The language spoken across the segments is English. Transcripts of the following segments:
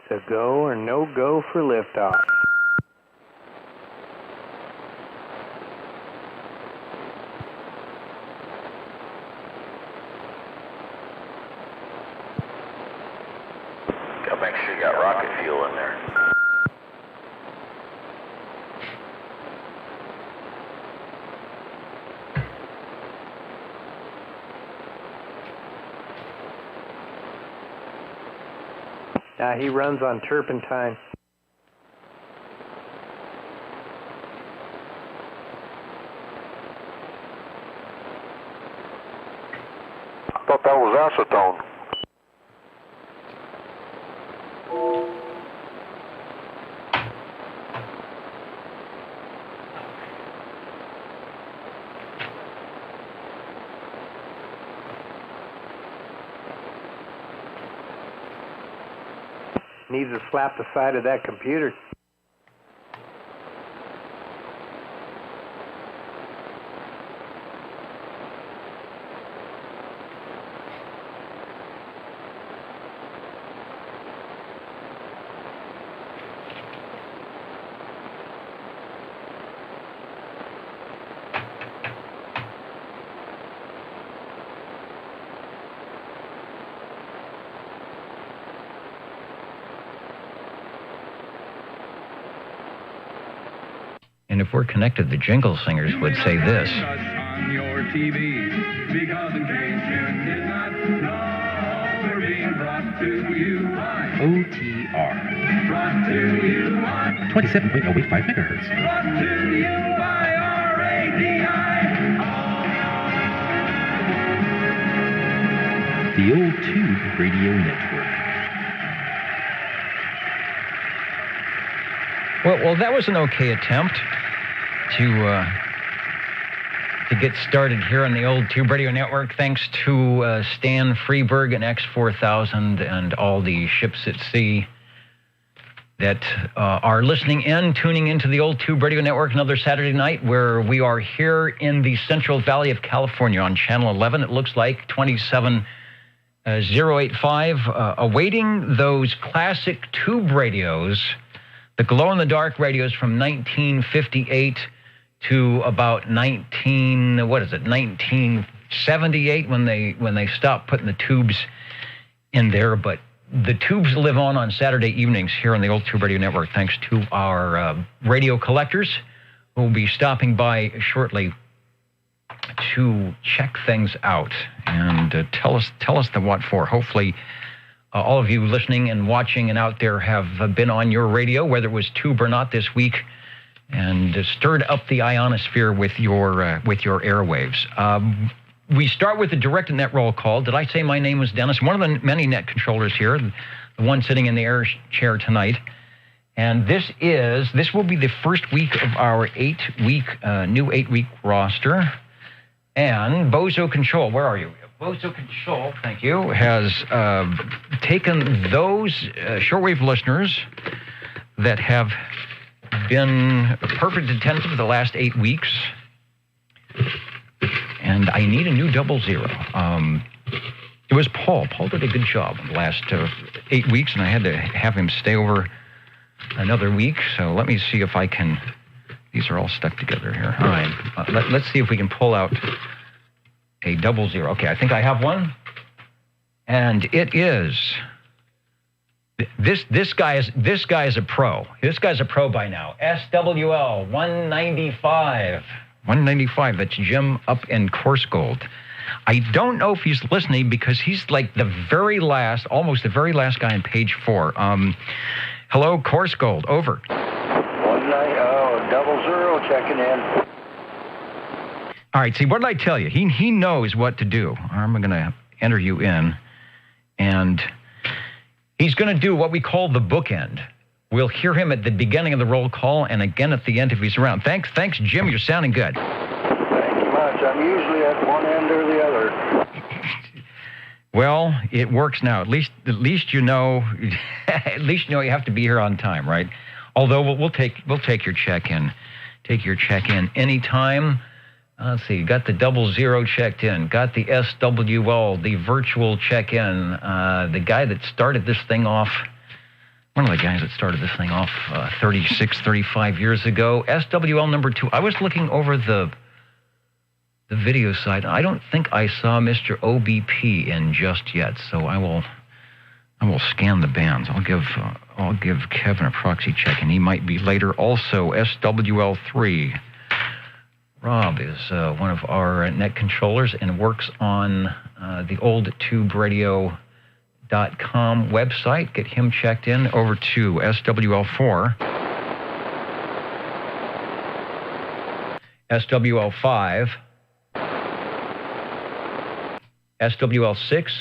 So go or no go for liftoff. Gotta make sure you got rocket fuel in there. He runs on turpentine. I thought that was acetone. Needs to slap the side of that computer. And if we're connected, the jingle singers would say this. On your TV, because in case you did not know, we're being brought to you by OTR. Brought to you by 27.085 megahertz. Brought to you by RADI. The Old Tube Radio Network. Well, that was an okay attempt to get started here on the Old Tube Radio Network. Thanks to Stan Freeberg and X4000 and all the ships at sea that are listening in, tuning into the Old Tube Radio Network another Saturday night, where we are here in the Central Valley of California on Channel 11. It looks like 27085, awaiting those classic tube radios, the glow-in-the-dark radios from 1958 to about 1978 when they stopped putting the tubes in there. But the tubes live on Saturday evenings here on the Old Tube Radio Network, thanks to our radio collectors who will be stopping by shortly to check things out and tell us the what for. Hopefully, all of you listening and watching and out there have been on your radio, whether it was tube or not this week, and stirred up the ionosphere with your airwaves. We start with the direct net roll call. Did I say my name was Dennis? One of the many net controllers here, the one sitting in the air chair tonight. And this will be the first week of our new 8-week roster. And Bozo Control, where are you? Bozo Control, thank you, has taken those shortwave listeners that have been perfect attentive the last 8 weeks, and I need a new 00. It was Paul. Paul did a good job in the last 8 weeks, and I had to have him stay over another week, so let me see if I can. These are all stuck together here. All right, let's see if we can pull out a 00. Okay, I think I have one. And it is this guy is a pro. This guy's a pro by now. SWL 195. 195. That's Jim up in Coarse Gold. I don't know if he's listening because he's like almost the very last guy on page 4. Hello, Coarse Gold. Over. 190 checking in. All right, see, what did I tell you? He knows what to do. I'm going to enter you in, and he's going to do what we call the bookend. We'll hear him at the beginning of the roll call and again at the end if he's around. Thanks, Jim. You're sounding good. Thank you much. I'm usually at one end or the other. Well, it works now. At least you know. At least you know you have to be here on time, right? Although we'll take your check-in. Take your check-in anytime. Let's see, got the 00 checked in, got the SWL, the virtual check-in, the guy that started this thing off one of the guys that started this thing off 35 years ago. SWL number 2. I was looking over the video side. I don't think I saw Mr. OBP in just yet, so I will scan the bands. I'll give Kevin a proxy check, and he might be later. Also, SWL3. Rob is one of our net controllers and works on the old TubeRadio.com website. Get him checked in. Over to SWL4. SWL5. SWL6.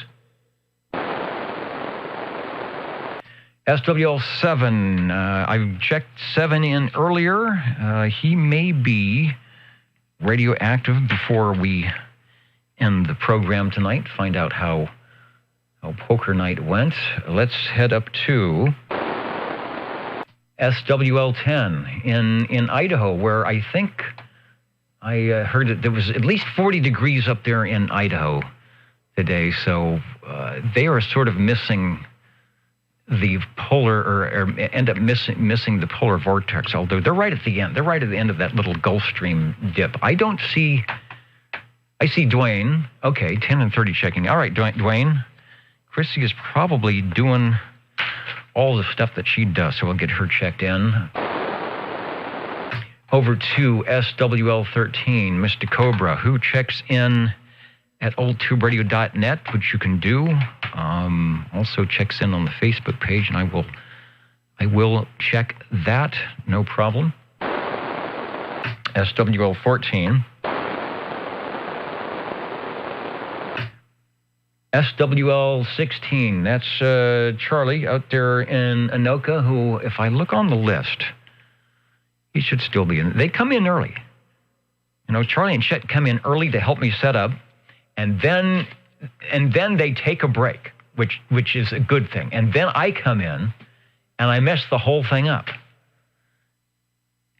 SWL7. I checked 7 in earlier. He may be radioactive before we end the program tonight. Find out how poker night went. Let's head up to SWL10 in Idaho, where I think I heard that there was at least 40 degrees up there in Idaho today. So they are sort of missing the polar, or end up missing the polar vortex, although they're right at the end. They're right at the end of that little Gulf Stream dip. I see Dwayne. Okay, 10 and 30 checking. All right, Dwayne. Chrissy is probably doing all the stuff that she does, so we'll get her checked in. Over to SWL13, Mr. Cobra, who checks in at oldtuberadio.net, which you can do. Also checks in on the Facebook page, and I will check that, no problem. SWL14. SWL16, that's Charlie out there in Anoka, who, if I look on the list, he should still be in. They come in early. You know, Charlie and Chet come in early to help me set up, and then they take a break, which is a good thing. And then I come in, and I mess the whole thing up.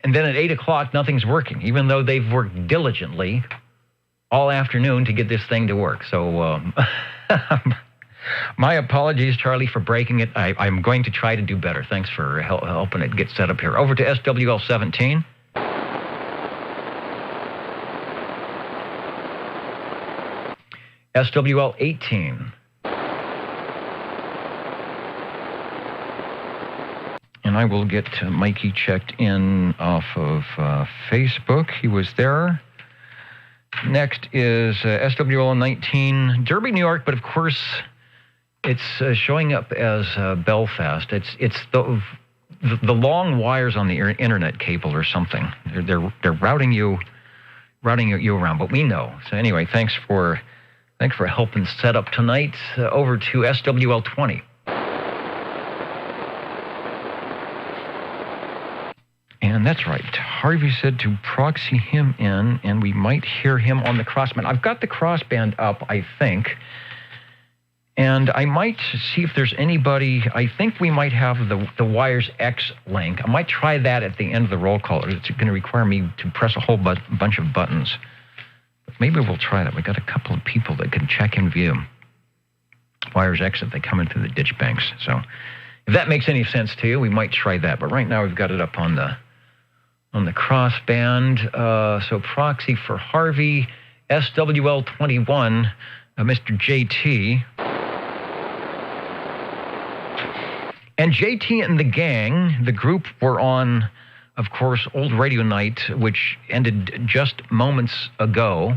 And then at 8 o'clock, nothing's working, even though they've worked diligently all afternoon to get this thing to work. So my apologies, Charlie, for breaking it. I'm going to try to do better. Thanks for helping it get set up here. Over to SWL 17. SWL 18. And I will get Mikey checked in off of Facebook. He was there. Next is SWL 19, Derby, New York, but of course it's showing up as Belfast. It's the long wires on the internet cable or something. They're routing you around, but we know. So anyway, thanks for helping set up tonight. Over to SWL 20. And that's right. Harvey said to proxy him in, and we might hear him on the crossband. I've got the crossband up, I think. And I might see if there's anybody. I think we might have the Wires X link. I might try that at the end of the roll call. It's going to require me to press a whole bunch of buttons. But maybe we'll try that. We got a couple of people that can check in via Wires X if they come in through the ditch banks. So if that makes any sense to you, we might try that. But right now we've got it up on the crossband. So proxy for Harvey, SWL 21, Mr. JT. And JT and the gang, the group, were on, of course, Old Radio Night, which ended just moments ago.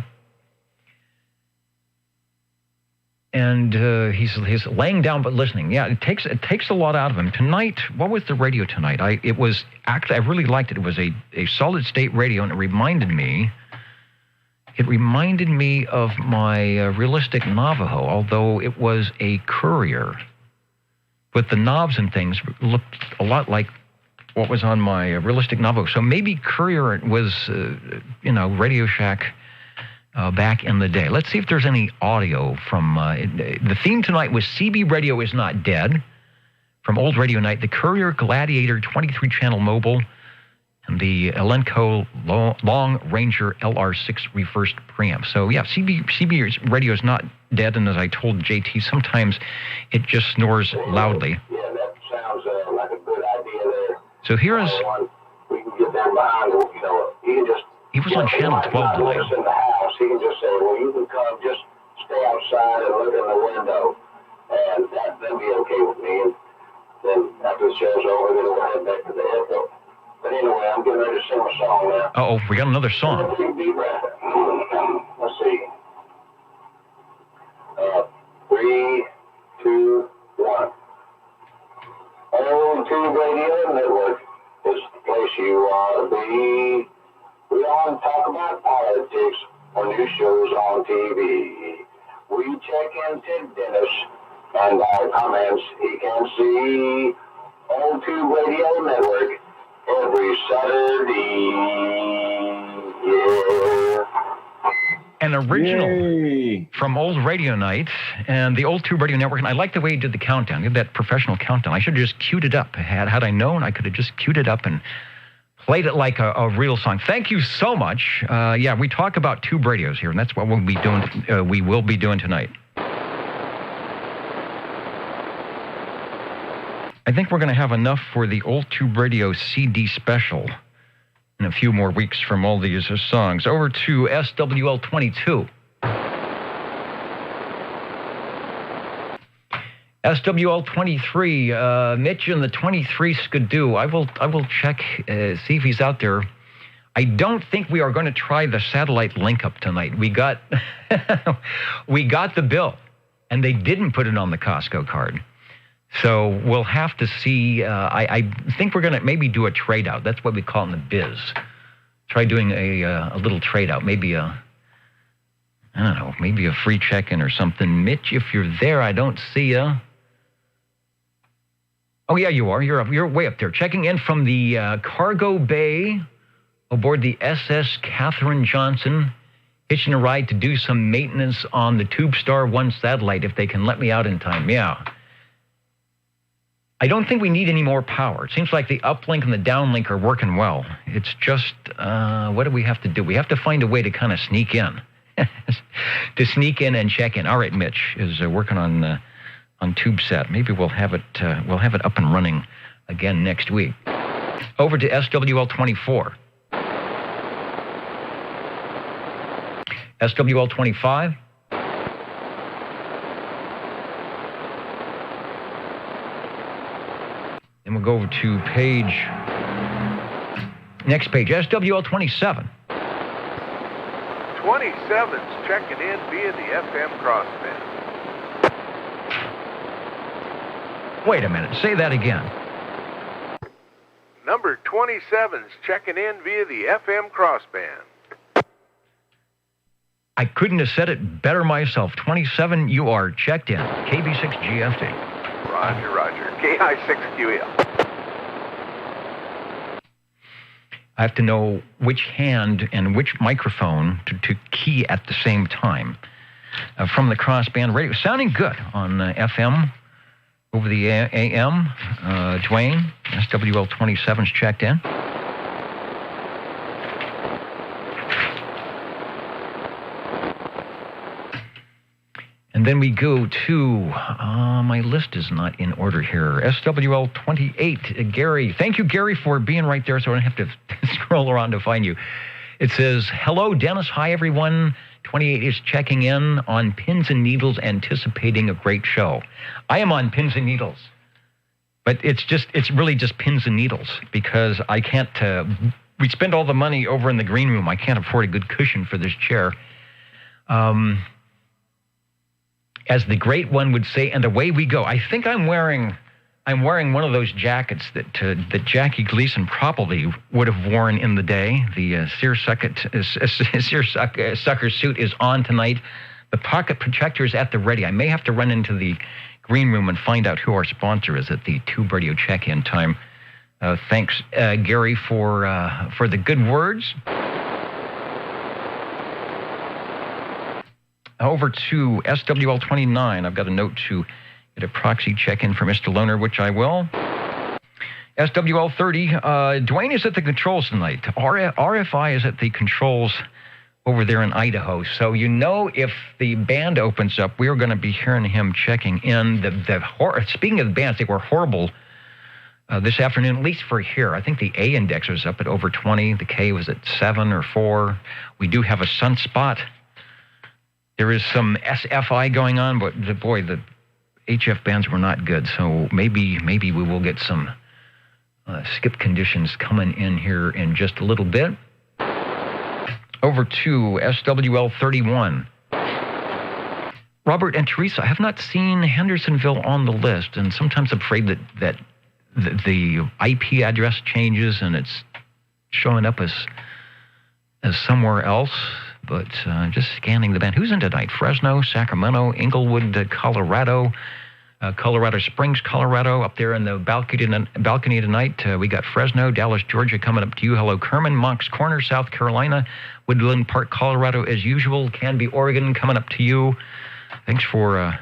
And he's laying down but listening. Yeah, it takes a lot out of him. Tonight, what was the radio tonight? I really liked it. It was a solid state radio, and it reminded me of my realistic Navajo, although it was a courier. But the knobs and things looked a lot like what was on my realistic Navajo. So maybe courier was, Radio Shack back in the day. Let's see if there's any audio from... the theme tonight was CB Radio is Not Dead, from Old Radio Night, the Courier Gladiator 23-channel mobile, and the Elenco Long Ranger LR6 reversed preamp. So yeah, CB Radio is not dead, and as I told JT, sometimes it just snores loudly. Yeah, that sounds like So here is, We can get them behind, he can just... he was on channel 12 tonight. In the house, he can just say, well, you can come, just stay outside and look in the window. And that'd be okay with me. And then after the show's over, then we'll head back to the airport. But anyway, I'm getting ready to sing a song now. Uh-oh, we got another song. Take a deep breath. Let's see. 3, 2, 1. On Tube Radio Network is the place you want to be. We don't talk about politics or new shows on TV. We check into Dennis and our comments he can see on Tube Radio Network every Saturday. Yeah. An original Yay. from old radio nights and the old Tube Radio Network. And I like the way he did the countdown. He did that professional countdown. I should have just queued it up. Had I known, I could have just queued it up and played it like a real song. Thank you so much. Yeah, we talk about tube radios here, and that's what we'll be doing. We will be doing tonight. I think we're going to have enough for the old Tube Radio CD special in a few more weeks from all these songs. Over to SWL 22. SWL 23, Mitch in the 23 Skidoo. I will check, see if he's out there. I don't think we are going to try the satellite link up tonight. We got we got the bill, and they didn't put it on the Costco card. So we'll have to see. I think we're going to maybe do a trade out. That's what we call it in the biz. Try doing a little trade out. Maybe I don't know, maybe a free check-in or something. Mitch, if you're there, I don't see you. Oh, yeah, you are. You're way up there. Checking in from the cargo bay aboard the SS Katherine Johnson, hitching a ride to do some maintenance on the TubeStar 1 satellite if they can let me out in time. Yeah. I don't think we need any more power. It seems like the uplink and the downlink are working well. It's just, what do we have to do? We have to find a way to kind of sneak in. To sneak in and check in. All right, Mitch is working on TubeSat. Maybe we'll have it up and running again next week. Over to SWL 24. SWL 25. Then we'll go over to next page, SWL 27. 27's checking in via the FM crossband. Wait a minute, say that again. Number 27's checking in via the FM crossband. I couldn't have said it better myself. 27, you are checked in. KB6GFD. Roger. KI6QL. I have to know which hand and which microphone to key at the same time. From the crossband radio. Sounding good on FM over the AM. Dwayne, SWL 27's checked in. And then we go to, my list is not in order here. SWL 28, Gary. Thank you, Gary, for being right there so I don't have to scroll around to find you. It says, hello, Dennis. Hi, everyone. 28 is checking in on Pins and Needles, anticipating a great show. I am on Pins and Needles. But it's really just pins and needles because I can't, we spend all the money over in the green room. I can't afford a good cushion for this chair. As the great one would say, and away we go. I think I'm wearing one of those jackets that Jackie Gleason probably would have worn in the day. The seersucker suit is on tonight. The pocket protector is at the ready. I may have to run into the green room and find out who our sponsor is at the Tube Radio check-in time. Thanks, Gary, for the good words. Over to SWL 29. I've got a note to get a proxy check-in for Mr. Loner, which I will. SWL 30. Dwayne is at the controls tonight. RFI is at the controls over there in Idaho. So you know if the band opens up, we are going to be hearing him checking in. Speaking of the bands, they were horrible this afternoon, at least for here. I think the A index was up at over 20. The K was at 7 or 4. We do have a sunspot. There is some SFI going on, but the HF bands were not good. So maybe we will get some skip conditions coming in here in just a little bit. Over to SWL 31. Robert and Teresa, I have not seen Hendersonville on the list, and sometimes I'm afraid that the IP address changes and it's showing up as somewhere else. But just scanning the band. Who's in tonight? Fresno, Sacramento, Inglewood, Colorado, Colorado Springs, Colorado. Up there in the balcony tonight, we got Fresno, Dallas, Georgia coming up to you. Hello, Kerman, Moncks Corner, South Carolina, Woodland Park, Colorado, as usual. Canby, Oregon, coming up to you. Thanks for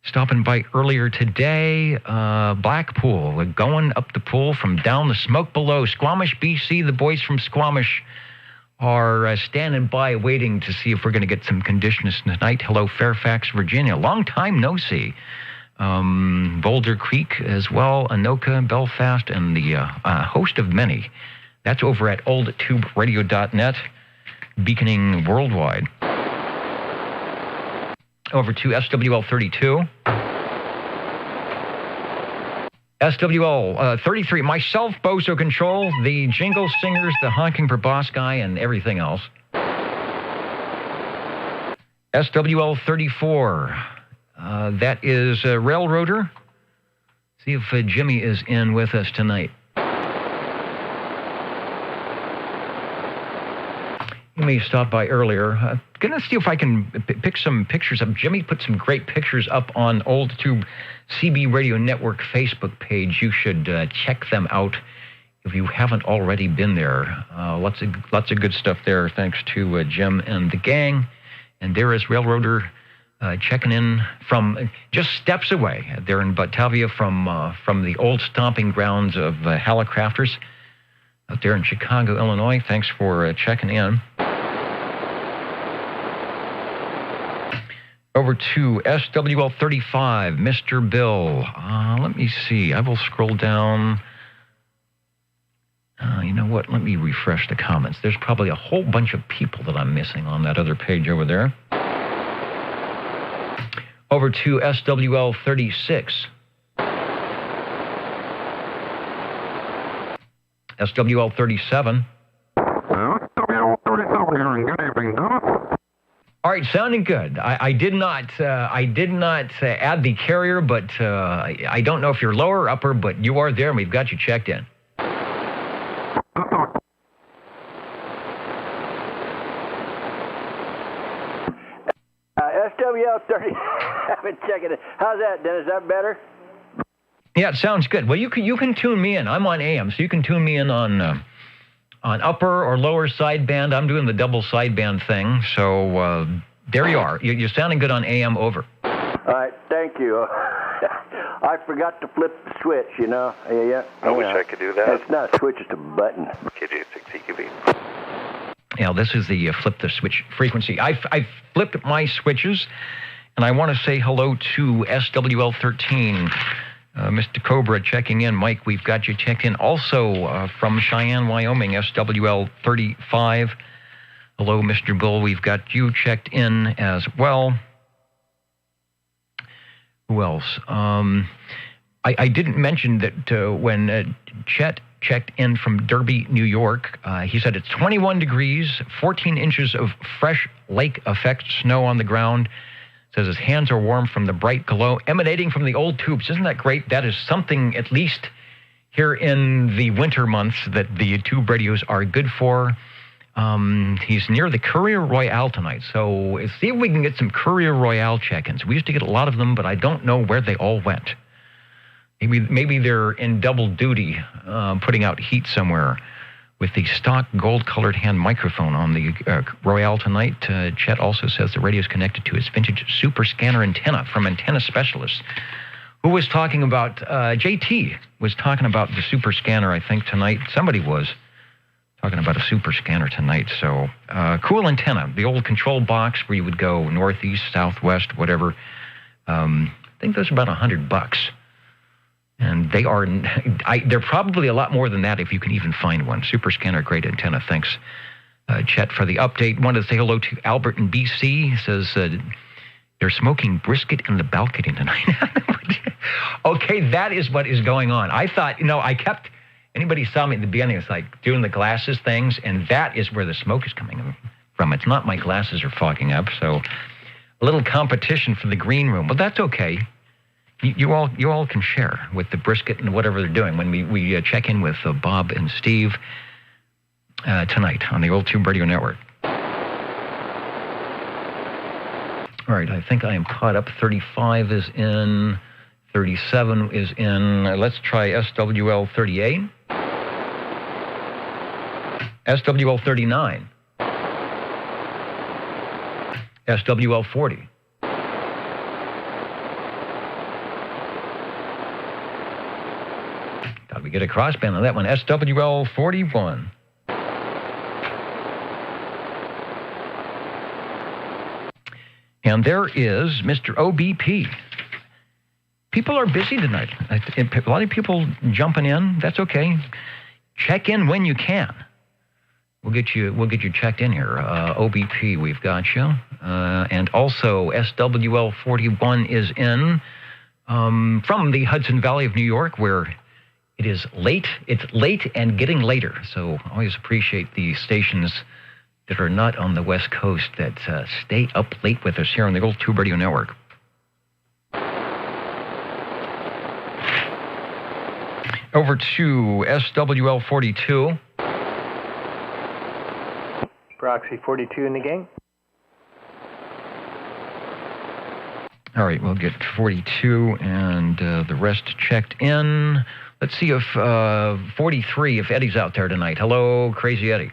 stopping by earlier today. Blackpool, we're going up the pool from down the smoke below. Squamish, BC, the boys from Squamish are standing by waiting to see if we're going to get some conditions tonight. Hello, Fairfax, Virginia. Long time no see. Boulder Creek as well, Anoka, Belfast, and the host of many. That's over at oldtuberadio.net, beaconing worldwide. Over to SWL 32. SWL 33, myself, Bozo Control, the Jingle Singers, the Honking for Boss Guy, and everything else. SWL 34, that is Railroader. See if Jimmy is in with us tonight. He may have stopped by earlier. Going to see if I can pick some pictures up. Jimmy put some great pictures up on Old Tube CB Radio Network Facebook page. You should check them out if you haven't already been there. Lots of good stuff there, thanks to Jim and the gang. And there is Railroader checking in from just steps away. They're in Batavia from the old stomping grounds of Hallicrafters out there in Chicago, Illinois. Thanks for checking in. Over to SWL 35, Mr. Bill. Let me see. I will scroll down. You know what? Let me refresh the comments. There's probably a whole bunch of people that I'm missing on that other page over there. Over to SWL 36. SWL 37. Good evening, Dennis. All right, sounding good. I did not add the carrier, but I don't know if you're lower or upper, but you are there, and we've got you checked in. SWL 30. I've been checking it. How's that, Dennis? Is that better? Yeah, it sounds good. Well, you can tune me in. I'm on AM, so you can tune me in on upper or lower sideband. I'm doing the double sideband thing, so there you are. You're sounding good on AM over. All right, thank you. I forgot to flip the switch, you know. Yeah. I wish I could do that. It's not a switch, it's a button. KJ6TQB. Yeah, this is the flip the switch frequency. I've flipped my switches, and I want to say hello to SWL 13. Mr. Cobra checking in. Mike, we've got you checked in. Also from Cheyenne, Wyoming, SWL 35. Hello, Mr. Bull. We've got you checked in as well. Who else? I didn't mention that when Chet checked in from Derby, New York, he said it's 21 degrees, 14 inches of fresh lake effect snow on the ground. Says his hands are warm from the bright glow emanating from the old tubes. Isn't that great? That is something, at least here in the winter months, that the tube radios are good for. He's near the Courier Royale tonight, so see if we can get some Courier Royale check-ins. We used to get a lot of them, but I don't know where they all went. Maybe they're in double duty, putting out heat somewhere. With the stock gold-colored hand microphone on the Royale tonight, Chet also says the radio is connected to his vintage super scanner antenna from Antenna Specialists. Who was talking about, JT was talking about the super scanner, I think, tonight. Somebody was talking about a super scanner tonight. So, cool antenna, the old control box where you would go northeast, southwest, whatever. I think those are about $100. And they are, they're probably a lot more than that if you can even find one. Super Scanner, great antenna. Thanks, Chet, for the update. Wanted to say hello to Albert in BC. He says they're smoking brisket in the balcony tonight. Okay, that is what is going on. I thought, anybody saw me at the beginning, it's like doing the glasses things, and that is where the smoke is coming from. It's not my glasses are fogging up, so a little competition for the green room. Well, that's okay. You all can share with the brisket and whatever they're doing when we check in with Bob and Steve tonight on the Old Tube Radio Network. All right, I think I am caught up. 35 is in, 37 is in. Let's try SWL 38. SWL 39. SWL 40. Thought we get a crossband on that one. SWL 41. And there is Mr. OBP. People are busy tonight. A lot of people jumping in. That's okay. Check in when you can. We'll get you checked in here. OBP, we've got you. And also SWL 41 is in from the Hudson Valley of New York, where it is late. It's late and getting later. So I always appreciate the stations that are not on the West Coast that stay up late with us here on the Old Tube Radio Network. Over to SWL 42. Proxy 42 in the gang. All right, we'll get 42 and the rest checked in. Let's see if 43, if Eddie's out there tonight. Hello, Crazy Eddie.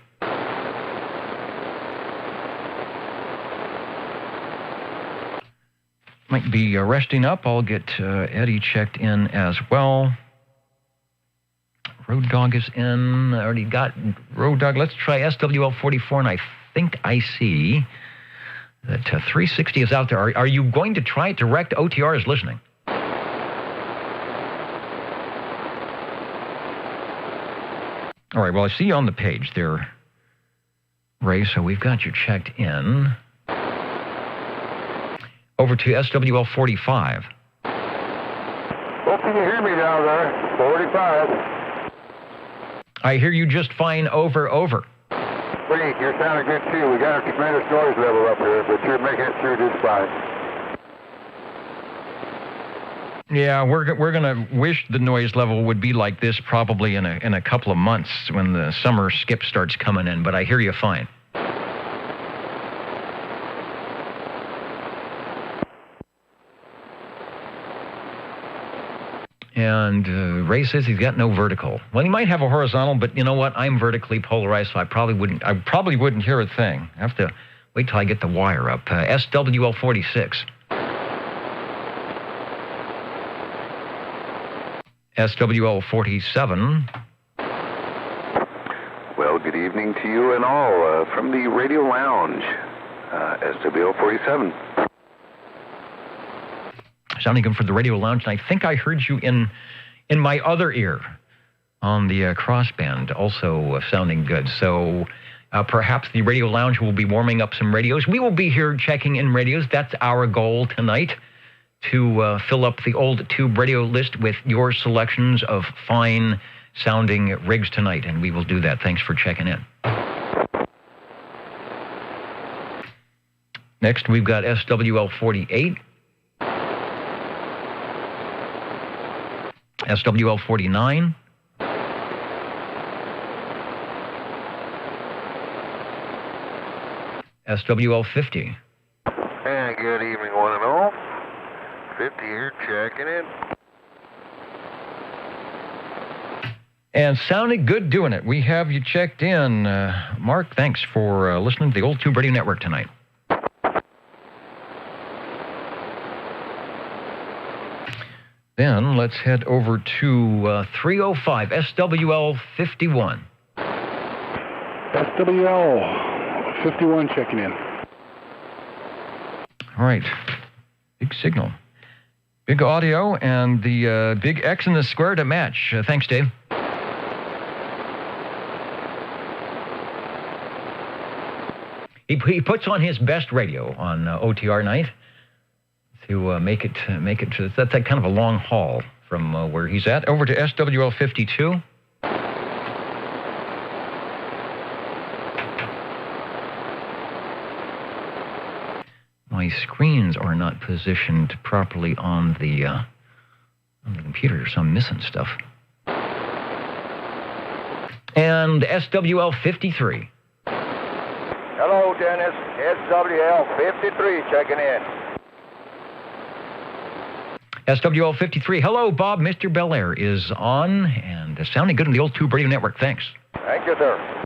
Might be resting up. I'll get Eddie checked in as well. Road Dog is in. I already got Road Dog. Let's try SWL 44, and I think I see that 360 is out there. Are you going to try it? Direct OTR is listening. All right, well, I see you on the page there, Ray, so we've got you checked in. Over to SWL 45. Well, can you hear me down there? 45. I hear you just fine. Over. Great, you're sounding good too. We got a tremendous noise level up here, but you're making it through just fine. Yeah, we're gonna wish the noise level would be like this probably in a couple of months when the summer skip starts coming in. But I hear you fine. And Ray says he's got no vertical. Well, he might have a horizontal, but you know what? I'm vertically polarized, so I probably wouldn't hear a thing. I have to wait till I get the wire up. SWL 46. SWL 47. Well, good evening to you and all from the Radio Lounge, SWL 47. Sounding good for the Radio Lounge, and I think I heard you in my other ear on the crossband, also sounding good. So perhaps the Radio Lounge will be warming up some radios. We will be here checking in radios. That's our goal tonight, to fill up the Old Tube Radio list with your selections of fine-sounding rigs tonight, and we will do that. Thanks for checking in. Next, we've got SWL 48. SWL 49. SWL 50. And good evening, one and all. 50 here, checking in. And sounding good doing it. We have you checked in. Mark, thanks for listening to the Old Tube Radio Network tonight. Then let's head over to 305, SWL 51. SWL 51 checking in. All right. Big signal. Big audio and the big X in the square to match. Thanks, Dave. He puts on his best radio on OTR night to make it to that's that kind of a long haul from where he's at over to SWL 52. My screens are not positioned properly on the computer, so I'm missing stuff. And SWL 53. Hello, Dennis. SWL 53 checking in. SWL 53. Hello, Bob. Mr. Belair is on and sounding good on the old Tube Radio Network. Thanks. Thank you, sir.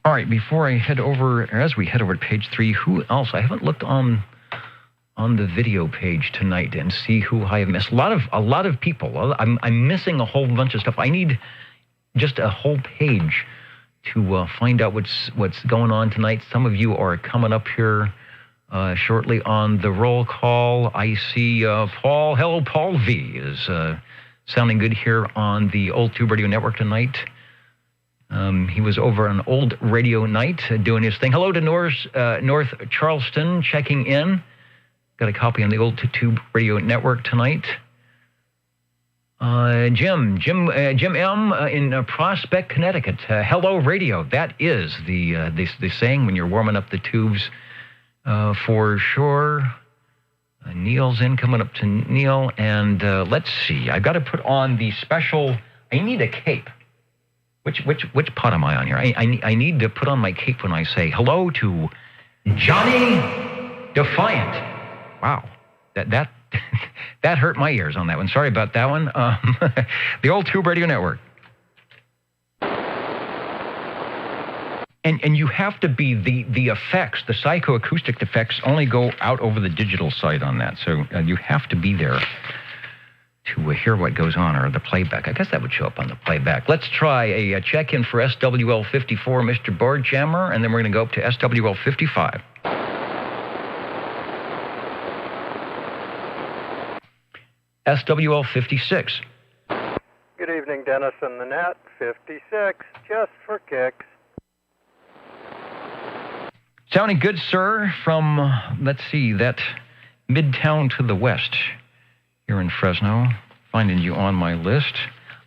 All right, before I head over, or as we head over to page 3, who else? I haven't looked on the video page tonight and see who I have missed. A lot of people. I'm missing a whole bunch of stuff. I need just a whole page to find out what's going on tonight. Some of you are coming up here shortly on the roll call. I see Paul. Hello, Paul V. is sounding good here on the old Tube Radio Network tonight. He was over on Old Radio Night doing his thing. Hello to North Charleston checking in. Got a copy on the old Tube Radio Network tonight. Jim M. in Prospect, Connecticut. Hello, radio. That is the saying when you're warming up the tubes for sure. Neil's in, coming up to Neil. And let's see. I've got to put on the special. I need a cape. Which pot am I on here? I need to put on my cape when I say hello to Johnny Defiant. Wow, that hurt my ears on that one. Sorry about that one. The old Tube Radio Network. And you have to be the effects, the psychoacoustic effects only go out over the digital side on that. So you have to be there to hear what goes on, or the playback. I guess that would show up on the playback. Let's try a check-in for SWL 54, Mr. Boardjammer, and then we're going to go up to SWL 55. SWL 56. Good evening, Dennis and the net. 56, just for kicks. Sounding good, sir, from, let's see, that Midtown to the west here in Fresno. Finding you on my list.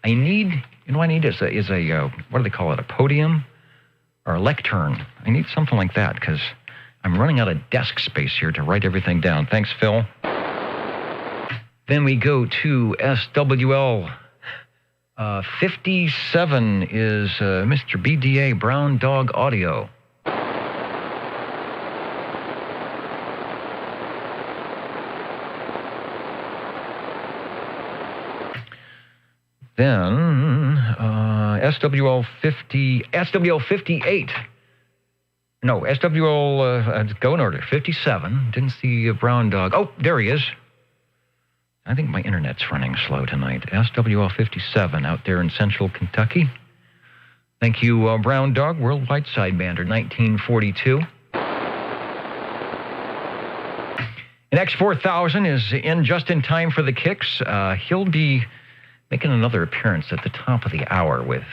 I need, what I need is a what do they call it, a podium or a lectern. I need something like that because I'm running out of desk space here to write everything down. Thanks, Phil. Then we go to SWL 57 is Mr. BDA Brown Dog Audio. Then SWL 58. No, SWL, go in order. 57. Didn't see a Brown Dog. Oh, there he is. I think my internet's running slow tonight. SWL 57 out there in central Kentucky. Thank you, Brown Dog, Worldwide Sidebander, 1942. And X4000 is in just in time for the kicks. He'll be making another appearance at the top of the hour with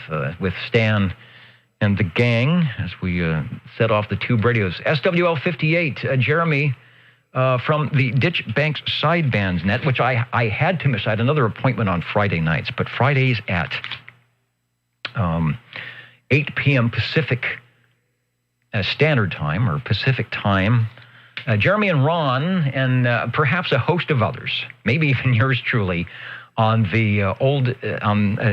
Stan and the gang as we set off the tube radios. SWL 58, Jeremy from the Ditch Banks Sidebands net, which I had to miss. I had another appointment on Friday nights, but Fridays at 8 p.m. Pacific Standard Time, or Pacific Time. Jeremy and Ron, and perhaps a host of others, maybe even yours truly, on the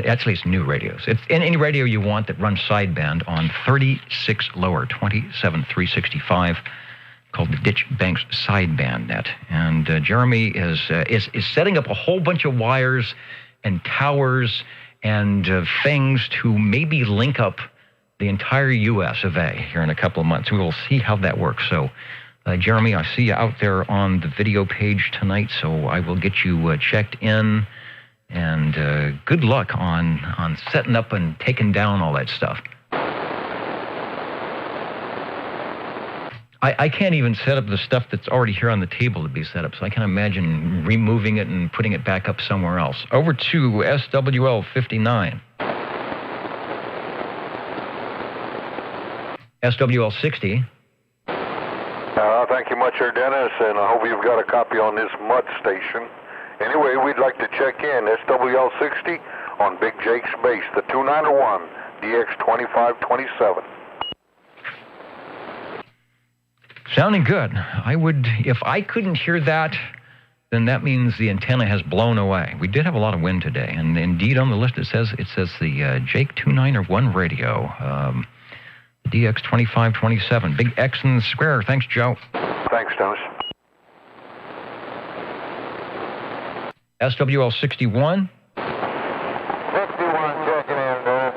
actually it's new radios. It's in any radio you want that runs sideband on 36 lower, 27,365, called the Ditch Banks Sideband net. And Jeremy is setting up a whole bunch of wires and towers and things to maybe link up the entire U.S. of A. here in a couple of months. We will see how that works. So, Jeremy, I see you out there on the video page tonight, so I will get you checked in. And good luck on setting up and taking down all that stuff. I can't even set up the stuff that's already here on the table to be set up, so I can imagine removing it and putting it back up somewhere else. Over to SWL 59. SWL 60. Thank you much, Sir Dennis, and I hope you've got a copy on this mud station. Anyway, we'd like to check in SWL 60 on Big Jake's base, the 2901 DX2527. Sounding good. I would, if I couldn't hear that, then that means the antenna has blown away. We did have a lot of wind today, and indeed on the list it says the Jake 2901 radio, DX2527, big X in the square. Thanks, Joe. Thanks, Dennis. SWL 61. 61 checking in, Dennis.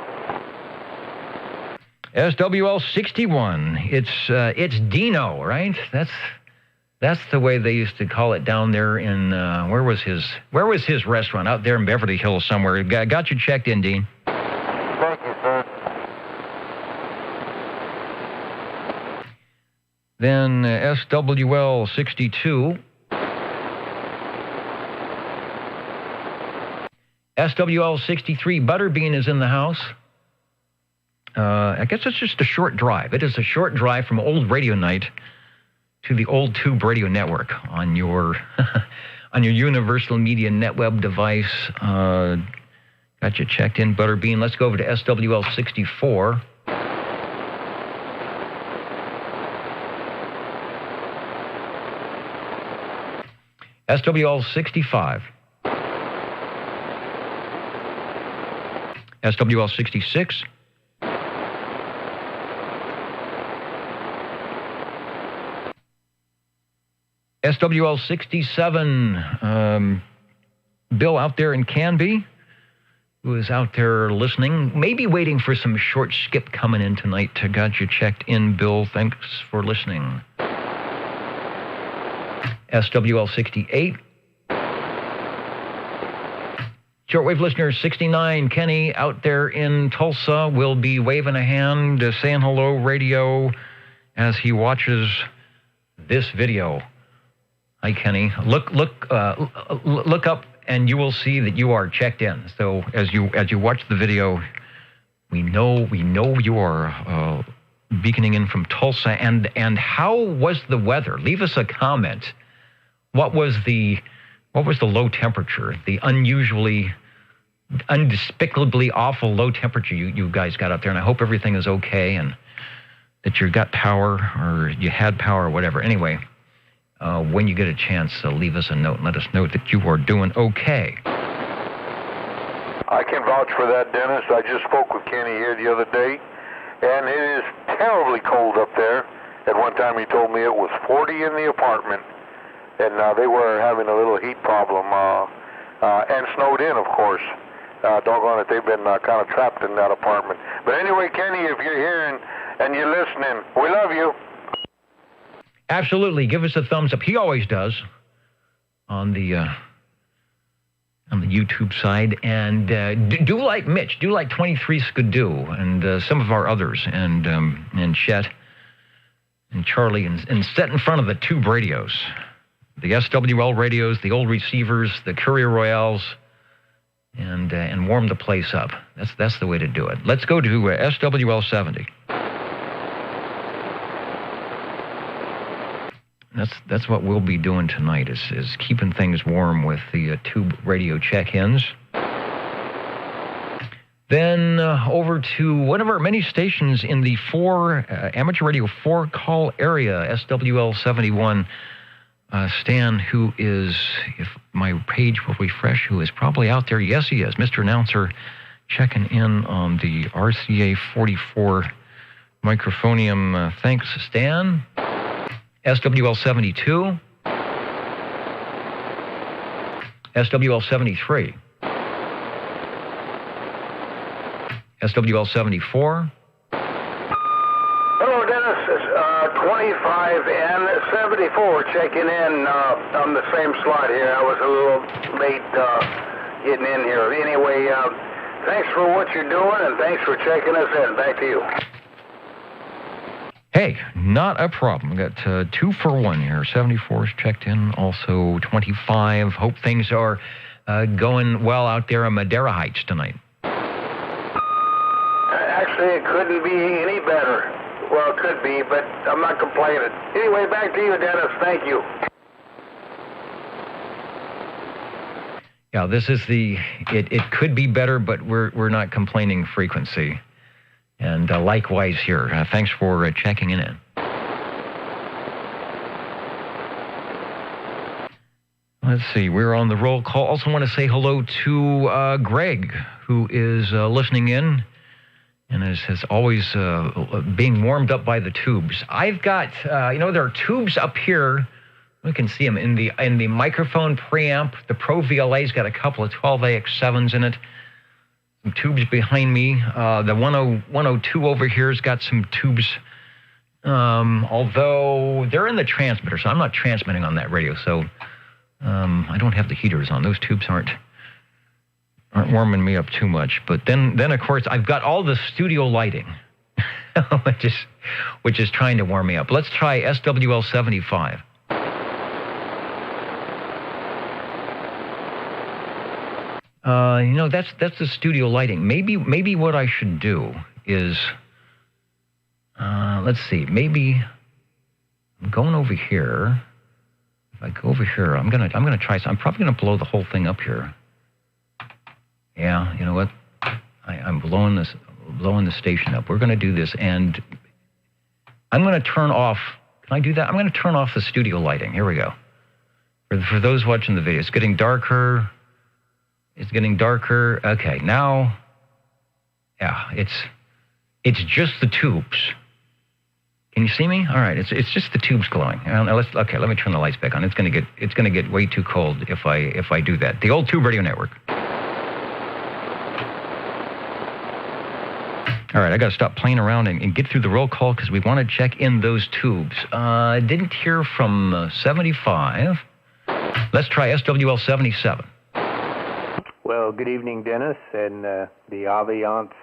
SWL 61. It's Dino, right? That's the way they used to call it down there in where was his restaurant? Out there in Beverly Hills somewhere. Got you checked in, Dean. Thank you, sir. Then SWL 62. SWL 63, Butterbean is in the house. I guess it's just a short drive. It is a short drive from Old Radio Night to the Old Tube Radio Network on your on your Universal Media NetWeb device. Got you checked in, Butterbean. Let's go over to SWL 64. SWL 65. SWL 66. SWL 67. Bill out there in Canby, who is out there listening, maybe waiting for some short skip coming in tonight. Got you checked in, Bill. Thanks for listening. SWL 68. Shortwave listener 69, Kenny out there in Tulsa will be waving a hand, saying hello, radio, as he watches this video. Hi, Kenny. Look up, and you will see that you are checked in. So as you watch the video, we know you are beaconing in from Tulsa. And how was the weather? Leave us a comment. What was the low temperature? The undespicably awful low temperature you guys got out there, and I hope everything is okay and that you got power or you had power or whatever. Anyway, when you get a chance, leave us a note and let us know that you are doing okay. I can vouch for that, Dennis. I just spoke with Kenny here the other day, and it is terribly cold up there. At one time he told me it was 40 in the apartment, and they were having a little heat problem, and snowed in, of course. Doggone it, they've been kind of trapped in that apartment. But anyway, Kenny, if you're here and you're listening, we love you. Absolutely. Give us a thumbs up. He always does on the YouTube side. And do like Mitch. Do like 23 Skidoo and some of our others. And Chet and Charlie. And sit in front of the tube radios. The SWL radios, the old receivers, the Courier Royales. And warm the place up. That's the way to do it. Let's go to SWL 70. That's what we'll be doing tonight is keeping things warm with the tube radio check-ins. Then over to one of our many stations in the amateur radio 4-call area, SWL 71. Stan, who is, if my page will refresh, who is probably out there. Yes, he is. Mr. Announcer checking in on the RCA 44 microphonium. Thanks, Stan. SWL 72. SWL 73. SWL 74. Hello, Dennis. 25 and 74 checking in on the same slot here. I was a little late getting in here. Anyway, thanks for what you're doing, and thanks for checking us in. Back to you. Hey, not a problem. We got 2 for 1 here. 74 is checked in, also 25. Hope things are going well out there in Madeira Heights tonight. Actually, it couldn't be any better. Well, it could be, but I'm not complaining. Anyway, back to you, Dennis. Thank you. Yeah, this is it could be better, but we're not complaining frequency. And likewise here. Thanks for checking in. Let's see, we're on the roll call. Also want to say hello to Greg, who is listening in and has always being warmed up by the tubes. I've got, there are tubes up here. We can see them in the microphone preamp. The Pro VLA's got a couple of 12AX7s in it. Some tubes behind me. The 102 over here's got some tubes, although they're in the transmitter, so I'm not transmitting on that radio, so I don't have the heaters on. Those tubes aren't warming me up too much. But then of course, I've got all the studio lighting, which is trying to warm me up. Let's try SWL 75. That's the studio lighting. Maybe what I should do is, let's see. Maybe I'm going over here. If I go over here, I'm gonna try. I'm probably gonna blow the whole thing up here. Yeah, you know what? I'm blowing the station up. We're gonna do this, and I'm gonna turn off. Can I do that? I'm gonna turn off the studio lighting. Here we go. For those watching the video, it's getting darker. It's getting darker. Okay, now, yeah, it's just the tubes. Can you see me? All right, it's just the tubes glowing. Let me turn the lights back on. It's gonna get way too cold if I do that. The old Tube Radio Network. All right, I got to stop playing around and get through the roll call because we want to check in those tubes. Didn't hear from 75. Let's try SWL 77. Well, good evening, Dennis, and the ambiance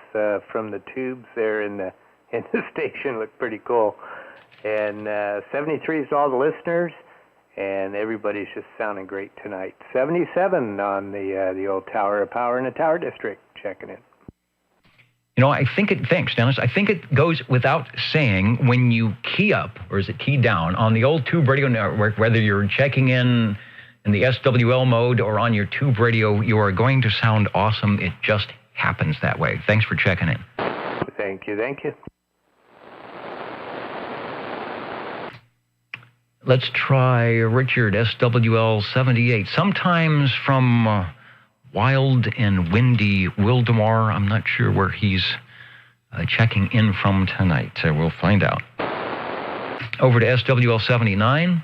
from the tubes there in the station looked pretty cool. And 73 is all the listeners, and everybody's just sounding great tonight. 77 on the old Tower of Power in the Tower District, checking in. Thanks, Dennis. I think it goes without saying when you key up, or is it key down, on the old Tube Radio Network, whether you're checking in the SWL mode or on your tube radio, you are going to sound awesome. It just happens that way. Thanks for checking in. Thank you. Let's try Richard, SWL 78. Sometimes from wild and windy Wildemar. I'm not sure where he's checking in from tonight. We'll find out. Over to SWL 79.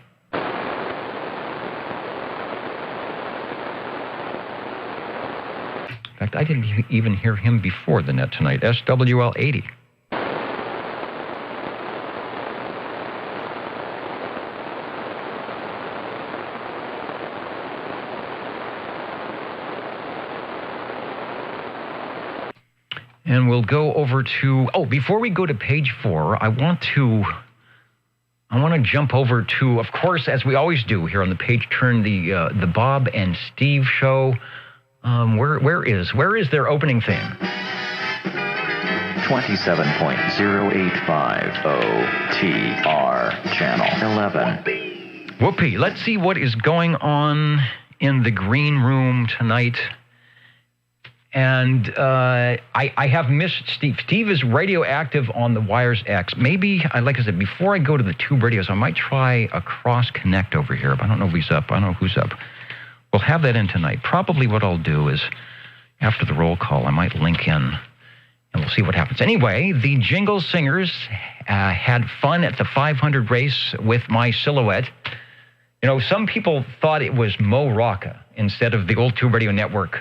In fact, I didn't even hear him before the net tonight. SWL 80. And we'll go over to, before we go to page 4, I want to jump over to, of course, as we always do here on the page turn, the Bob and Steve show. Where is their opening theme? 27.0850 TR channel 11. Whoopee. Let's see what is going on in the green room tonight. And I have missed Steve. Steve is radioactive on the Wires X. Maybe, like I said, before I go to the tube radios, I might try a cross connect over here. But I don't know if he's up. I don't know who's up. We'll have that in tonight. Probably what I'll do is, after the roll call, I might link in, and we'll see what happens. Anyway, the Jingle Singers had fun at the 500 race with my silhouette. You know, some people thought it was Mo Rocca instead of the old Tube Radio Network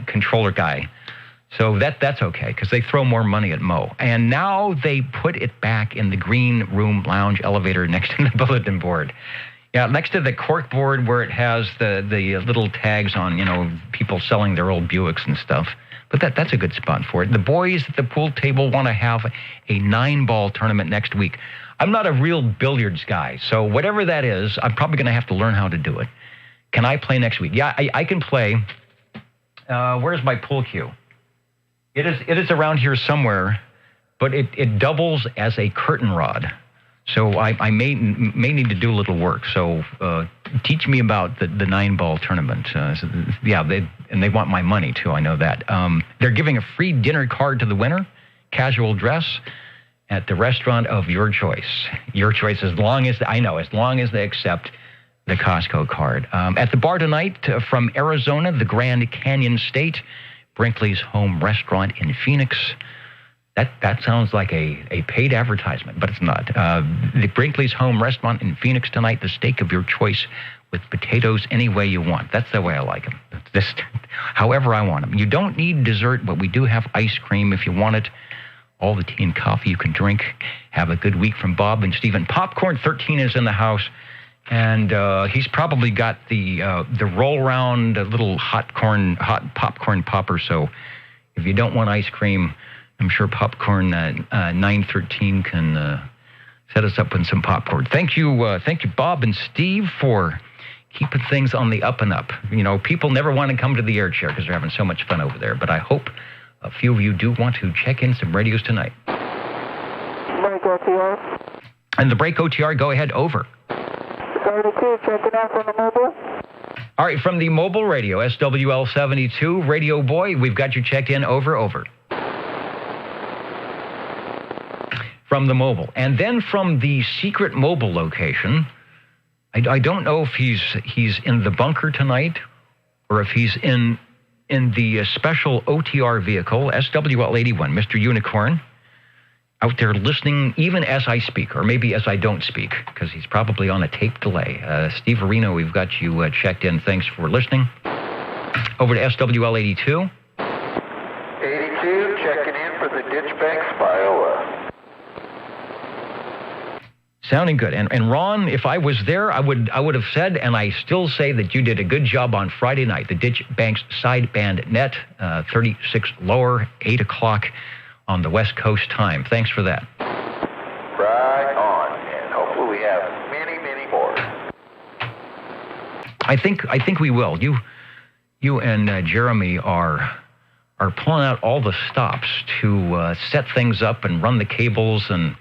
controller guy. So that's okay, because they throw more money at Mo. And now they put it back in the green room lounge elevator next to the bulletin board. Yeah, next to the cork board where it has the little tags on, people selling their old Buicks and stuff. But that's a good spot for it. The boys at the pool table want to have a 9-ball tournament next week. I'm not a real billiards guy, so whatever that is, I'm probably going to have to learn how to do it. Can I play next week? Yeah, I can play. Where's my pool cue? It is around here somewhere, but it doubles as a curtain rod. So I may need to do a little work. So teach me about the 9-ball tournament. They want my money too. I know that. They're giving a free dinner card to the winner, casual dress, at the restaurant of your choice. Your choice, as long as they accept the Costco card. At the bar tonight from Arizona, the Grand Canyon State, Brinkley's Home Restaurant in Phoenix. That sounds like a paid advertisement, but it's not. The Brinkley's Home Restaurant in Phoenix tonight, the steak of your choice with potatoes any way you want. That's the way I like them. However I want them. You don't need dessert, but we do have ice cream if you want it. All the tea and coffee you can drink. Have a good week from Bob and Stephen. Popcorn 13 is in the house, and he's probably got the roll-around little hot popcorn popper, so if you don't want ice cream, I'm sure Popcorn 913 can set us up with some popcorn. Thank you, Bob and Steve, for keeping things on the up and up. You know, people never want to come to the air chair because they're having so much fun over there. But I hope a few of you do want to check in some radios tonight. Break OTR. And the break OTR, go ahead, over. 32, checking out from the mobile. All right, from the mobile radio, SWL 72, Radio Boy, we've got you checked in, over. From the mobile. And then from the secret mobile location, I don't know if he's in the bunker tonight or if he's in the special OTR vehicle, SWL 81, Mr. Unicorn, out there listening even as I speak, or maybe as I don't speak, because he's probably on a tape delay. Steve Areno, we've got you checked in. Thanks for listening. Over to SWL 82. 82, checking in for the Ditch Banks, Iowa. Sounding good. And Ron, if I was there, I would have said, and I still say, that you did a good job on Friday night. The Ditch Banks sideband net, 36 lower, 8 o'clock on the West Coast time. Thanks for that. Right on. And hopefully we have many, many more. I think we will. You and Jeremy are pulling out all the stops to set things up and run the cables and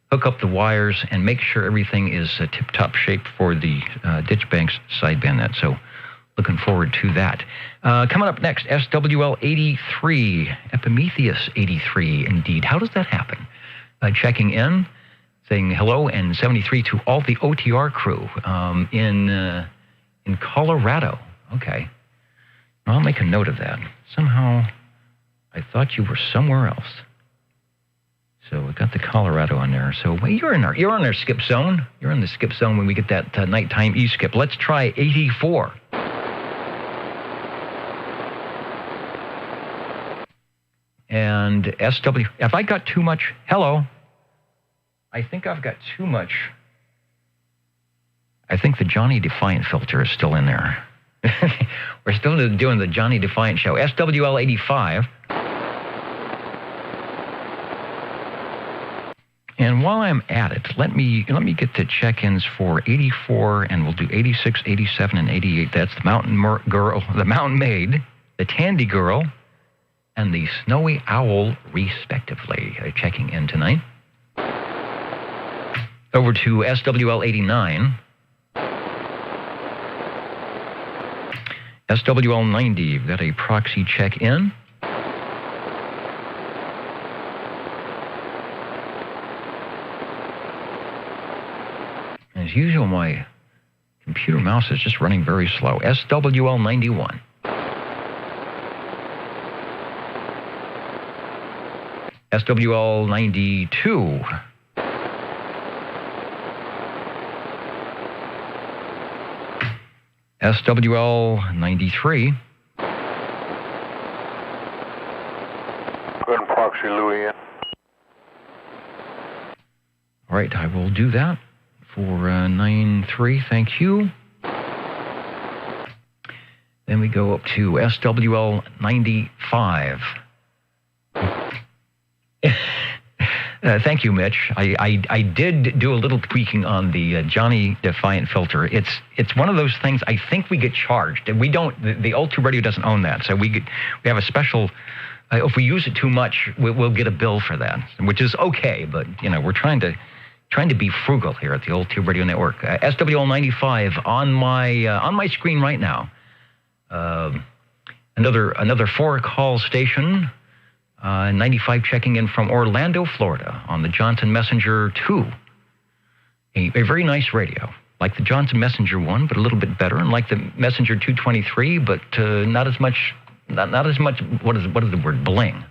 hook up the wires and make sure everything is tip-top shape for the Ditch Banks sideband net. So looking forward to that. Coming up next, SWL 83, Epimetheus 83, indeed. How does that happen? Checking in, saying hello and 73 to all the OTR crew in Colorado. Okay. I'll make a note of that. Somehow I thought you were somewhere else. So we got the Colorado on there. So you're in our skip zone. You're in the skip zone when we get that nighttime e-skip. Let's try 84. And SW. Have I got too much? Hello. I think I've got too much. I think the Johnny Defiant filter is still in there. We're still doing the Johnny Defiant show. SWL 85. And while I'm at it, let me get the check-ins for 84, and we'll do 86, 87, and 88. That's the Mountain Girl, the Mountain Maid, the Tandy Girl, and the Snowy Owl, respectively, checking in tonight. Over to SWL 89. SWL 90, you've got a proxy check-in. As usual, my computer mouse is just running very slow. SWL 91. SWL 92. SWL 93. Go ahead and proxy Louis in. All right, I will do that. 493, thank you. Then we go up to SWL 95. Thank you, Mitch. I did do a little tweaking on the Johnny Defiant filter. It's one of those things. I think we get charged. We don't. The old tube radio doesn't own that, so we have a special. If we use it too much, we'll get a bill for that, which is okay. But we're trying to be frugal here at the old tube radio network. SWL 95 on my screen right now. Another 4-call station. 95 checking in from Orlando, Florida on the Johnson Messenger 2. A very nice radio, like the Johnson Messenger 1, but a little bit better, and like the Messenger 223, but not as much, what is the word, bling.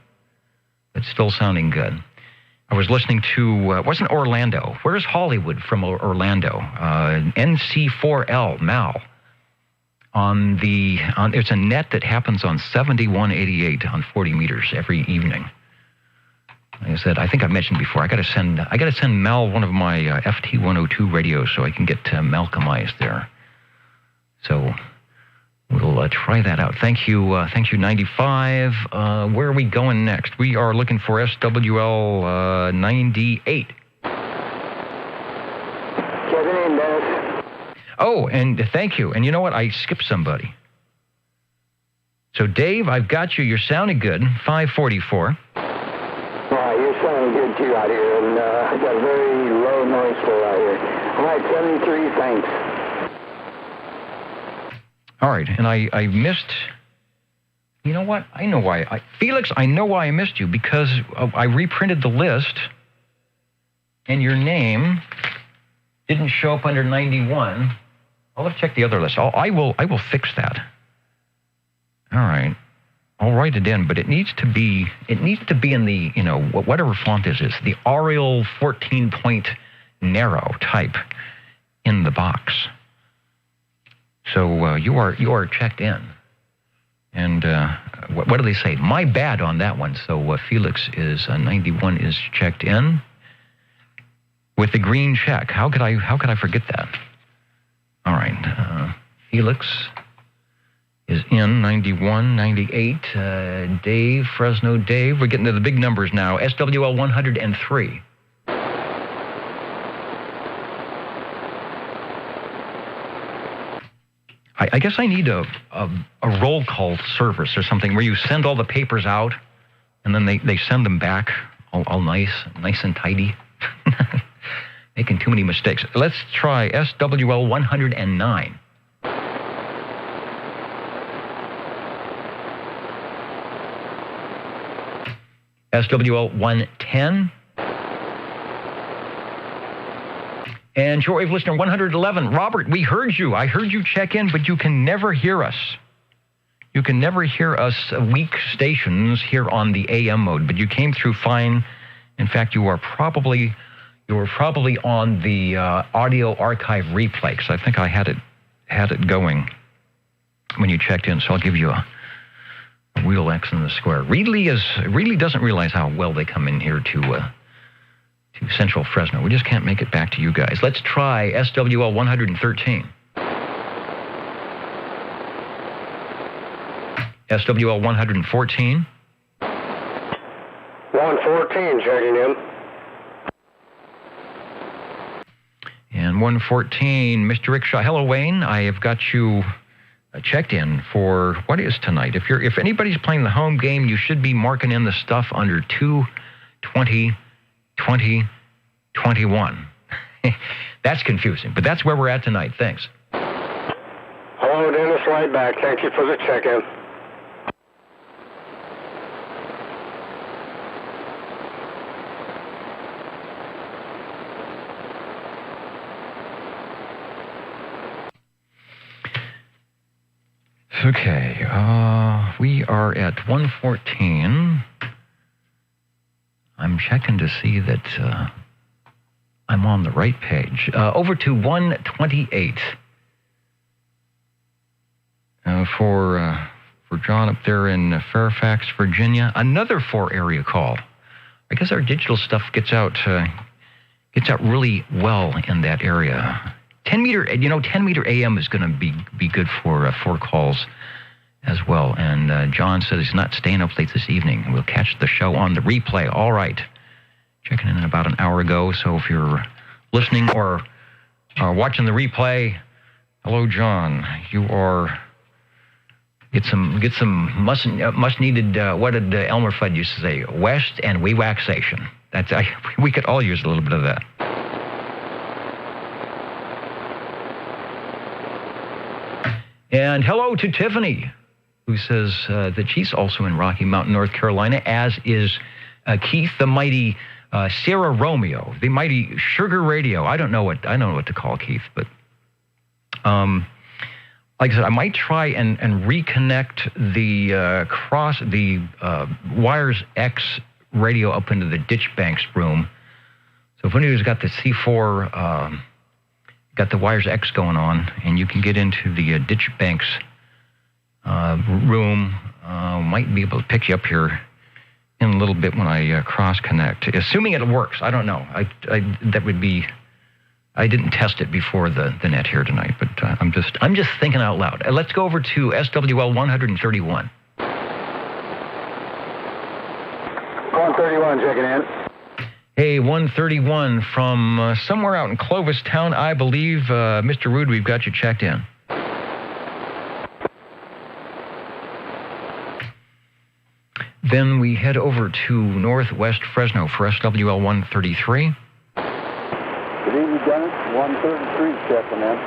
But still sounding good. I was listening to, wasn't Orlando, where's Hollywood from Orlando? NC4L, Mal. It's a net that happens on 7188 on 40 meters every evening. Like I said, I think I've mentioned before, I got to send Mel one of my FT102 radios so I can get Malcolmized there. So we'll try that out. Thank you, 95. Where are we going next? We are looking for SWL 98. Checking in, Dennis. Oh, and thank you. And you know what? I skipped somebody. So, Dave, I've got you. You're sounding good. 544. You're sounding good, too, out here. And I got a very low noise floor out here. All right, 73, thanks. All right, and I missed... You know what? I know why. Felix, I know why I missed you, because I reprinted the list, and your name didn't show up under 91. I'll have to check the other list. I will fix that. All right. I'll write it in, but it needs to be in the, whatever font is the Arial 14-point narrow type in the box. So you are checked in. And what do they say? My bad on that one. So Felix is 91 is checked in with the green check. How could I forget that? All right. Felix is in 91, 98. Dave, Fresno Dave. We're getting to the big numbers now. SWL 103. I guess I need a roll call service or something where you send all the papers out and then they send them back all nice and tidy. Making too many mistakes. Let's try SWL 109. SWL 110. And shortwave listener 111. Robert, we heard you. I heard you check in, but you can never hear us. You can never hear us weak stations here on the AM mode, but you came through fine. In fact, you were probably on the audio archive replay, because I think I had it going when you checked in. So I'll give you a real X in the square. Reedley doesn't realize how well they come in here to Central Fresno. We just can't make it back to you guys. Let's try SWL 113. SWL 114. 114 checking in. And 114, Mr. Rickshaw. Hello, Wayne. I have got you checked in for what is tonight. If anybody's playing the home game, you should be marking in the stuff under 220 2021. That's confusing, but that's where we're at tonight. Thanks. Hello, Dennis, right back. Thank you for the check-in. Okay, we are at 114. I'm checking to see that I'm on the right page. Over to 128 for John up there in Fairfax, Virginia. Another 4 area call. I guess our digital stuff gets out really well in that area. 10 meter AM is going to be good for 4 calls as well. And John says he's not staying up late this evening. We'll catch the show on the replay. All right. Checking in about an hour ago. So if you're listening or watching the replay, hello, John. You are get some much needed. What did Elmer Fudd used to say? West and waxation. We could all use a little bit of that. And hello to Tiffany, who says that she's also in Rocky Mountain, North Carolina, as is Keith, the mighty Sierra Romeo, the mighty Sugar Radio. I don't know what to call Keith, but like I said, I might try and reconnect the Wires X radio up into the Ditch Banks room. So if anybody's got the C4, got the Wires X going on, and you can get into the Ditch Banks room, might be able to pick you up here in a little bit when I cross connect, assuming it works. I don't know. I didn't test it before the net here tonight, but I'm just thinking out loud. Let's go over to SWL 131. 131 checking in. Hey, 131 from somewhere out in Clovis Town, I believe. Mr. Rude, we've got you checked in. Then we head over to Northwest Fresno for SWL 133. Good evening, Dennis. 133 checking in.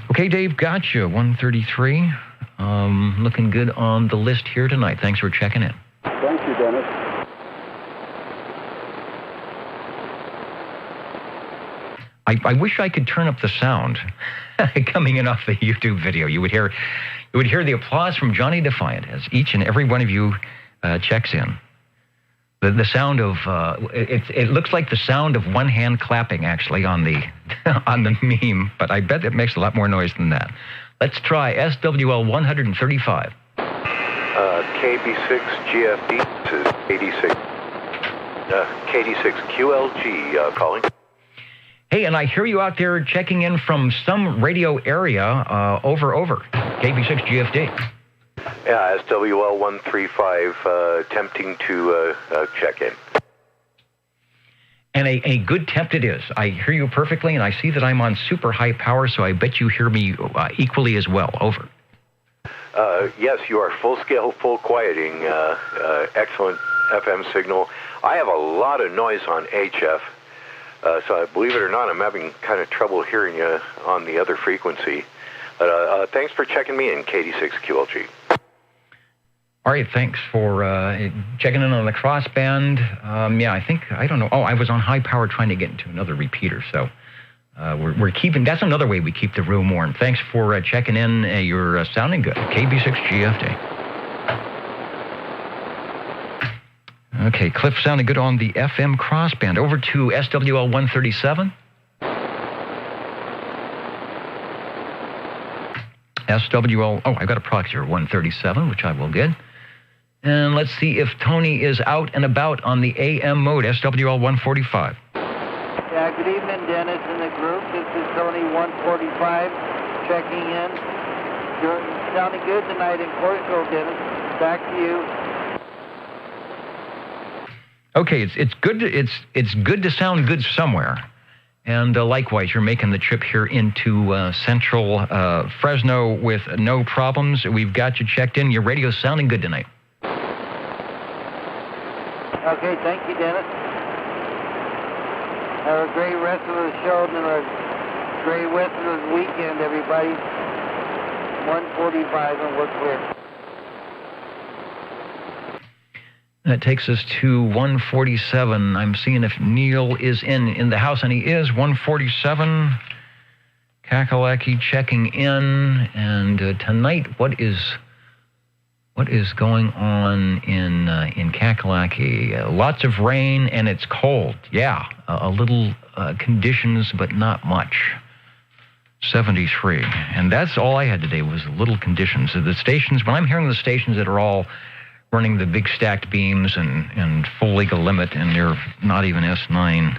Okay, Dave, got you. 133. Looking good on the list here tonight. Thanks for checking in. Thank you, Dennis. I wish I could turn up the sound coming in off the YouTube video. You would hear the applause from Johnny Defiant as each and every one of you checks in. The sound of it looks like the sound of one hand clapping actually on the on the meme, but I bet it makes a lot more noise than that. Let's try SWL 135. KB6 GFD, this is KD6 QLG calling. Hey, and I hear you out there checking in from some radio area. Over. KB6 GFD. Yeah, SWL 135 attempting to check in. And a good tempt it is. I hear you perfectly, and I see that I'm on super high power, so I bet you hear me equally as well. Over. Yes, you are full scale, full quieting. Excellent FM signal. I have a lot of noise on HF. So believe it or not, I'm having kind of trouble hearing you on the other frequency. But thanks for checking me in, KD6 QLG. All right, thanks for checking in on the crossband. Yeah, I don't know. Oh, I was on high power trying to get into another repeater, so we're keeping, that's another way we keep the room warm. Thanks for checking in. You're sounding good. KB6 GFD. Okay, Cliff sounded good on the FM crossband. Over to SWL 137. SWL, oh, I've got a proxy here, 137, which I will get. And let's see if Tony is out and about on the AM mode, SWL 145. Yeah, good evening, Dennis and the group. This is Tony 145 checking in. You're sounding good tonight in Corso, Dennis. Back to you. Okay, it's good to sound good somewhere, and likewise, you're making the trip here into central Fresno with no problems. We've got you checked in. Your radio's sounding good tonight. Okay, thank you, Dennis. Have a great rest of the show and a great rest of the weekend, everybody. 145 and we're clear. That takes us to 147. I'm seeing if Neil is in the house, and he is. 147. Kakalaki checking in. And tonight, what is going on in Kakalaki? Lots of rain, and it's cold. Yeah, a little conditions, but not much. 73. And that's all I had today was little conditions. So the stations, when I'm hearing the stations that are all running the big stacked beams and full legal limit, and they're not even S9.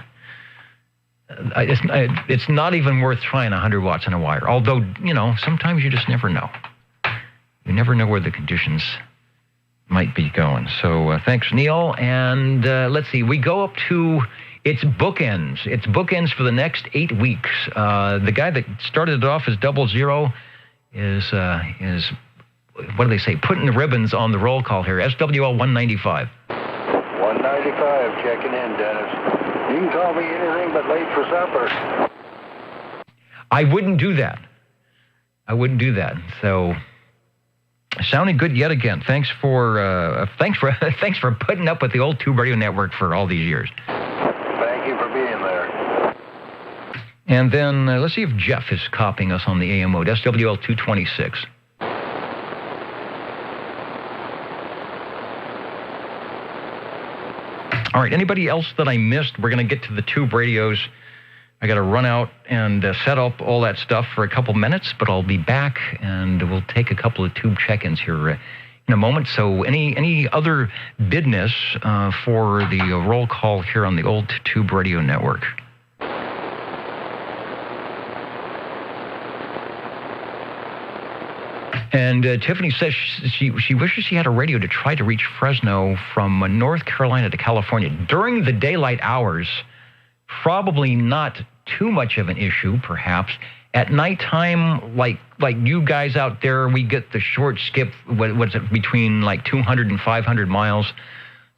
It's not even worth trying 100 watts on a wire. Although, sometimes you just never know. You never know where the conditions might be going. So thanks, Neil. And let's see. We go up to it's bookends. It's bookends for the next 8 weeks. The guy that started it off as 00 is what do they say? Putting the ribbons on the roll call here. SWL 195. 195, checking in, Dennis. You can call me anything but late for supper. I wouldn't do that. So, sounding good yet again. Thanks for putting up with the old Tube Radio Network for all these years. Thank you for being there. And then let's see if Jeff is copying us on the AM mode. SWL 226. All right, anybody else that I missed? We're going to get to the tube radios. I got to run out and set up all that stuff for a couple minutes, but I'll be back and we'll take a couple of tube check-ins here in a moment. So any other business for the roll call here on the old Tube Radio Network? And Tiffany says she wishes she had a radio to try to reach Fresno from North Carolina to California. During the daylight hours, probably not too much of an issue, perhaps. At nighttime, like you guys out there, we get the short skip, what's it, between like 200 and 500 miles.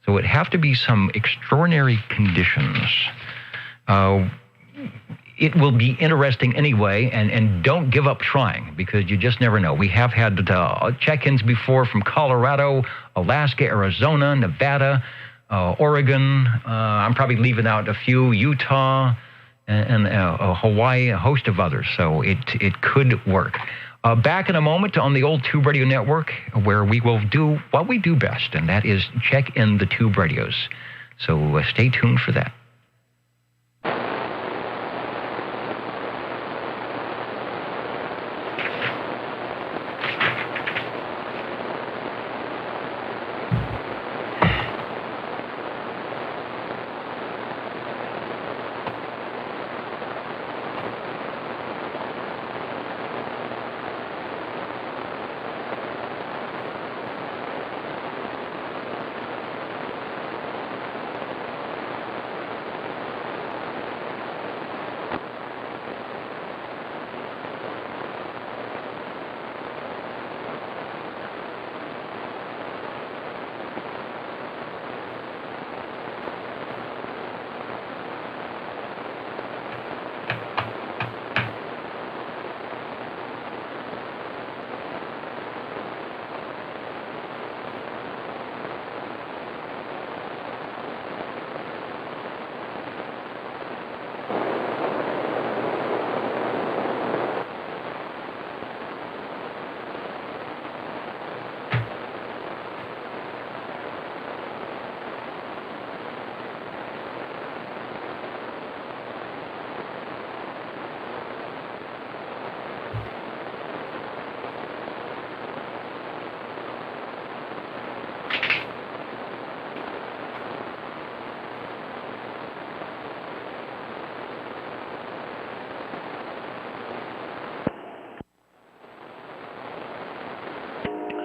So it'd have to be some extraordinary conditions. It will be interesting anyway, and don't give up trying, because you just never know. We have had check-ins before from Colorado, Alaska, Arizona, Nevada, Oregon. I'm probably leaving out a few, Utah, and Hawaii, a host of others. So it could work. Back in a moment on the old Tube Radio Network, where we will do what we do best, and that is check in the tube radios. So stay tuned for that.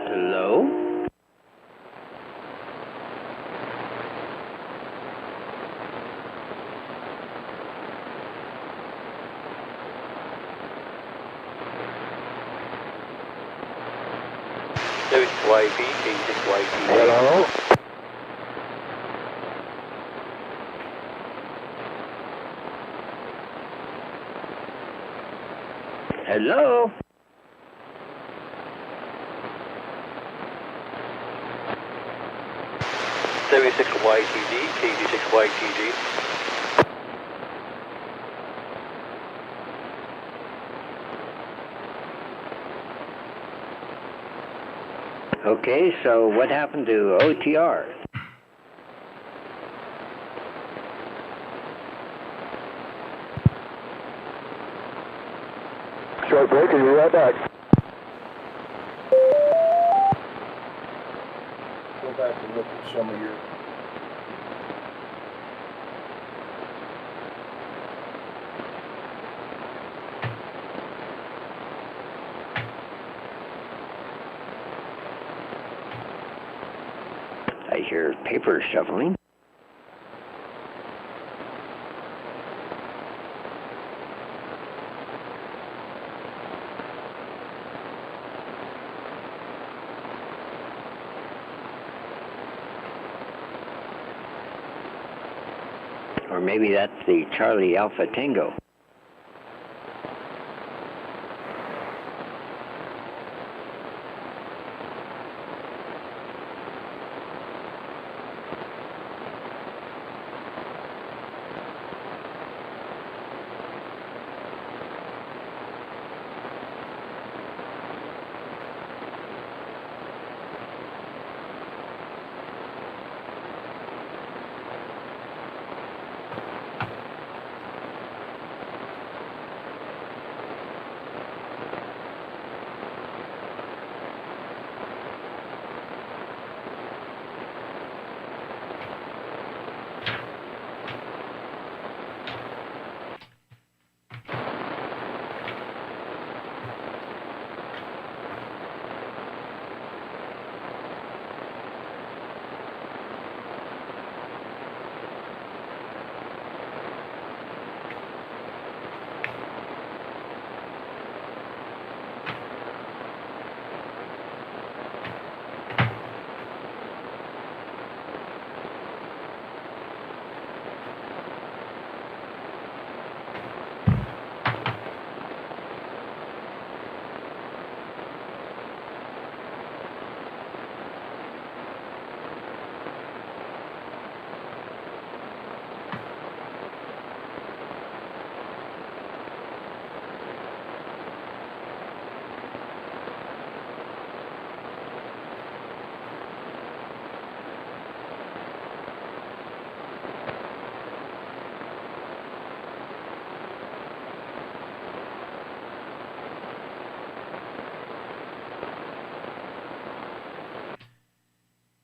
Hello? Hello? KD6YTD, KD6YTD. Okay, so what happened to OTR? Short break, and you're right back. Go back and look at some of your... hear paper shuffling. Or maybe that's the Charlie Alpha Tango.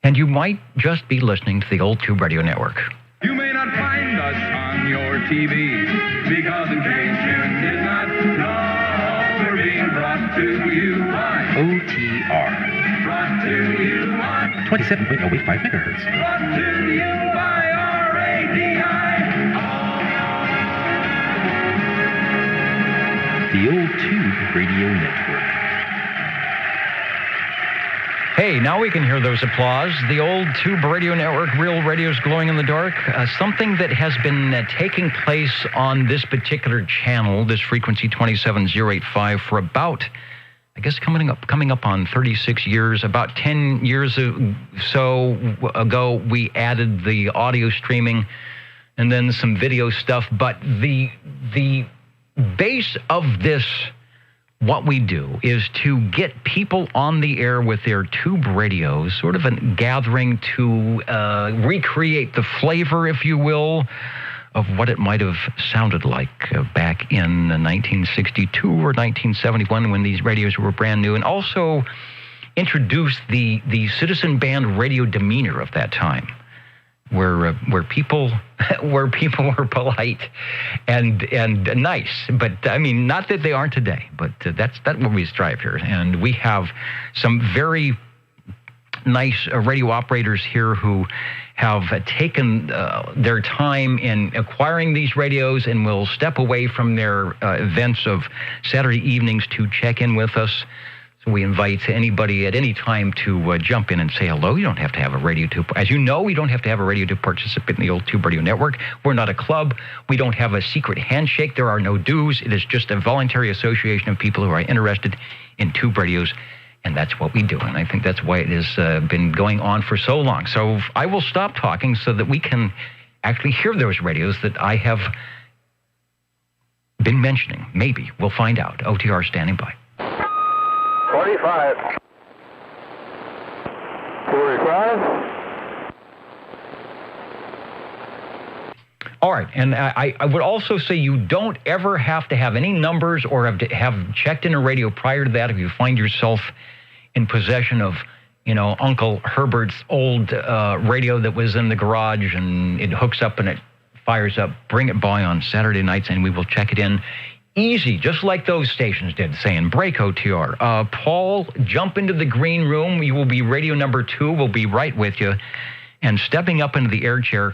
And you might just be listening to the Old Tube Radio Network. You may not find us on your TV, because in case you did not know, we're being brought to you by OTR. Brought to you by 27.085 megahertz. Brought to you by RADI. The Old Tube Radio Network. Hey, now we can hear those applause. The Old Tube Radio Network, real radio's glowing in the dark. Something that has been taking place on this particular channel, this frequency 27085, for about, I guess, coming up on 36 years. About 10 years or so ago, we added the audio streaming and then some video stuff. But the base of this, what we do, is to get people on the air with their tube radios, sort of a gathering to recreate the flavor, if you will, of what it might have sounded like back in 1962 or 1971 when these radios were brand new, and also introduce the citizen band radio demeanor of that time, where people were polite and nice, but I mean, not that they aren't today, but that's what we strive here. And we have some very nice radio operators here who have taken their time in acquiring these radios and will step away from their events of Saturday evenings to check in with us. So we invite anybody at any time to jump in and say hello. You don't have to have a radio to, as you know, you don't have to have a radio to participate in the Old Tube Radio Network. We're not a club. We don't have a secret handshake. There are no dues. It is just a voluntary association of people who are interested in tube radios, and that's what we do. And I think that's why it has been going on for so long. So I will stop talking so that we can actually hear those radios that I have been mentioning. Maybe. We'll find out. OTR standing by. 45. 45. All right, and I would also say you don't ever have to have any numbers or have to have checked in a radio prior to that. If you find yourself in possession of, you know, Uncle Herbert's old radio that was in the garage and it hooks up and it fires up, bring it by on Saturday nights and we will check it in. Easy, just like those stations did, saying, break OTR. Paul, jump into the green room. You will be radio number 2. We'll be right with you. and stepping up into the air chair.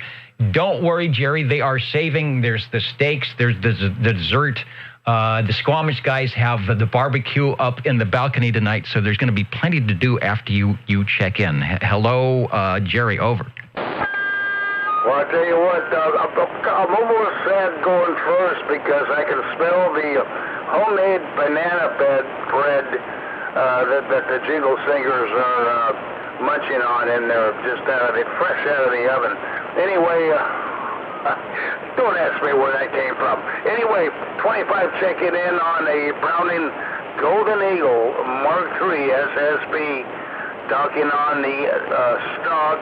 Don't worry, Jerry, they are saving. There's the steaks, there's the dessert. The Squamish guys have the barbecue up in the balcony tonight, so there's going to be plenty to do after you check in. Hello, Jerry, over. Well, I tell you what, I'm almost sad going first because I can smell the homemade banana bread that the Jingle Singers are munching on, and they're just fresh out of the oven. Anyway, don't ask me where that came from. Anyway, 25 checking in on a Browning Golden Eagle Mark III SSB, talking on the stock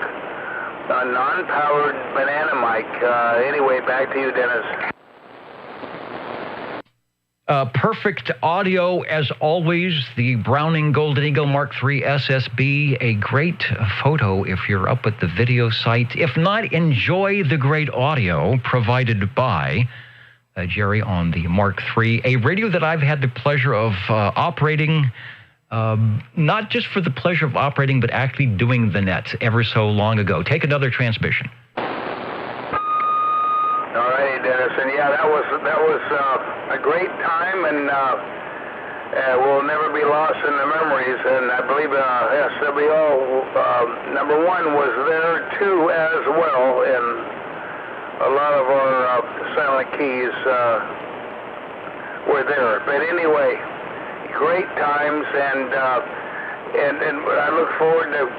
non-powered banana mic. Anyway, back to you, Dennis. Perfect audio as always. The Browning Golden Eagle Mark III SSB. A great photo if you're up at the video site. If not, enjoy the great audio provided by Jerry on the Mark III. A radio that I've had the pleasure of operating, not just for the pleasure of operating, but actually doing the net ever so long ago. Take another transmission. All righty, Dennis, and yeah, that was a great time, and will never be lost in the memories. And I believe SWO number one was there too as well, and a lot of our silent keys were there. But anyway, great times, and I look forward to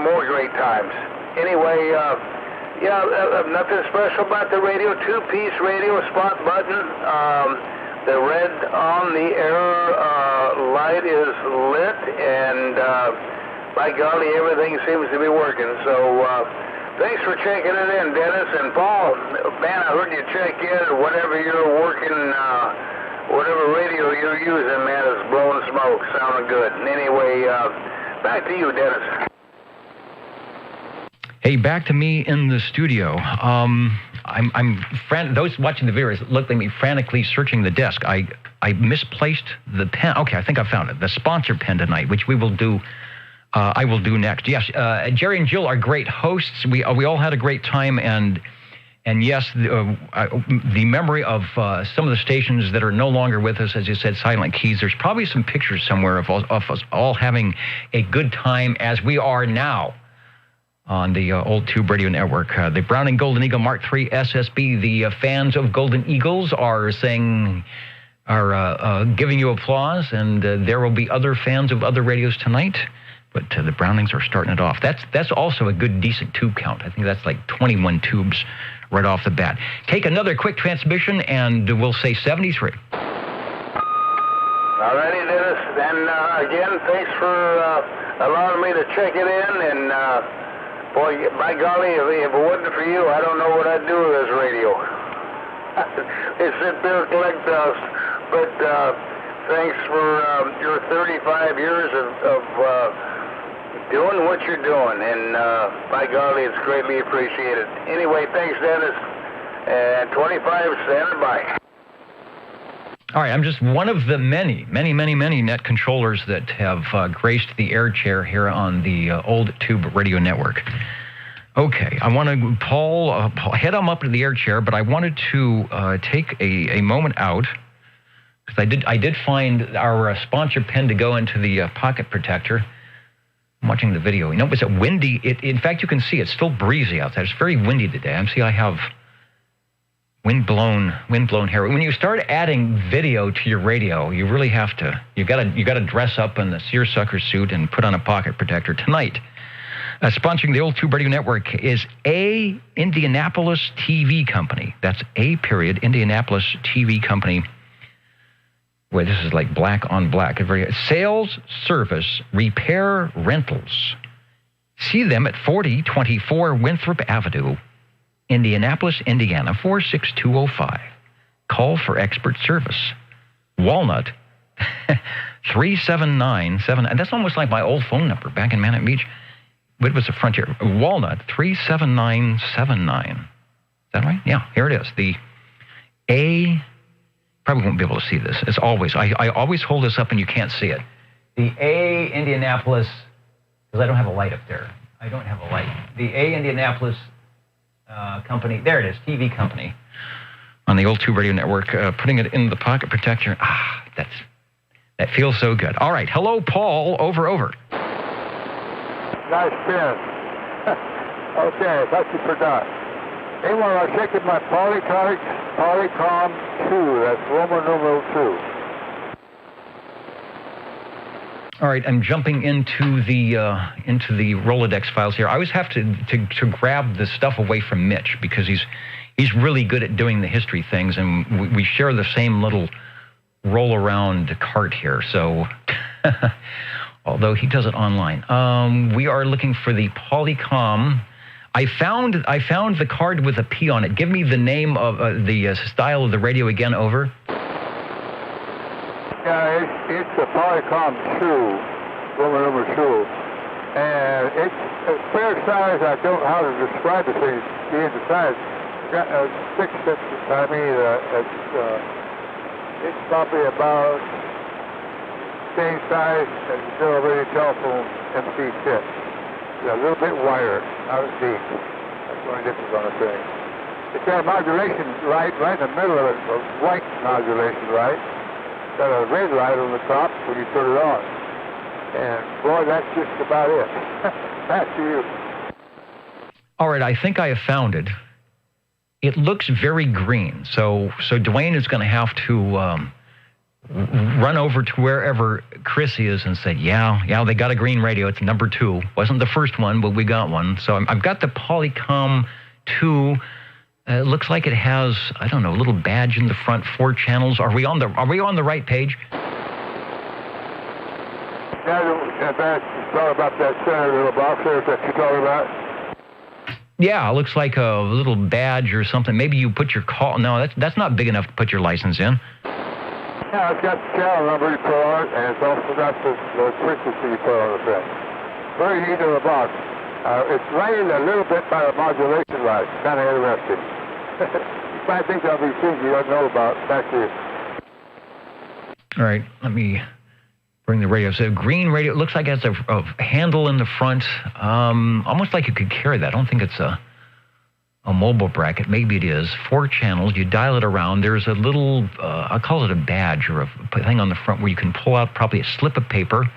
more great times. Anyway. Nothing special about the radio. Two-piece radio spot button. The red on the air light is lit, and by golly, everything seems to be working. So thanks for checking it in, Dennis. And Paul, man, I heard you check in, or whatever you're working, whatever radio you're using, man, is blowing smoke. Sounding good. And anyway, back to you, Dennis. Hey, back to me in the studio. Those watching the videos look at me frantically searching the desk. I misplaced the pen. Okay, I think I found it. The sponsor pen tonight, which we will do. I will do next. Yes, Jerry and Jill are great hosts. We all had a great time, and yes, the memory of some of the stations that are no longer with us, as you said, Silent Keys. There's probably some pictures somewhere of us all having a good time as we are now on the old Tube Radio Network. The Browning Golden Eagle Mark III SSB. The fans of Golden Eagles are giving you applause, and there will be other fans of other radios tonight. But the Brownings are starting it off. That's also a good, decent tube count. I think that's like 21 tubes right off the bat. Take another quick transmission, and we'll say 73. All righty, Dennis. And again, thanks for allowing me to check it in, and boy, by golly, if it wasn't for you, I don't know what I'd do with this radio. It sit there, collect dust. But thanks for your 35 years of doing what you're doing. And by golly, it's greatly appreciated. Anyway, thanks, Dennis. And 25 standing by. All right, I'm just one of the many net controllers that have graced the air chair here on the old Tube Radio Network. Okay, I want to, Paul, head on up to the air chair, but I wanted to take a moment out, because I did find our sponsor pin to go into the pocket protector. I'm watching the video. You know, it's a windy, in fact, you can see it's still breezy outside. It's very windy today. I have wind-blown hair. When you start adding video to your radio, you really have to. You got to dress up in the seersucker suit and put on a pocket protector tonight. Sponsoring the old Tube Radio Network is A Indianapolis TV Company. That's A period Indianapolis TV Company. Boy, this is like black on black. Sales, service, repair, rentals. See them at 4024 Winthrop Avenue, Indianapolis, Indiana, 46205. Call for expert service. Walnut, 3797. And that's almost like my old phone number back in Manhattan Beach. But it was a Frontier. Walnut, 37979. Is that right? Yeah, here it is. The A, probably won't be able to see this. It's always, I always hold this up and you can't see it. The A Indianapolis, because I don't have a light up there. I don't have a light. The A Indianapolis company, there it is, TV company, on the old Tube Radio Network, putting it in the pocket protector. That feels so good. All right, hello, Paul, over. Nice pin. Okay, I thought you forgot. Anyone, I'm checking my Polycom 2, that's Roman numeral 2. All right, I'm jumping into the Rolodex files here. I always have to grab the stuff away from Mitch because he's really good at doing the history things, and we share the same little roll around cart here. So, although he does it online, we are looking for the Polycom. I found the card with a P on it. Give me the name of the style of the radio again. Over. Yeah, it's a Polycom 2, Roman number 2, and it's a fair size. I don't know how to describe the thing. The size. It's got a 6 inch. I mean, it's probably about same size as the Zero Radio Telephone MC6. It's a little bit wider, not as deep. That's the only difference on the thing. It's got a modulation light right in the middle of it, a white modulation light. Got a red light on the top when you turn it on. And boy, that's just about it. Back to you. All right, I think I have found it. It looks very green. So Dwayne is going to have to run over to wherever Chris is and say, yeah, they got a green radio. It's number 2. Wasn't the first one, but we got one. So I've got the Polycom 2. It looks like it has, I don't know, a little badge in the front, 4 channels. Are we on the right page? Yeah, that's thought about that center little box there that you're talking about. Yeah, it looks like a little badge or something. Maybe you put your call. No, that's not big enough to put your license in. Yeah, it's got the channel number you put on it, and it's also got the frequency you put on the thing. Very neat in the box. It's lighted a little bit by the modulation light. Kind of interesting. You might think there'll be things you don't know about. Back to you. All right, let me bring the radio. So green radio, it looks like it has a handle in the front, almost like you could carry that. I don't think it's a mobile bracket. Maybe it is. 4 channels. You dial it around. There's a little, I'll call it a badge or a thing on the front where you can pull out probably a slip of paper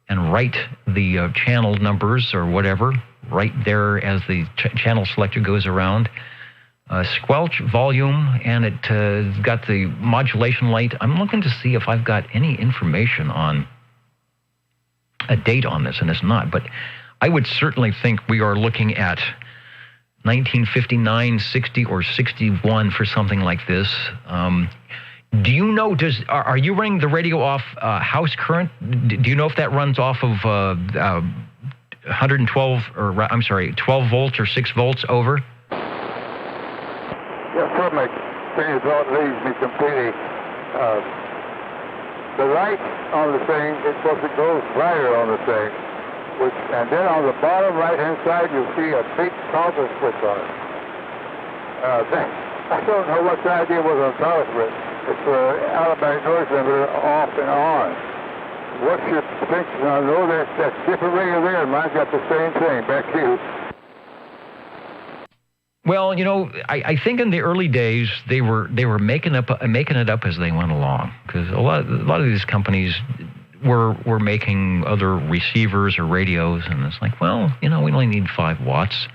and write the channel numbers or whatever right there as the channel selector goes around. Squelch volume, and it's got the modulation light. I'm looking to see if I've got any information on a date on this, and it's not. But I would certainly think we are looking at 1959, 60, or 61 for something like this. Do you know, are you running the radio off house current? Do you know if that runs off of 112, or I'm sorry, 12 volts or 6 volts over? Yeah, from my thing is what leaves me completely. The light on the thing is supposed to go brighter on the thing, and then on the bottom right-hand side you'll see a big toggle switch on it. I don't know what the idea was on toggle switch. It's automatic noise limiter off and on. What's your thinking? I know that's different radio there, and mine's got the same thing. Back to you. Well, you know, I think in the early days they were making it up as they went along, because a lot of these companies were making other receivers or radios, and it's like, well, you know, we only need 5 watts.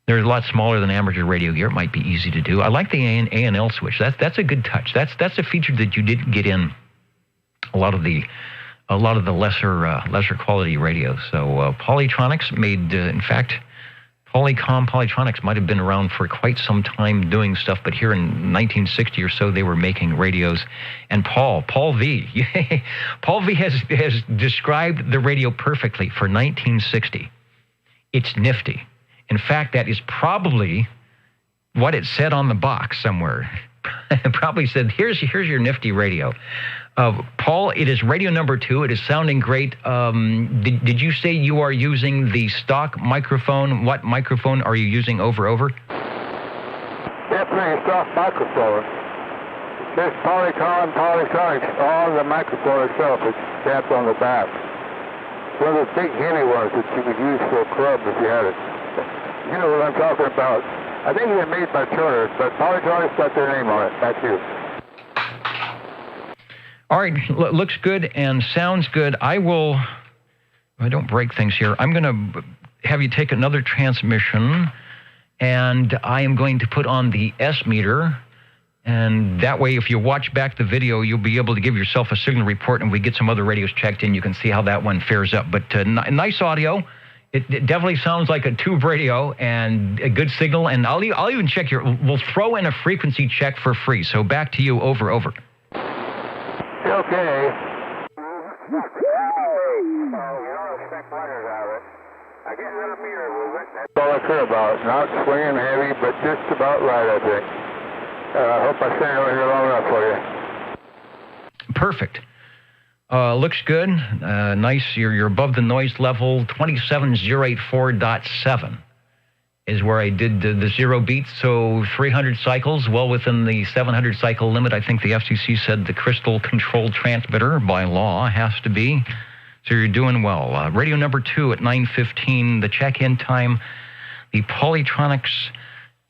They're a lot smaller than amateur radio gear. It might be easy to do. I like the A&L switch. That's a good touch. That's a feature that you didn't get in a lot of the lesser quality radios. So Polytronics made, in fact, Polytronics might have been around for quite some time doing stuff, but here in 1960 or so, they were making radios. And Paul V, Paul V has described the radio perfectly for 1960. It's nifty. In fact, that is probably what it said on the box somewhere. It probably said, here's your nifty radio. Paul, it is radio number 2. It is sounding great. Did you say you are using the stock microphone? What microphone are you using over? Definitely a stock microphone. It says Polytronics on the microphone itself. It's tapped on the back. one of those big heavy ones that you could use for a club if you had it. You know what I'm talking about. I think they're made by Turner, but Polytronic's got their name on it. Back to you. All right, looks good and sounds good. I don't break things here. I'm going to have you take another transmission, and I am going to put on the S meter, and that way if you watch back the video, you'll be able to give yourself a signal report, and we get some other radios checked in. You can see how that one fares up. But nice audio. It definitely sounds like a tube radio and a good signal, and I'll even check we'll throw in a frequency check for free. So back to you, over. Okay. That's all I care about. Not swinging heavy, but just about right, I think. I hope I stay over here long enough for you. Perfect. Looks good. Nice. You're above the noise level. 27084.7 is where I did the 0 beats. So 300 cycles, well within the 700 cycle limit. I think the FCC said the crystal control transmitter by law has to be. So you're doing well. Radio number 2 at 9:15. The check-in time. The Polytronics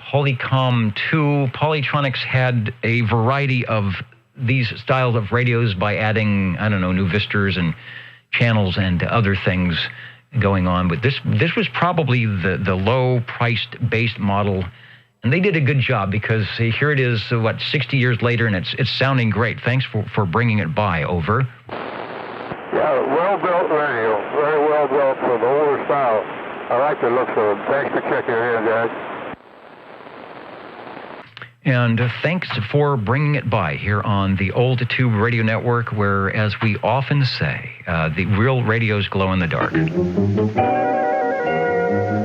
Polycom 2. Polytronics had a variety of these styles of radios by adding, new Vistors and channels and other things going on. But this was probably the low-priced base model, and they did a good job because here it is, 60 years later, and it's sounding great. Thanks for bringing it by. Over. Yeah, well-built radio. Very well-built for the older style. I like the looks of them. Thanks for checking it in, guys. And thanks for bringing it by here on the Old Tube Radio Network, where, as we often say, the real radios glow in the dark.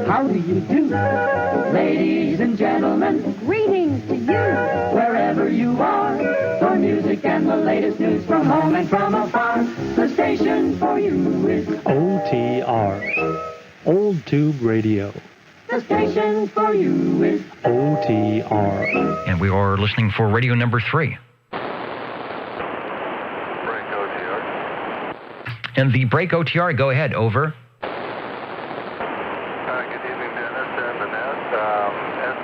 How do you do, ladies and gentlemen? Greetings to you, wherever you are. For music and the latest news from home and from afar, the station for you is OTR, Old Tube Radio. The station for you is OTR. And we are listening for radio number 3. Break OTR. And the break OTR, go ahead, over. Good evening, Dennis and Annette.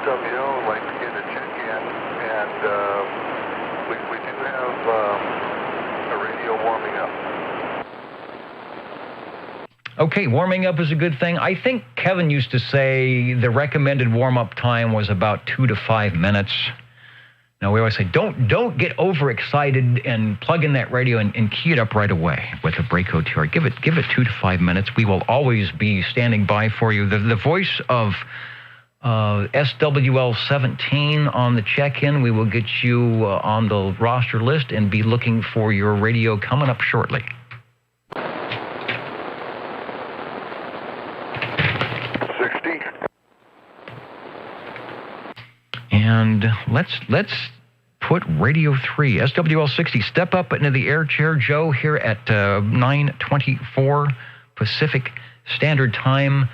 SWO would like to get a check-in, and we do have a radio warming up. Okay, warming up is a good thing. I think Kevin used to say the recommended warm-up time was about 2 to 5 minutes. Now, we always say, don't get overexcited and plug in that radio and key it up right away with a break OTR. Give it 2 to 5 minutes. We will always be standing by for you. The voice of SWL 17 on the check-in. We will get you on the roster list and be looking for your radio coming up shortly. And let's put Radio 3, SWL 60, step up into the air chair, Joe, here at 9:24 Pacific Standard Time,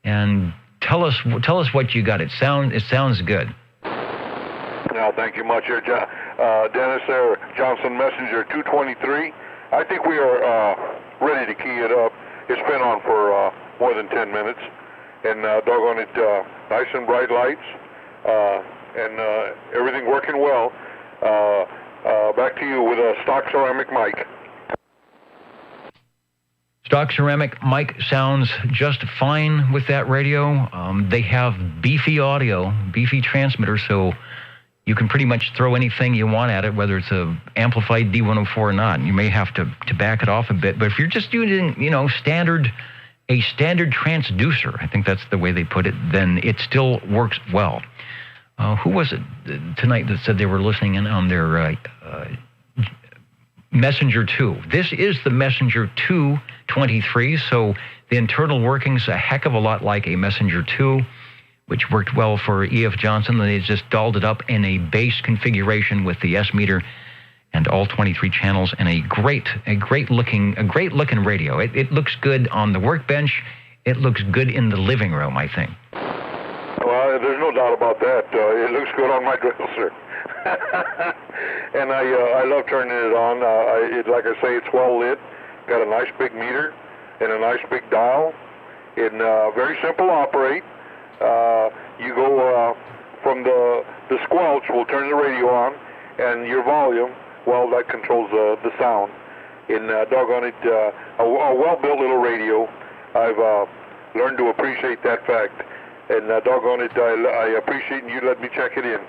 and tell us what you got. It sounds good. No, thank you much, Dennis. Johnson Messenger 223. I think we are ready to key it up. It's been on for more than 10 minutes, and doggone it, nice and bright lights. And everything working well. Back to you with a stock ceramic mic. Stock ceramic mic sounds just fine with that radio. They have beefy audio, beefy transmitter, so you can pretty much throw anything you want at it, whether it's a amplified D104 or not. You may have to back it off a bit, but if you're just using, a standard transducer, I think that's the way they put it, then it still works well. Who was it tonight that said they were listening in on their Messenger 2? This is the Messenger 223, so the internal workings a heck of a lot like a Messenger 2, which worked well for E.F. Johnson. They just dolled it up in a base configuration with the S meter and all 23 channels, and a great looking radio. It looks good on the workbench. It looks good in the living room, I think. Well, there's no doubt about that. It looks good on my dresser. And I love turning it on. Like I say, it's well lit. Got a nice big meter. and a nice big dial. And very simple to operate. You go from the squelch, we'll turn the radio on, and your volume, well, that controls the sound. And doggone it, a well-built little radio. I've learned to appreciate that fact. And doggone it, I appreciate you letting me check it in.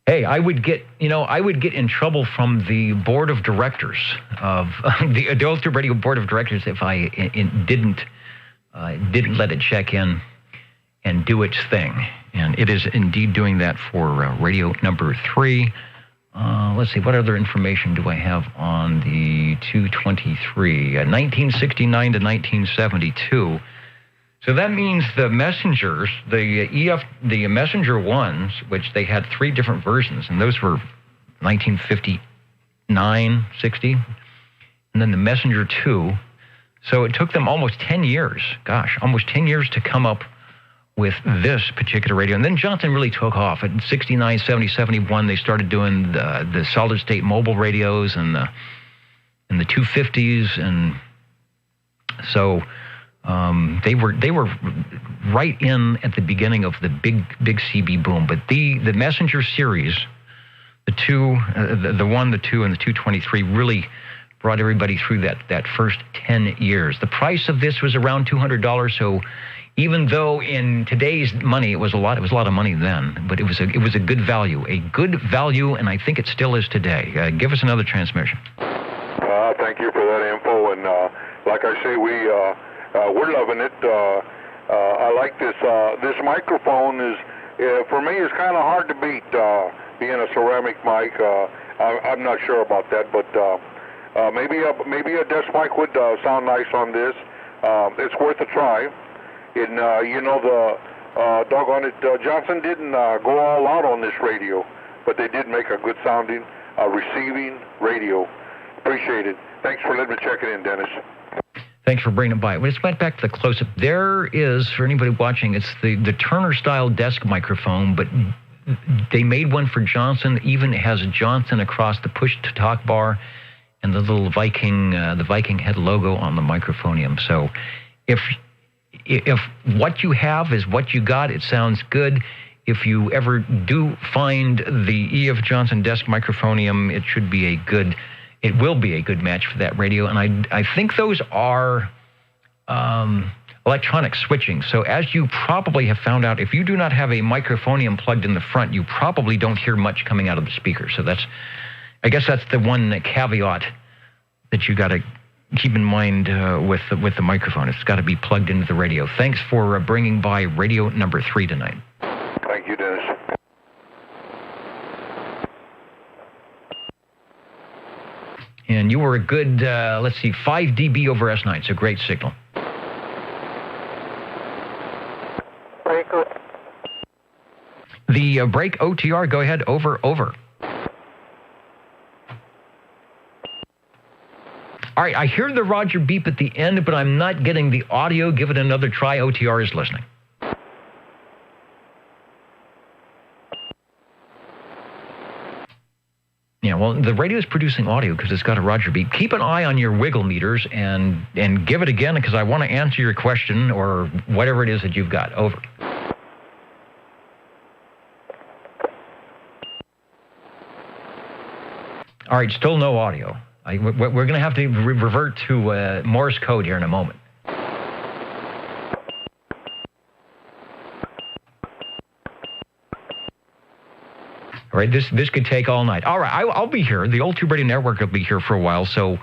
Hey, I would get in trouble from the board of directors of the Adult Radio Board of Directors if I didn't let it check in and do its thing. And it is indeed doing that for radio number 3. Let's see, what other information do I have on the 223? 1969 to 1972. So that means the messengers, the messenger ones, which they had 3 different versions, and those were 1959, 60, and then the messenger 2. So it took them almost 10 years, almost 10 years to come up with this particular radio. And then Johnson really took off. In 69, 70, 71, they started doing the solid-state mobile radios and the 250s, and so they were right in at the beginning of the big CB boom. But the Messenger series, the 1, the 2, and the 223 really brought everybody through that first 10 years. The price of this was around $200. So even though in today's money it was a lot of money then, but it was a good value, and I think it still is today. Give us another transmission. Thank you for that info, and like I say, we're loving it. I like this. This microphone is, for me, is kind of hard to beat. Being a ceramic mic, I'm not sure about that, but maybe a desk mic would sound nice on this. It's worth a try. And doggone it, Johnson didn't go all out on this radio, but they did make a good sounding receiving radio. Appreciate it. Thanks for letting me check it in, Dennis. Thanks for bringing it by. We just went back to the close-up. There is, for anybody watching, it's the Turner-style desk microphone, but they made one for Johnson. Even has Johnson across the push-to-talk bar and the little Viking head logo on the microphonium. So if what you have is what you got, it sounds good. If you ever do find the E.F. Johnson desk microphonium, it will be a good match for that radio. And I think those are electronic switching. So as you probably have found out, if you do not have a microphonium plugged in the front, you probably don't hear much coming out of the speaker. So I guess that's the one caveat that you got to keep in mind with the microphone. It's got to be plugged into the radio. Thanks for bringing by radio number 3 tonight. Thank you, Dennis. And you were a good, 5 dB over S9, so great signal. The break OTR, go ahead, over. All right, I hear the Roger beep at the end, but I'm not getting the audio. Give it another try. OTR is listening. Yeah, well, the radio is producing audio because it's got a Roger beep. Keep an eye on your wiggle meters and give it again because I want to answer your question or whatever it is that you've got. Over. All right, still no audio. We're going to have to revert to Morse code here in a moment. All right, this could take all night. All right, I'll be here. The Old Tube Radio Network will be here for a while. So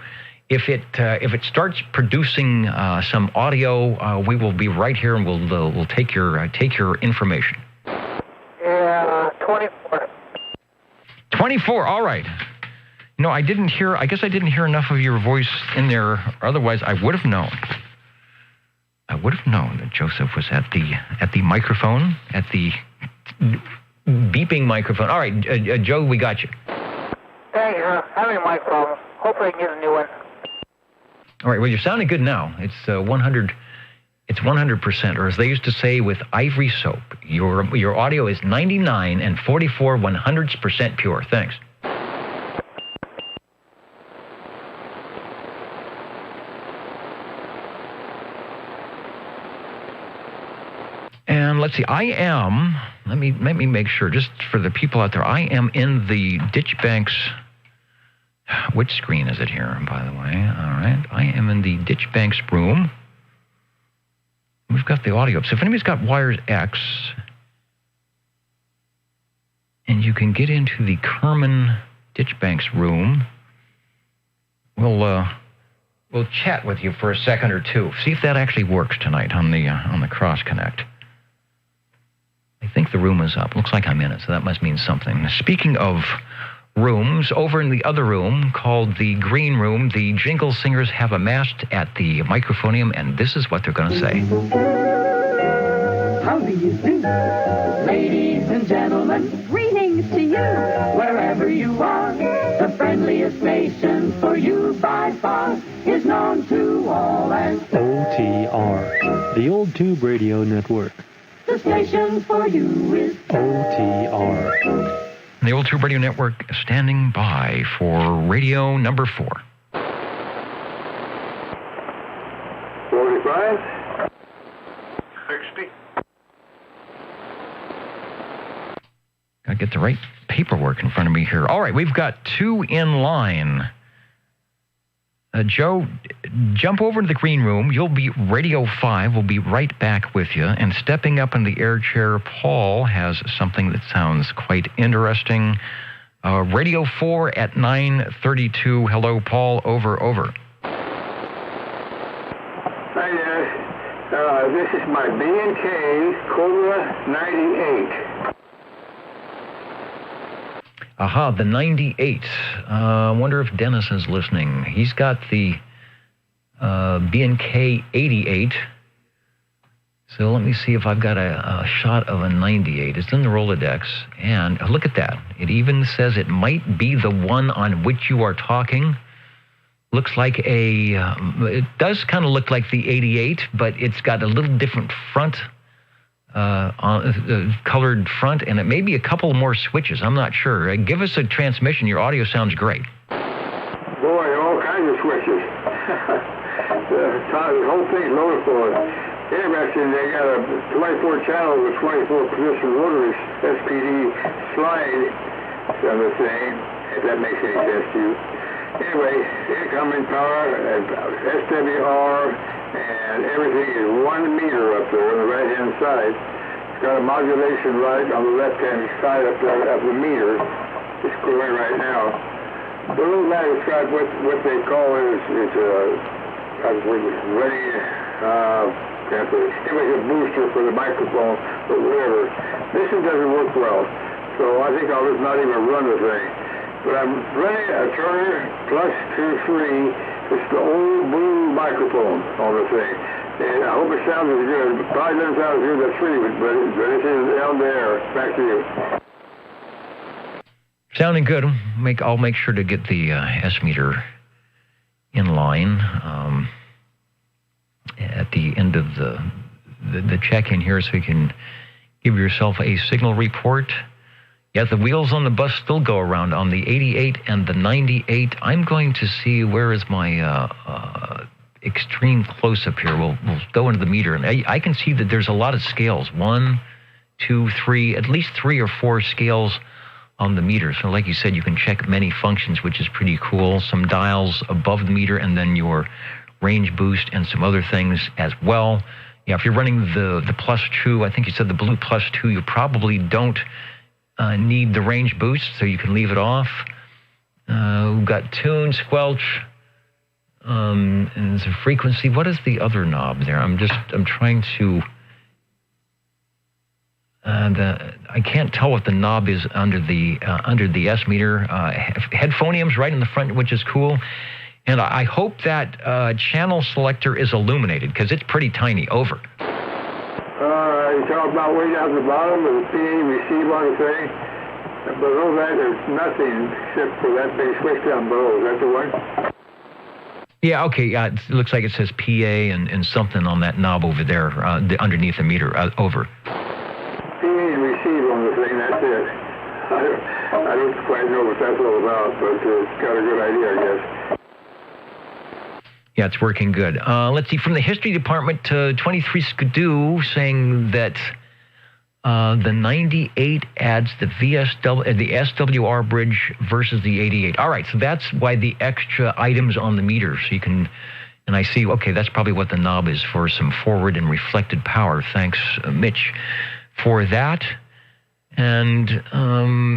if it starts producing some audio, we will be right here and we'll take your information. Yeah, 24. 24. All right. No, I guess I didn't hear enough of your voice in there. Otherwise, I would have known. I would have known that Joseph was at the microphone, at the beeping microphone. All right, Joe, we got you. Thank you. Having a mic problem. Hopefully I can get a new one. All right, well, you're sounding good now. It's 100. It's 100%, or as they used to say with Ivory soap, your audio is 99 and 44 100% pure. Thanks. let's see. I am. Let me make sure, just for the people out there. I am in the Ditch Banks. Which screen is it here, by the way? All right. I am in the Ditch Banks room. We've got the audio up. So if anybody's got Wires X, and you can get into the Kerman Ditch Banks room, we'll chat with you for a second or two. See if that actually works tonight on the Cross Connect. I think the room is up. Looks like I'm in it, so that must mean something. Speaking of rooms, over in the other room called the Green Room, the Jingle Singers have amassed at the microphonium, and this is what they're going to say. How do you do? Ladies and gentlemen, greetings to you, wherever you are. The friendliest station for you by far is known to all as OTR, the Old Tube Radio Network. the station for you is OTR. The Old Tube Radio Network standing by for radio number 4. 45. 60. Got to get the right paperwork in front of me here. All right, we've got 2 in line. Joe, jump over to the green room. You'll be Radio 5. We'll be right back with you. And stepping up in the air chair, Paul has something that sounds quite interesting. Radio 4 at 9:32. Hello, Paul. Over. Hi there. This is my B&K Cobra 98. Aha, the 98. I wonder if Dennis is listening. He's got the B&K 88. So let me see if I've got a shot of a 98. It's in the Rolodex. And look at that. It even says it might be the one on which you are talking. Looks like it does kind of look like the 88, but it's got a little different front, colored front, and it may be a couple more switches. I'm not sure. Give us a transmission. Your audio sounds great. Boy, all kinds of switches. The whole thing's loaded for it. Interesting, they got a 24 channel with 24 position rotary SPD slide on the thing, if that makes any sense to you. Anyway, incoming power, SWR, and everything is 1 meter up there on the right-hand side. It's got a modulation right on the left-hand side up there of the meter. It's going right now. Below that, it's got what they call ready, it was a booster for the microphone, but whatever. This one doesn't work well, so I think I'll just not even run the thing. But I'm running a Turner Plus 2.3. It's the old blue microphone on the thing. And I hope it sounds as good. It probably doesn't sound as good as 3, but it is down there. Back to you. Sounding good. I'll make sure to get the S meter in line at the end of the check-in here, so you can give yourself a signal report. Yeah, the wheels on the bus still go around on the 88 and the 98. I'm going to see where is my extreme close-up here. We'll go into the meter, and I can see that there's a lot of scales. 1, 2, 3, at least 3 or 4 scales on the meter. So like you said, you can check many functions, which is pretty cool. Some dials above the meter, and then your range boost and some other things as well. Yeah, if you're running the Plus 2, I think you said the Blue Plus 2, you probably don't need the range boost, so you can leave it off. We've got tune, squelch, and there's a frequency. What is the other knob there? I'm trying to. I can't tell what the knob is under the S meter. Headphonium's right in the front, which is cool. And I hope that channel selector is illuminated, because it's pretty tiny. Over. You talk about way down the bottom of the PA receive on the thing. Below that, there's nothing except for that big switch down below. Is that the one? Yeah, okay. It looks like it says PA and something on that knob over there, underneath the meter. Over. PA and receive on the thing, that's it. I don't quite know what that's all about, but it's got a good idea, I guess. Yeah, it's working good. Let's see, from the history department, 23 Skidoo saying that The 98 adds the the SWR bridge versus the 88. All right, so that's why the extra items on the meter. So you can, and I see, okay, that's probably what the knob is for, some forward and reflected power. Thanks, Mitch, for that. And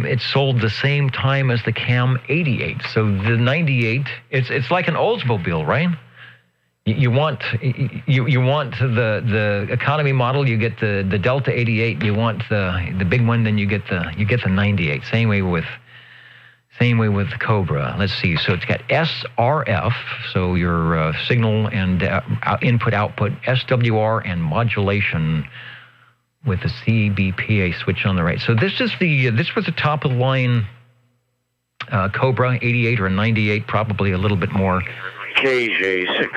it's sold the same time as the Cam 88. So the 98, it's like an Oldsmobile, right? You want the economy model, you get the Delta 88. You want the big one, then you get the 98. Same way with Cobra. Let's see. So it's got SRF, so your signal and input output, SWR and modulation with the CBPA switch on the right. So this was the top of the line Cobra 88 or 98, probably a little bit more. KJ6.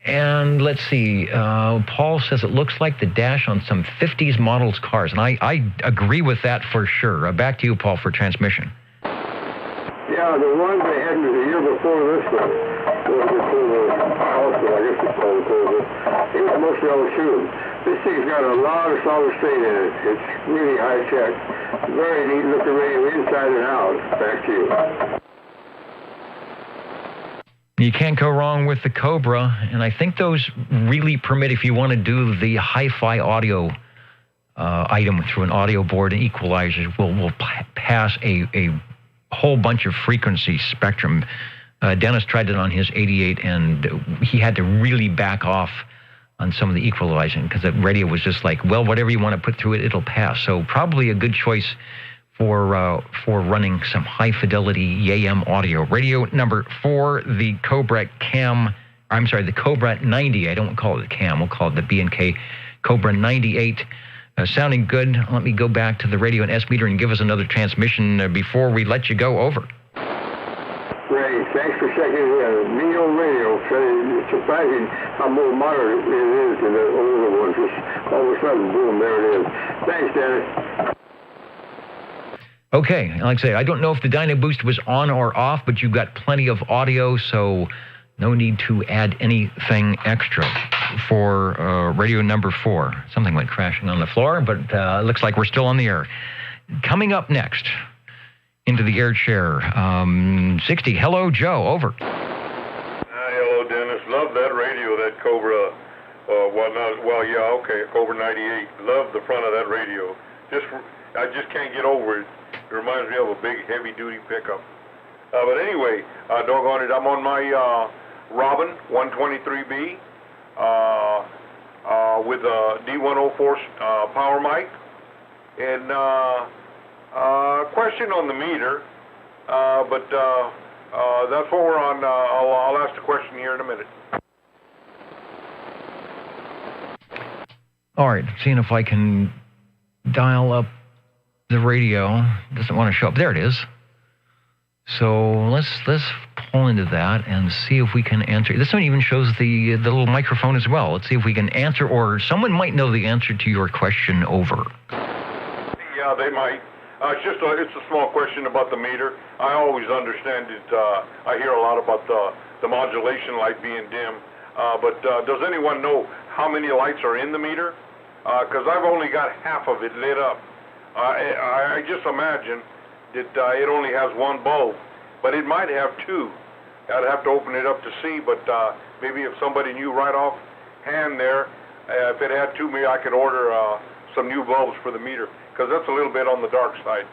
And let's see, Paul says it looks like the dash on some 50s models cars. And I agree with that for sure. Back to you, Paul, for transmission. Yeah, the one they had the year before this one was also, I guess it's called Cobra. It was mostly all tube. This thing's got a lot of solid state in it. It's really high tech. Very neat looking radio inside and out. Back to you. You can't go wrong with the Cobra, and I think those really permit, if you want to do the hi-fi audio item through an audio board and equalizer, will pass a whole bunch of frequency spectrum. Dennis tried it on his 88, and he had to really back off on some of the equalizing because the radio was just like, well, whatever you want to put through it, it'll pass. So probably a good choice for running some high-fidelity YAM audio. Radio number 4, the Cobra the Cobra 90. I don't call it the Cam. We'll call it the B&K Cobra 98. Sounding good. Let me go back to the radio and S meter and give us another transmission before we let you go. Over. Great. Thanks for checking in. Neo Radio. It's surprising how more modern it is than the older ones. Just all of a sudden, boom, there it is. Thanks, Dennis. Okay, like I say, I don't know if the Dyna Boost was on or off, but you've got plenty of audio, so no need to add anything extra for radio number 4. Something went crashing on the floor, but it looks like we're still on the air. Coming up next, into the air chair, 60. Hello, Joe. Over. Hello, Dennis. Love that radio, that Cobra. Cobra 98. Love the front of that radio. I just can't get over it. It reminds me of a big, heavy-duty pickup. But anyway, doggone it, I'm on my Robin 123B with a D104 power mic. And question on the meter, but that's what we're on. I'll ask the question here in a minute. All right, seeing if I can dial up the radio. Doesn't want to show up. There it is. So let's pull into that and see if we can answer. This one even shows the little microphone as well. Let's see if we can answer, or someone might know the answer to your question. Over. Yeah, they might. It's a small question about the meter. I always understand it. I hear a lot about the modulation light being dim. But does anyone know how many lights are in the meter? Because I've only got half of it lit up. I just imagine that it only has one bulb, but it might have 2. I'd have to open it up to see, but maybe if somebody knew right off hand there, if it had 2, maybe I could order some new bulbs for the meter, because that's a little bit on the dark side.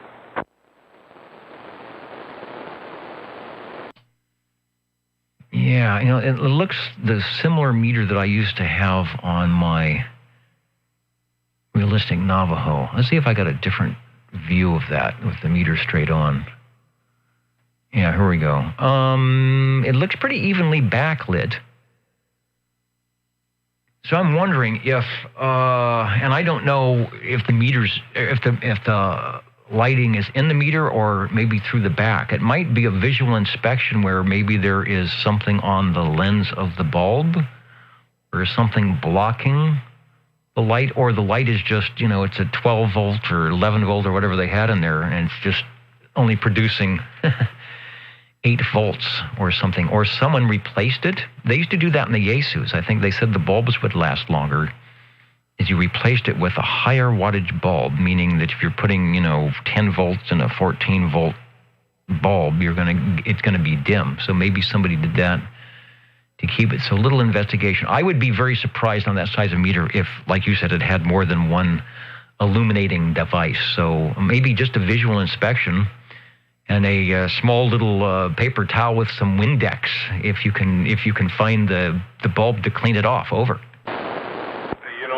Yeah, it looks the similar meter that I used to have on my Realistic Navajo. Let's see if I got a different view of that with the meter straight on. Yeah, here we go. It looks pretty evenly backlit. So I'm wondering if, and I don't know if the meters, if the lighting is in the meter or maybe through the back. It might be a visual inspection where maybe there is something on the lens of the bulb or something blocking the light, or the light is just, it's a 12 volt or 11 volt or whatever they had in there, and it's just only producing 8 volts or something, or someone replaced it. They used to do that in the Yaesus. I think they said the bulbs would last longer is you replaced it with a higher wattage bulb, meaning that if you're putting, 10 volts in a 14 volt bulb, it's gonna be dim. So maybe somebody did that to keep it. So little investigation. I would be very surprised on that size of meter if, like you said, it had more than one illuminating device. So maybe just a visual inspection and a small little paper towel with some Windex, if you can find the bulb to clean it off. Over.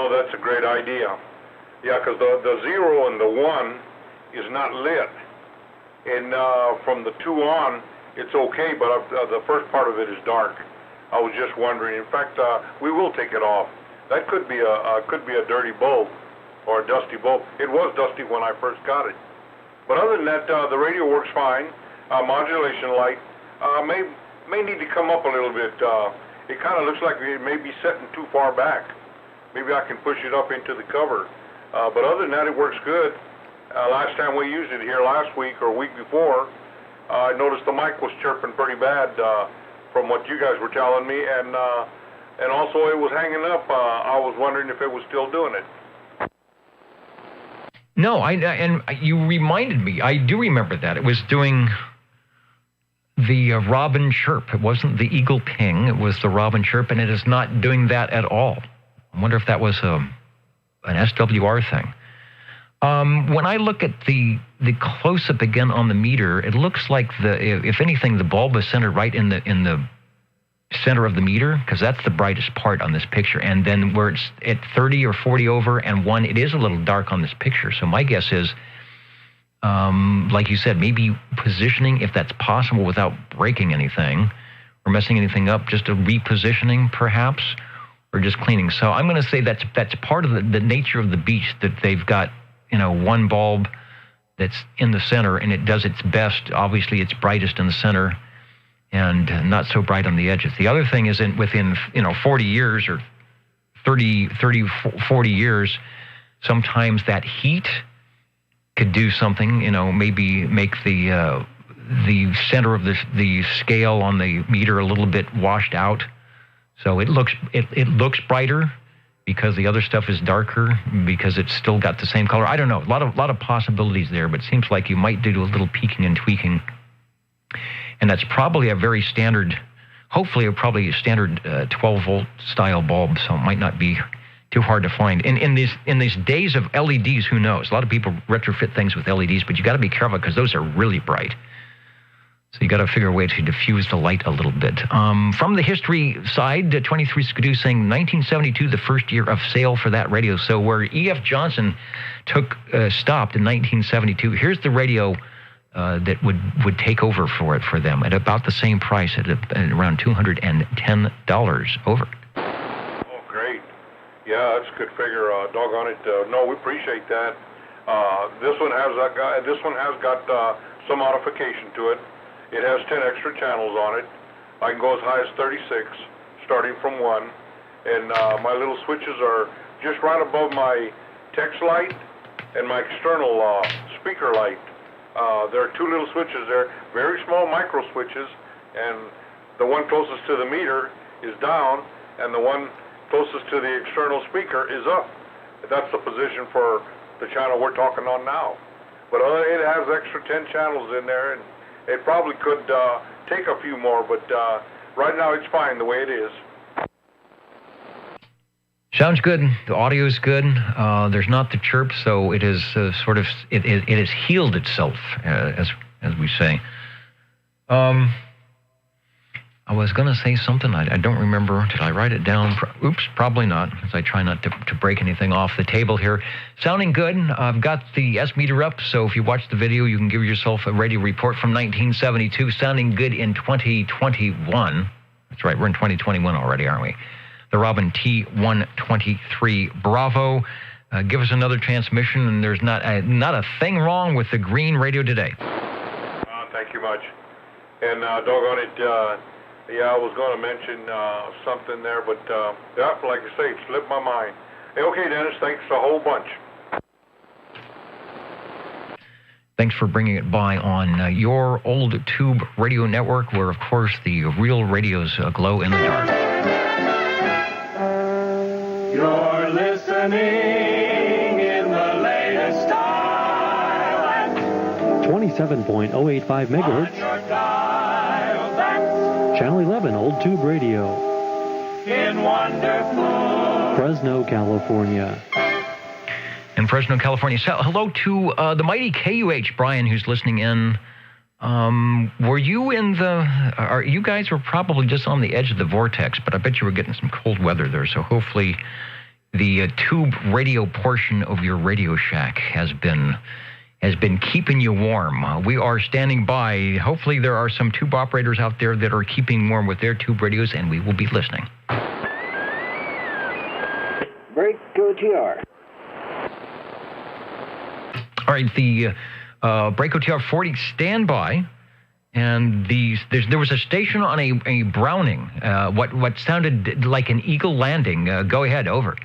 That's a great idea. Yeah, because the 0 and the 1 is not lit. And from the 2 on, it's okay, but the first part of it is dark. I was just wondering. In fact, we will take it off. That could be a dirty bulb or a dusty bulb. It was dusty when I first got it. But other than that, the radio works fine. Modulation light may need to come up a little bit. It kind of looks like it may be setting too far back. Maybe I can push it up into the cover. But other than that, it works good. Last time we used it here last week or week before, I noticed the mic was chirping pretty bad from what you guys were telling me, and also it was hanging up. I was wondering if it was still doing it. No, and you reminded me. I do remember that. It was doing the robin chirp. It wasn't the eagle ping. It was the robin chirp, and it is not doing that at all. I wonder if that was an SWR thing. When I look at the close-up again on the meter, it looks like if anything, the bulb is centered right in the center of the meter, because that's the brightest part on this picture. And then where it's at 30 or 40 over and 1, it is a little dark on this picture. So my guess is, like you said, maybe positioning, if that's possible without breaking anything or messing anything up, just a repositioning perhaps, or just cleaning. So I'm going to say that's part of the nature of the beast, that they've got one bulb that's in the center, and it does its best. Obviously, it's brightest in the center and not so bright on the edges. The other thing is within 40 years or 40 years, sometimes that heat could do something, maybe make the center of the scale on the meter a little bit washed out. So it looks brighter because the other stuff is darker, because it's still got the same color. I don't know. A lot of possibilities there, but it seems like you might do a little peeking and tweaking. And that's probably a very standard, hopefully probably a standard 12-volt style bulb, so it might not be too hard to find. In these days of LEDs, who knows? A lot of people retrofit things with LEDs, but you got to be careful because those are really bright. So you got to figure a way to diffuse the light a little bit. From the history side, 23 Skidoo saying 1972, the first year of sale for that radio. So where E.F. Johnson stopped in 1972, here's the radio that would take over for them at about the same price, at around $210 over. Oh, great. Yeah, that's a good figure. Doggone it. No, we appreciate that. This one has got some modification to it. It has 10 extra channels on it. I can go as high as 36, starting from 1. And my little switches are just right above my text light and my external speaker light. There are 2 little switches there, very small micro switches, and the one closest to the meter is down, and the one closest to the external speaker is up. That's the position for the channel we're talking on now. But it has extra 10 channels in there, and it probably could take a few more, but right now it's fine the way it is. Sounds good. The audio is good. There's not the chirp, so it is it has healed itself, as we say. I was going to say something. I don't remember. Did I write it down? Oops, probably not, because I try not to break anything off the table here. Sounding good. I've got the S meter up, so if you watch the video, you can give yourself a radio report from 1972. Sounding good in 2021. That's right, we're in 2021 already, aren't we? The Robin T123 Bravo. Give us another transmission, and there's not a thing wrong with the green radio today. Thank you much. And doggone it, yeah, I was going to mention something there, but yeah, like I say, it slipped my mind. Hey, okay, Dennis, thanks a whole bunch. Thanks for bringing it by on your old tube radio network, where, of course, the real radios glow in the dark. You're listening jamming in the latest style. 27.085 megahertz. Channel 11, Old Tube Radio. In wonderful Fresno, California. In Fresno, California. So, hello to the mighty KUH, Brian, who's listening in. Were you in the... you guys were probably just on the edge of the vortex, but I bet you were getting some cold weather there, so hopefully the tube radio portion of your Radio Shack has been keeping you warm. We are standing by. Hopefully there are some tube operators out there that are keeping warm with their tube radios, and we will be listening. Break OTR. All right, the Break OTR 40 standby, and there was a station on a Browning, what sounded like an eagle landing. Go ahead, over.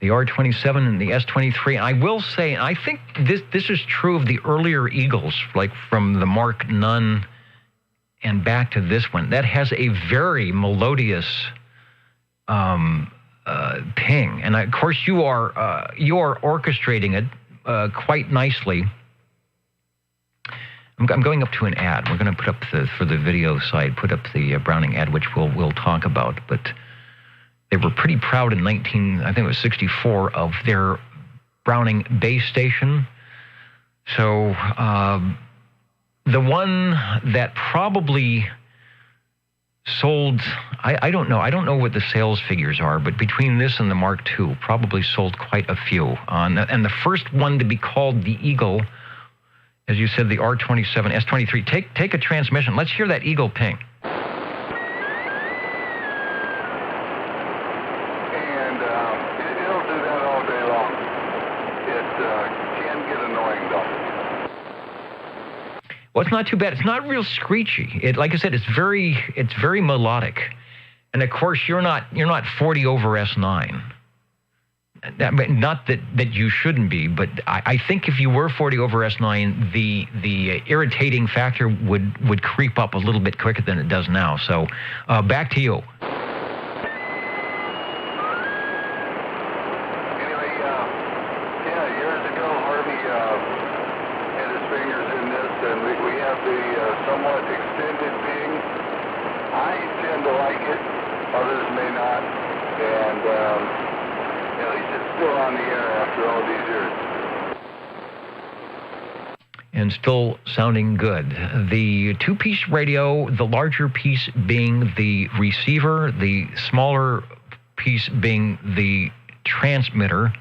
The R27 and the S23. I will say, I think this is true of the earlier Eagles, like from the Mark Nunn and back to this one. That has a very melodious ping, and of course you are orchestrating it quite nicely. I'm going up to an ad. We're going to put up for the video side, put up the Browning ad, which we'll talk about, but. They were pretty proud in 1964 of their Browning base station. So the one that probably sold, I don't know. I don't know what the sales figures are, but between this and the Mark II, probably sold quite a few. And the first one to be called the Eagle, as you said, the R27, S23. Take a transmission. Let's hear that Eagle ping. Well, it's not too bad. It's not real screechy. Like I said, it's very melodic, and of course you're not 40 over S9. Not that you shouldn't be, but I think if you were 40 over S9, the irritating factor would creep up a little bit quicker than it does now. So back to you. Somewhat extended ping. I tend to like it. Others may not. And at least it's still on the air after all these years. And still sounding good. The two-piece radio, the larger piece being the receiver, the smaller piece being the transmitter,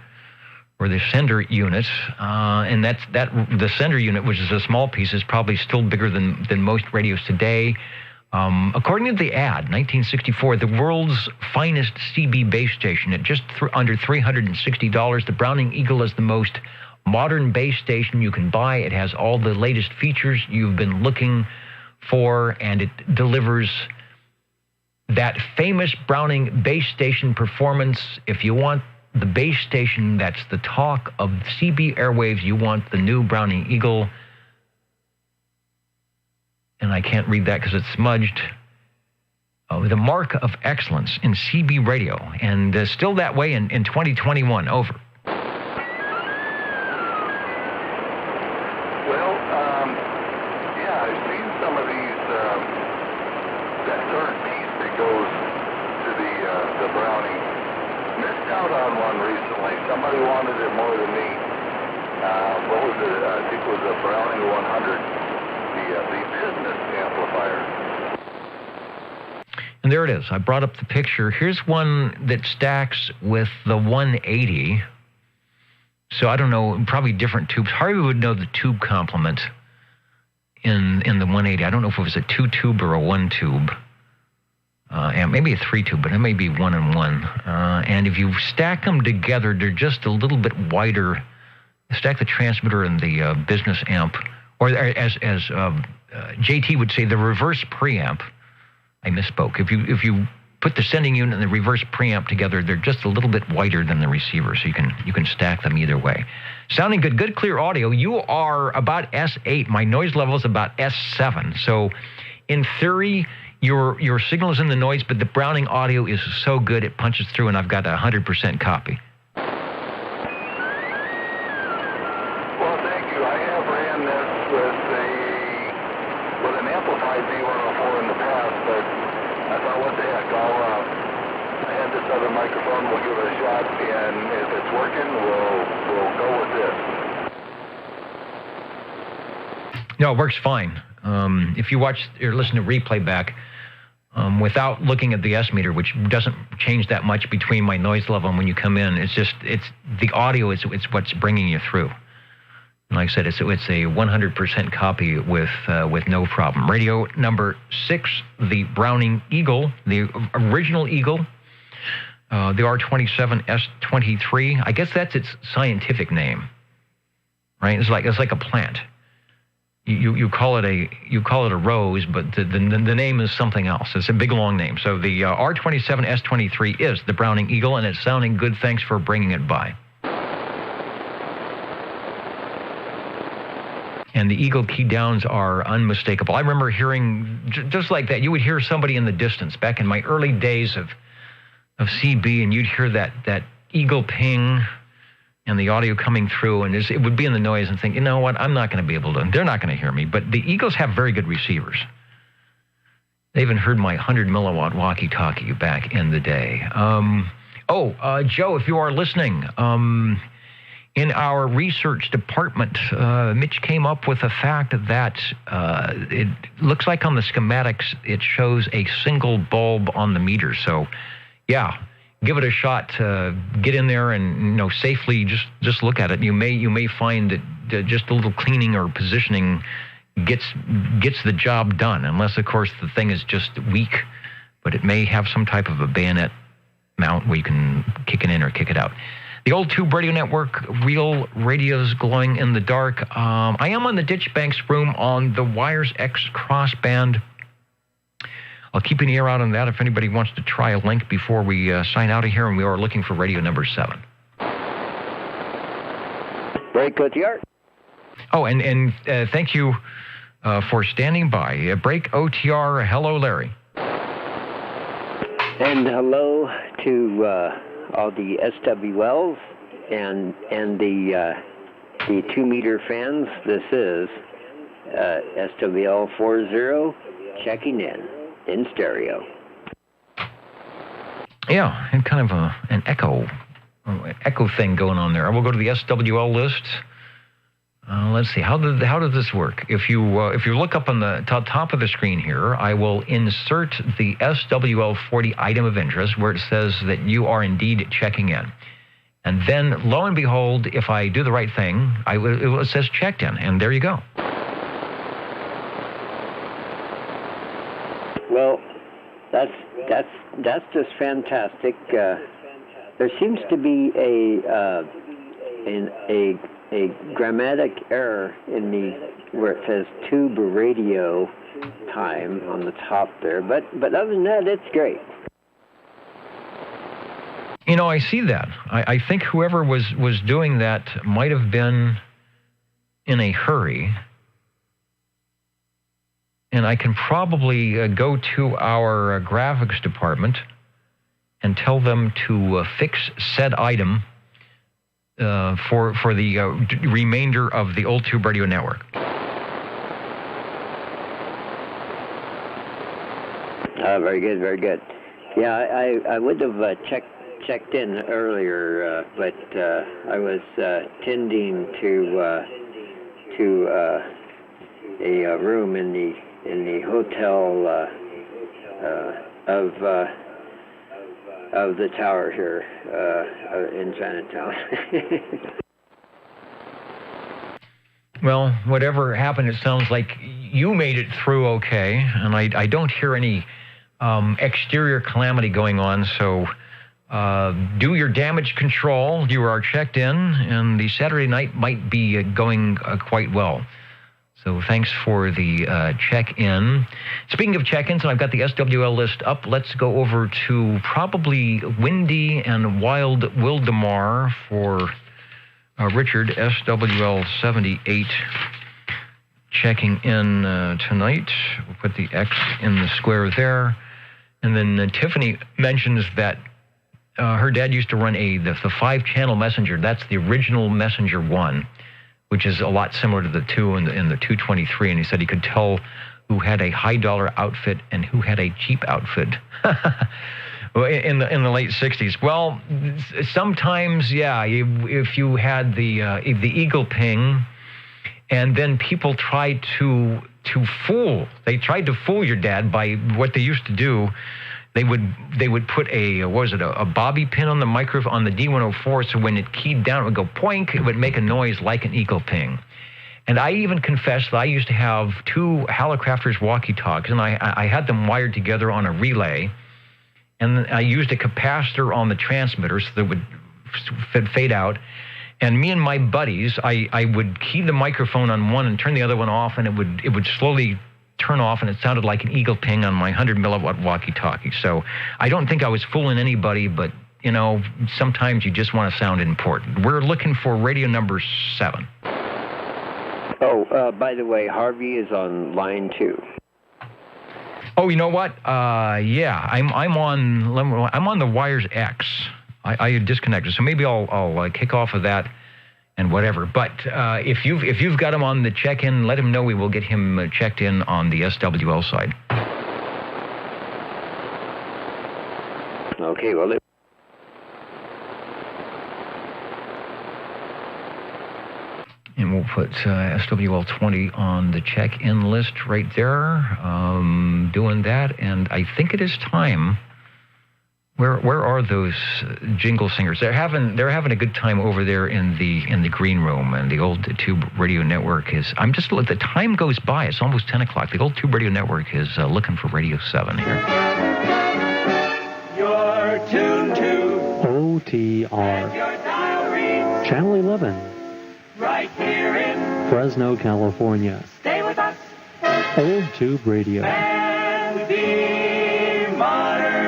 or the sender unit, and the sender unit, which is a small piece, is probably still bigger than most radios today. According to the ad, 1964, the world's finest CB base station at just under $360. The Browning Eagle is the most modern base station you can buy. It has all the latest features you've been looking for, and it delivers that famous Browning base station performance. If you want the base station that's the talk of CB airwaves, you want the new Browning Eagle. And I can't read that because it's smudged. The mark of excellence in CB radio. And still that way in 2021. Over. Well, yeah, I've seen some of these, that third piece that goes to the Browning. Missed out on one recently. Somebody wanted it more than me. What was it? I think it was a Browning 100, the business amplifier. And there it is. I brought up the picture. Here's one that stacks with the 180. So I don't know, probably different tubes. Harvey would know the tube complement in the 180. I don't know if it was a 2-tube or a 1-tube. And maybe a 3-tube, but it may be 1 and 1. And if you stack them together, they're just a little bit wider. Stack the transmitter and the business amp, or as JT would say, the reverse preamp. I misspoke. If you put the sending unit and the reverse preamp together, they're just a little bit wider than the receiver, so you can stack them either way. Sounding good, good clear audio. You are about S8. My noise level is about S7. So, in theory, your signal is in the noise, but the Browning audio is so good it punches through, and I've got 100% copy. Well, thank you. I have ran this with an amplified V104 in the past, but I thought, what the heck, I had this other microphone, we'll give it a shot, and if it's working, we'll go with this. No, it works fine. If you watch or listen to replay back without looking at the S meter, which doesn't change that much between my noise level and when you come in, it's the audio is what's bringing you through. And like I said, it's a 100% copy with no problem. Radio number 6, the Browning Eagle, the original Eagle, the R27S23. I guess that's its scientific name, right? It's like a plant. You call it a rose, but the name is something else. It's a big long name. So the R27S23 is the Browning Eagle, and it's sounding good. Thanks for bringing it by. And the Eagle key downs are unmistakable. I remember hearing just like that. You would hear somebody in the distance back in my early days of CB, and you'd hear that Eagle ping and the audio coming through, and it would be in the noise and think, you know what, I'm not going to be able to, they're not going to hear me. But the Eagles have very good receivers. They even heard my 100 milliwatt walkie-talkie back in the day. Joe, if you are listening, in our research department, Mitch came up with the fact that it looks like on the schematics, it shows a single bulb on the meter. So, yeah, give it a shot. Get in there and safely just look at it. You may find that just a little cleaning or positioning gets the job done, unless of course the thing is just weak. But it may have some type of a bayonet mount where you can kick it in or kick it out. The Old Tube Radio Network, real radios glowing in the dark. I am on the Ditch Banks room on the Wires X crossband. I'll keep an ear out on that if anybody wants to try a link before we sign out of here, and we are looking for radio number 7. Break OTR. Oh, and thank you for standing by. Break OTR. Hello, Larry. And hello to all the SWLs and the 2-meter fans. This is SWL 40 checking in stereo. Yeah, and kind of an echo thing going on there. I will go to the SWL list. Let's see, how does this work? If you look up on the top of the screen here, I will insert the SWL 40 item of interest where it says that you are indeed checking in. And then, lo and behold, if I do the right thing, it says checked in, and there you go. Well, that's just fantastic. There seems to be a grammatic error in where it says tube radio time on the top there, but other than that, it's great. I see that. I think whoever was doing that might have been in a hurry. And I can probably go to our graphics department and tell them to fix said item for the remainder of the Old Tube Radio Network. Very good, very good. Yeah, I would have checked in earlier, but I was tending to a room in the hotel of the tower here in Chinatown. Well, whatever happened, it sounds like you made it through okay, and I don't hear any exterior calamity going on, so do your damage control. You are checked in, and the Saturday night might be going quite well. So thanks for the check-in. Speaking of check-ins, and I've got the SWL list up, let's go over to probably Windy and Wild Wildemar for Richard, SWL 78, checking in tonight. We'll put the X in the square there. And then Tiffany mentions that her dad used to run the 5-channel messenger. That's the original Messenger 1, which is a lot similar to the 2 and the 223. And he said he could tell who had a high-dollar outfit and who had a cheap outfit in the late 60s. Well, sometimes, yeah, if you had the Eagle Ping, and then people tried to fool your dad by what they used to do. They would put a bobby pin on the microphone on the D104, so when it keyed down, it would go poink. It would make a noise like an Eagle Ping. And I even confess that I used to have 2 Hallicrafters walkie-talkies, and I had them wired together on a relay, and I used a capacitor on the transmitter so that it would fade out. And me and my buddies, I would key the microphone on one and turn the other one off, and it would slowly turn off, and it sounded like an Eagle Ping on my 100 milliwatt walkie-talkie. So I don't think I was fooling anybody, but you know, sometimes you just want to sound important. We're looking for radio number 7. Oh, by the way, Harvey is on line 2. Oh, you know what? Yeah, I'm on the wires X. I disconnected, so maybe I'll kick off of that and whatever. But if you've got him on the check-in, let him know. We will get him checked in on the SWL side. Okay, well. And we'll put SWL 20 on the check-in list right there. Doing that, and I think it is time. Where are those jingle singers? They're having a good time over there in the green room, and the old Tube Radio Network is. The time goes by. It's almost 10 o'clock. The old Tube Radio Network is looking for Radio 7 here. You're tuned to OTR. Channel 11. Right here in Fresno, California. Stay with us. Old Tube Radio. And be modern.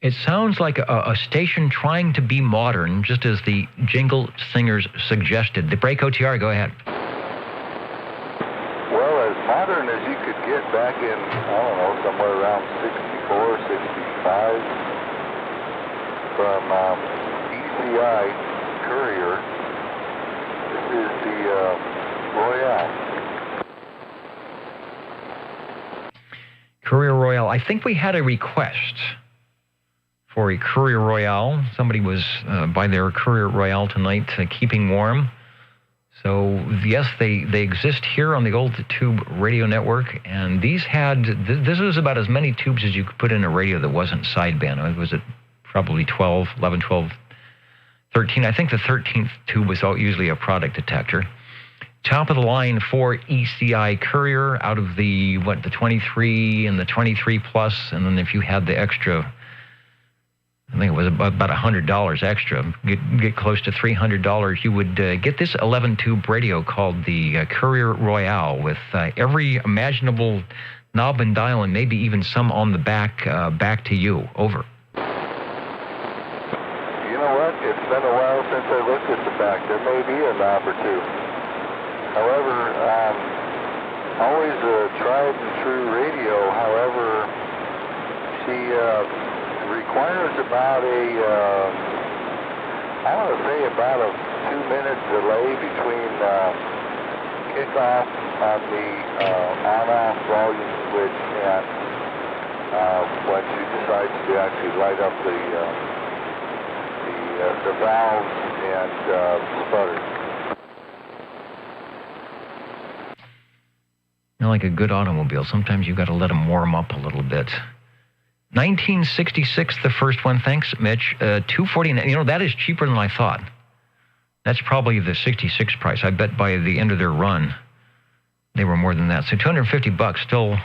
It sounds like a station trying to be modern, just as the jingle singers suggested. The break OTR, go ahead. Well, as modern as you could get back in, I don't know, somewhere around 64, 65, from ECI Courier. This is the Royale. Courier Royale. I think we had a request for a Courier Royale. Somebody was by their Courier Royale tonight, keeping warm. So yes, they exist here on the old Tube Radio Network, and these this was about as many tubes as you could put in a radio that wasn't sideband. It was probably 12, 11, 12, 13. I think the 13th tube was usually a product detector. Top of the line for ECI Courier out of the 23 and the 23 plus, and then if you had the extra, I think it was about $100 extra, get close to $300, you would get this 11-tube radio called the Courier Royale with every imaginable knob and dial, and maybe even some on the back to you. Over. You know what? It's been a while since I looked at the back. There may be a knob or two. However, always a tried and true radio. However, she requires about I want to say about a 2-minute delay between kickoff on the on-off volume switch and when she decides to actually light up the valves and sputter. like a good automobile. Sometimes you've got to let them warm up a little bit. 1966, the first one. Thanks, Mitch. $249. That is cheaper than I thought. That's probably the 66 price. I bet by the end of their run, they were more than that. So $250, still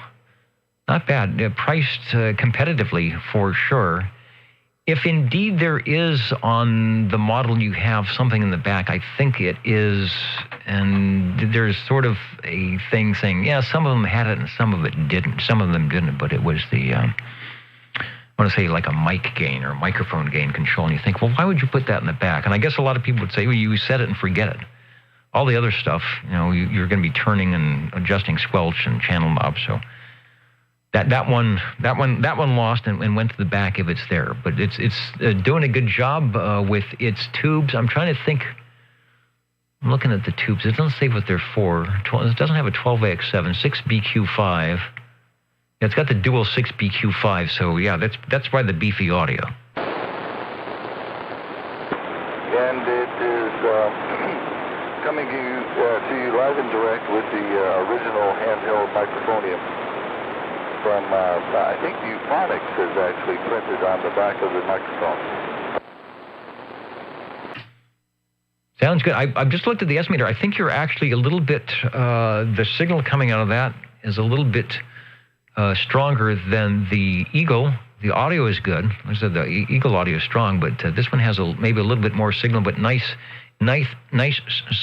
not bad. Priced competitively for sure. If indeed there is on the model you have something in the back, I think it is, and there's sort of a thing saying, yeah, some of them had it and some of it didn't. Some of them didn't, but it was the, I want to say like a mic gain or microphone gain control. And you think, well, why would you put that in the back? And I guess a lot of people would say, well, you set it and forget it. All the other stuff, you're going to be turning and adjusting squelch and channel knobs, so. That one lost and went to the back if it's there. But it's doing a good job with its tubes. I'm trying to think. I'm looking at the tubes. It doesn't say what they're for. It doesn't have a 12AX7, 6BQ5. Yeah, it's got the dual 6BQ5. So yeah, that's why the beefy audio. And it is coming to you live and direct with the original handheld microphonium. From, I think Euphonics is actually printed on the back of the microphone. Sounds good. I've just looked at the estimator. I think you're actually a little bit, the signal coming out of that is a little bit stronger than the Eagle. The audio is good. Like I said, the Eagle audio is strong, but this one has maybe a little bit more signal, but nice,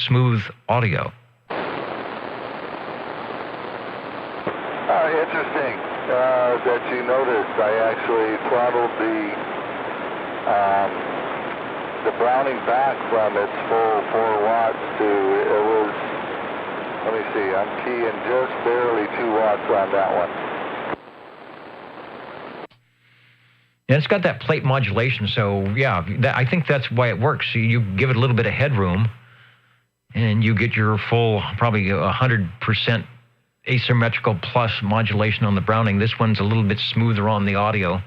smooth audio. Interesting that you noticed. I actually throttled the Browning back from its full 4 watts to, it was, let me see, I'm keying just barely 2 watts on that one. And it's got that plate modulation, so yeah, I think that's why it works. You give it a little bit of headroom, and you get your full, probably 100% asymmetrical plus modulation on the Browning. This one's a little bit smoother on the audio,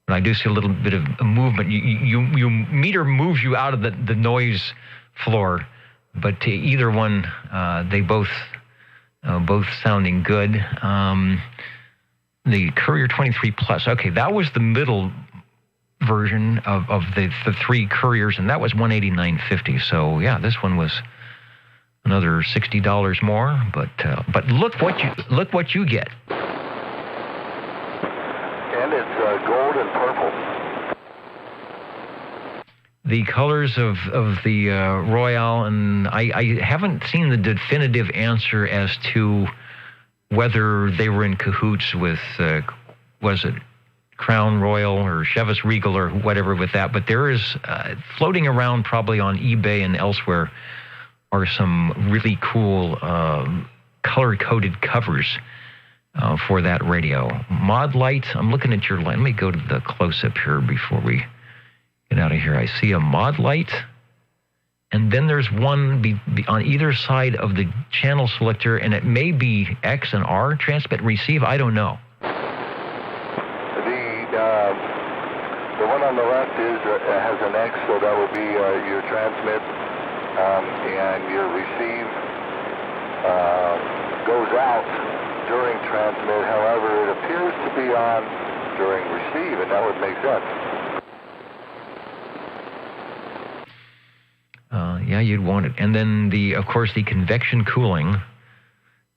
but I do see a little bit of a movement. You meter moves you out of the noise floor, but to either one, they both sounding good. The Courier 23 Plus. Okay, that was the middle version of the 3 Couriers, and that was $189.50. So yeah, this one was another $60 more, but look what you get. And it's gold and purple. The colors of the Royale, and I haven't seen the definitive answer as to whether they were in cahoots with was it Crown Royal or Chivas Regal or whatever with that, but there is floating around probably on eBay and elsewhere are some really cool color-coded covers for that radio. Mod light, I'm looking at your light. Let me go to the close-up here before we get out of here. I see a mod light, and then there's one on either side of the channel selector, and it may be X and R, transmit, receive, I don't know. The one on the left has an X, so that would be your transmit. And your receive goes out during transmit. However, it appears to be on during receive, and that would make sense. Yeah, you'd want it. And then of course, the convection cooling.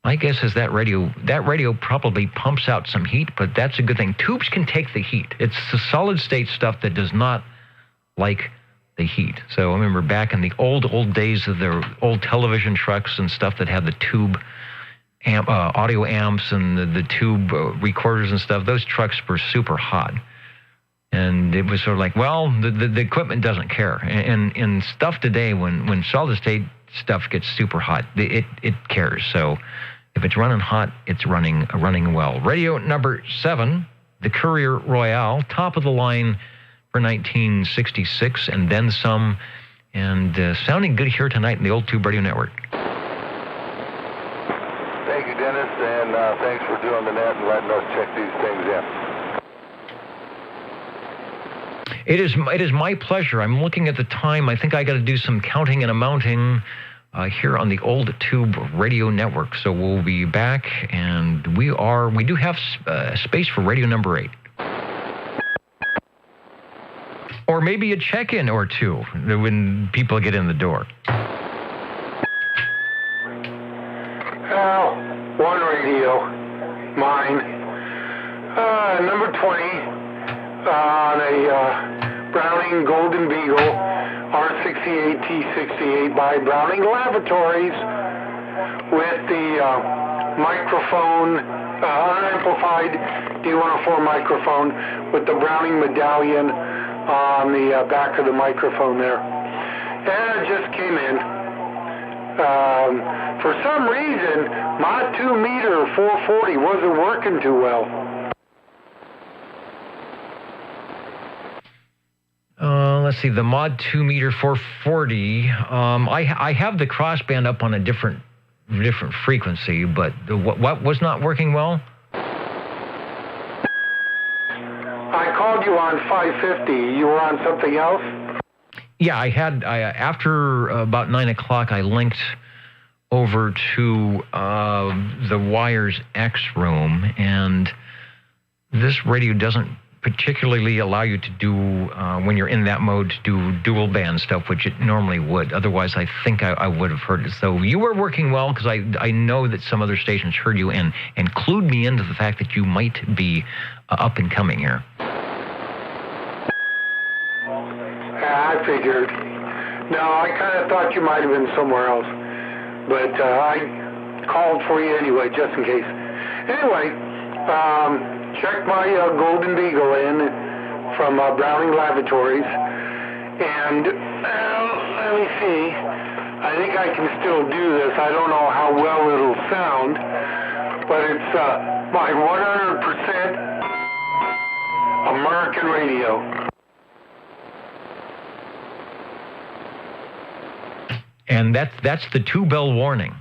My guess is that radio probably pumps out some heat, but that's a good thing. Tubes can take the heat. It's the solid state stuff that does not like the heat. So I remember back in the old days of the old television trucks and stuff that had the tube audio amps and the tube recorders and stuff, those trucks were super hot. And it was sort of like, well, the equipment doesn't care. And stuff today, when solid state stuff gets super hot, it cares. So if it's running hot, it's running well. Radio number 7, the Courier Royale, top of the line for 1966 and then some, and sounding good here tonight in the Old Tube Radio Network. Thank you, Dennis, and thanks for doing the net and letting us check these things in. It is my pleasure. I'm looking at the time. I think I got to do some counting and amounting here on the Old Tube Radio Network. So we'll be back, and we do have space for radio number 8. Or maybe a check-in or two when people get in the door. One radio, mine, number 20, on a Browning Golden Beagle R68T68 by Browning Laboratories with the microphone, unamplified D104 microphone with the Browning medallion on the back of the microphone there. And it just came in. For some reason, my 2-meter 440 wasn't working too well. Let's see, the Mod 2-meter 440. I have the crossband up on a different frequency, but what was not working well? I called you on 550. You were on something else? Yeah, after about 9 o'clock, I linked over to the Wires X room, and this radio doesn't particularly allow you to do, when you're in that mode, to do dual band stuff, which it normally would. Otherwise, I think I would have heard it. So you were working well, because I know that some other stations heard you and clued me into the fact that you might be up and coming here. I figured. No, I kind of thought you might have been somewhere else. But I called for you anyway, just in case. Anyway, checked my Golden Beagle in from Browning Laboratories. And let me see. I think I can still do this. I don't know how well it'll sound. But it's my 100% American radio. And that's the 2-bell warning.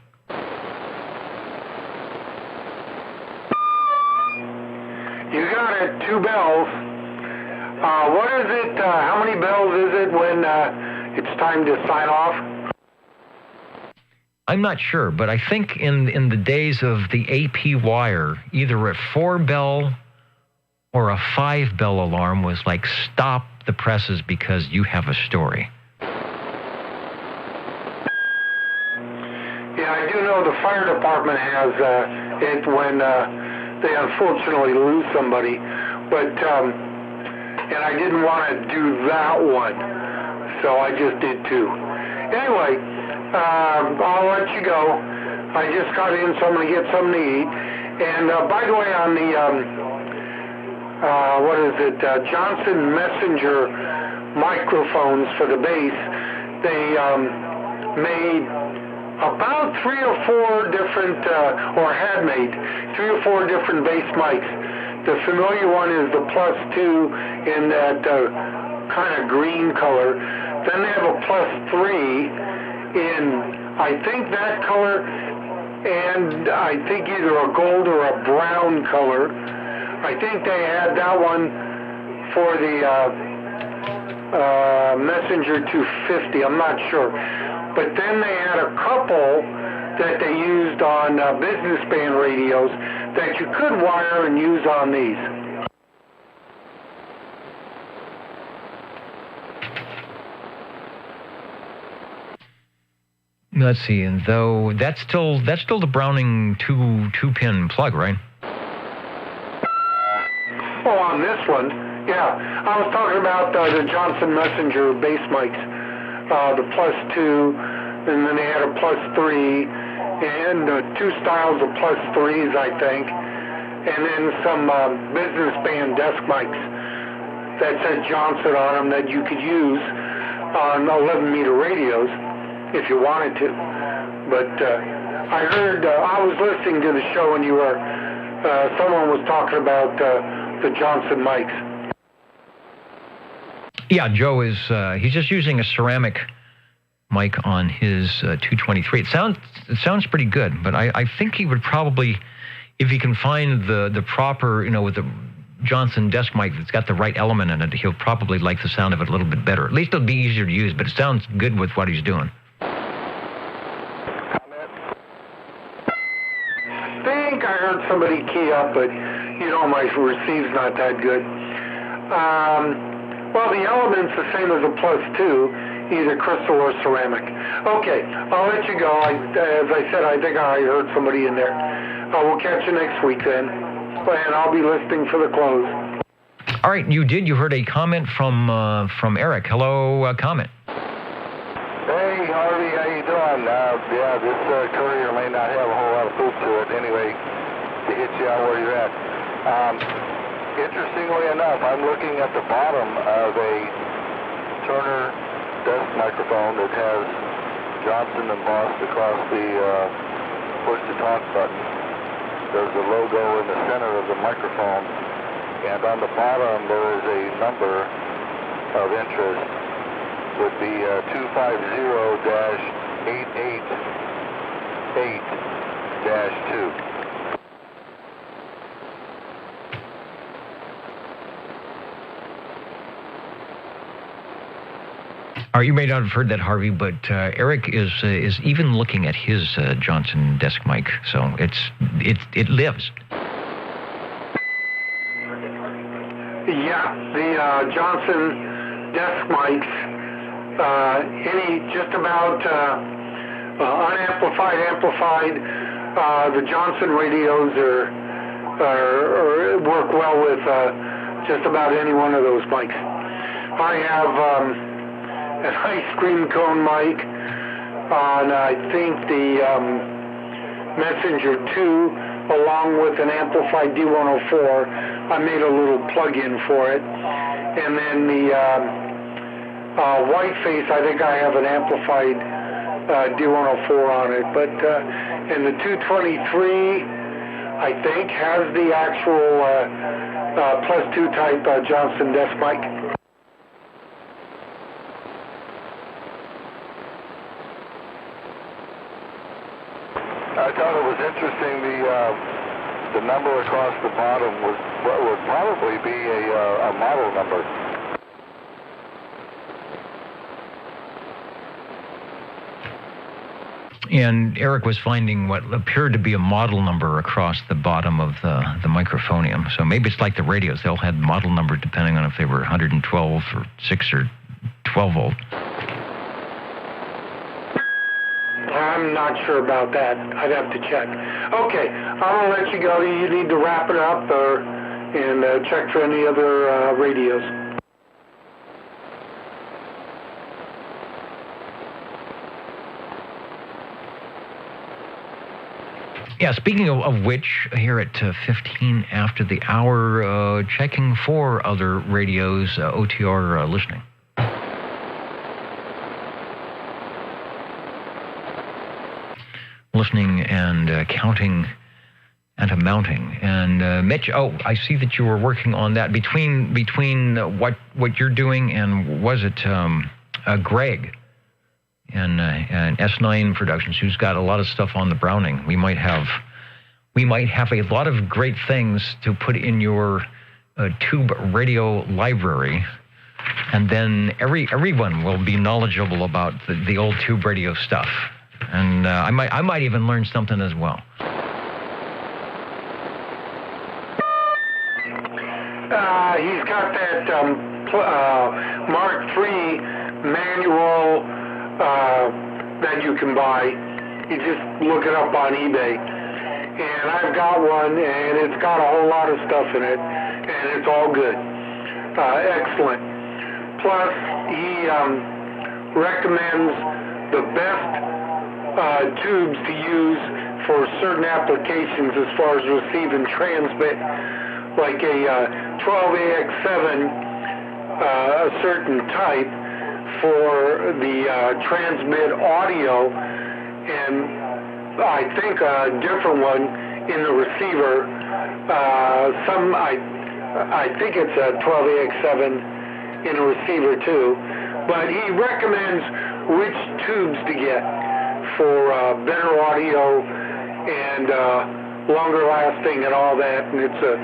You got it, 2 bells. What is it? How many bells is it when it's time to sign off? I'm not sure, but I think in the days of the AP wire, either a 4-bell or a 5-bell alarm was like, stop the presses because you have a story. Yeah, I do know the fire department has it when they unfortunately lose somebody, but and I didn't want to do that one, so I just did 2. Anyway, I'll let you go. I just got in, so I'm going to get something to eat. And by the way, on the Johnson Messenger microphones for the bass, they made about 3 or 4 different, or had made 3 or 4 different bass mics. The familiar one is the +2 in that kind of green color. Then they have a +3 in, I think, that color, and I think either a gold or a brown color. I think they had that one for the Messenger 250. I'm not sure. But then they had a couple that they used on business band radios that you could wire and use on these. Let's see, and though that's still the Browning two-pin plug, right? Oh, on this one, yeah. I was talking about the Johnson Messenger bass mics, the +2, and then they had a +3, and 2 styles of +3s, I think, and then some business band desk mics that said Johnson on them that you could use on 11-meter radios if you wanted to. But I heard, I was listening to the show and you were, someone was talking about the Johnson mics. Yeah, Joe is, he's just using a ceramic mic on his 223. It sounds pretty good, but I think he would probably, if he can find the proper, with the Johnson desk mic that's got the right element in it, he'll probably like the sound of it a little bit better. At least it'll be easier to use, but it sounds good with what he's doing. somebody key up, but you know my receive's not that good. Well, the element's the same as a +2, either crystal or ceramic. Okay, I'll let you go. As I said, I think I heard somebody in there. We'll catch you next week then, and I'll be listening for the close. All right, you did. You heard a comment from Eric. Hello, comment. Hey, Harvey, how you doing? Yeah, this courier may not have a whole lot of poop to it. Anyway, to hit you out where you're at. Interestingly enough, I'm looking at the bottom of a Turner desk microphone that has Johnson embossed across the push-to-talk button. There's a logo in the center of the microphone, and on the bottom there is a number of interest. Would be 250-888-2. You may not have heard that, Harvey, but Eric is even looking at his Johnson desk mic, so it lives. Yeah, the Johnson desk mics, any just about unamplified, amplified, the Johnson radios are work well with just about any one of those mics. I have an ice cream cone mic on, I think, the Messenger 2, along with an amplified D104. I made a little plug-in for it. And then the white face, I think I have an amplified D104 on it. But and the 223, I think, has the actual +2 type Johnson desk mic. I thought it was interesting. The number across the bottom was what would probably be a model number. And Eric was finding what appeared to be a model number across the bottom of the microphonium. So maybe it's like the radios; they'll have model number depending on if they were 112 or 6 or 12 volt. I'm not sure about that. I'd have to check. Okay, I'm going to let you go. You need to wrap it up and check for any other radios. Yeah, speaking of which, here at 15 after the hour, checking for other radios, OTR listening. Listening and counting and mounting. And Mitch, I see that you were working on that between what you're doing and was it Greg and S9 Productions, who's got a lot of stuff on the Browning. We might have a lot of great things to put in your tube radio library, and then everyone will be knowledgeable about the old tube radio stuff. And I might even learn something as well. He's got that Mark III manual that you can buy. You just look it up on eBay. And I've got one, and it's got a whole lot of stuff in it, and it's all good. Excellent. Plus, he recommends the best tubes to use for certain applications as far as receive and transmit, like a 12AX7, a certain type for the transmit audio, and I think a different one in the receiver. I think it's a 12AX7 in a receiver too, but he recommends which tubes to get for better audio and longer lasting and all that, and it's a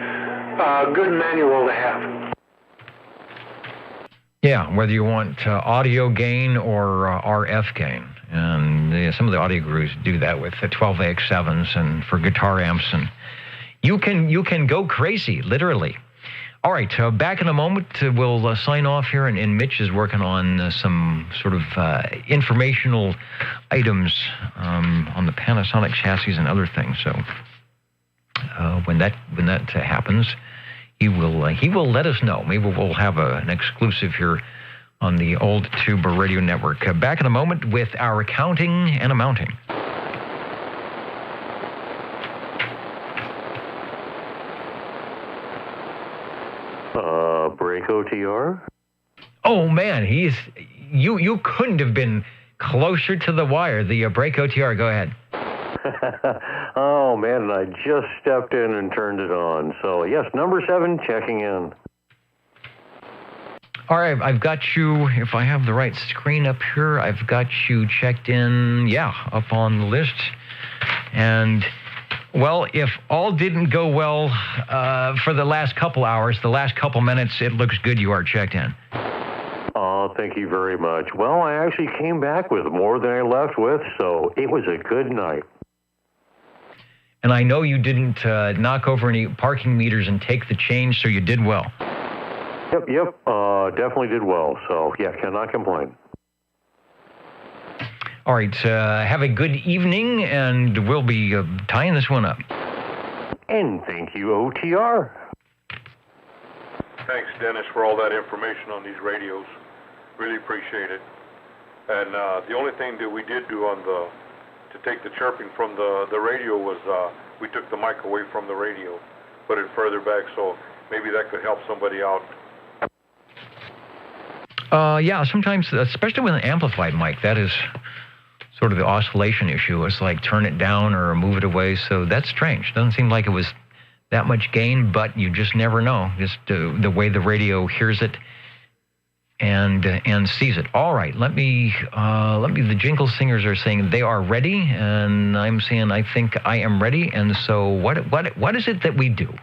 good manual to have. Yeah, whether you want audio gain or RF gain. And some of the audio gurus do that with the 12AX7s and for guitar amps. And You can go crazy, literally. All right, back in a moment. We'll sign off here, and Mitch is working on some sort of informational items on the Panasonic chassis and other things. So when that happens, he will let us know. Maybe we'll have an exclusive here on the Old Tube Radio Network. Back in a moment with our counting and amounting. Break OTR? Oh, man, you couldn't have been closer to the wire. The break OTR, go ahead. Oh, man, and I just stepped in and turned it on. So, yes, number 7, checking in. All right, I've got you, if I have the right screen up here, I've got you checked in, up on the list. And, well, if all didn't go well for the last couple hours, the last couple minutes, it looks good you are checked in. Oh, thank you very much. Well, I actually came back with more than I left with, so it was a good night. And I know you didn't knock over any parking meters and take the change, so you did well. Yep. Definitely did well. So, yeah, cannot complain. All right. Have a good evening, and we'll be tying this one up. And thank you, OTR. Thanks, Dennis, for all that information on these radios. Really appreciate it. And the only thing that we did do to take the chirping from the radio was we took the mic away from the radio, put it further back, so maybe that could help somebody out. Yeah, sometimes, especially with an amplified mic, that is sort of the oscillation issue. It's like turn it down or move it away, so that's strange. Doesn't seem like it was that much gain, but you just never know, just the way the radio hears it and sees it. All right, let me, the jingle singers are saying they are ready, and I'm saying I think I am ready, and so what is it that we do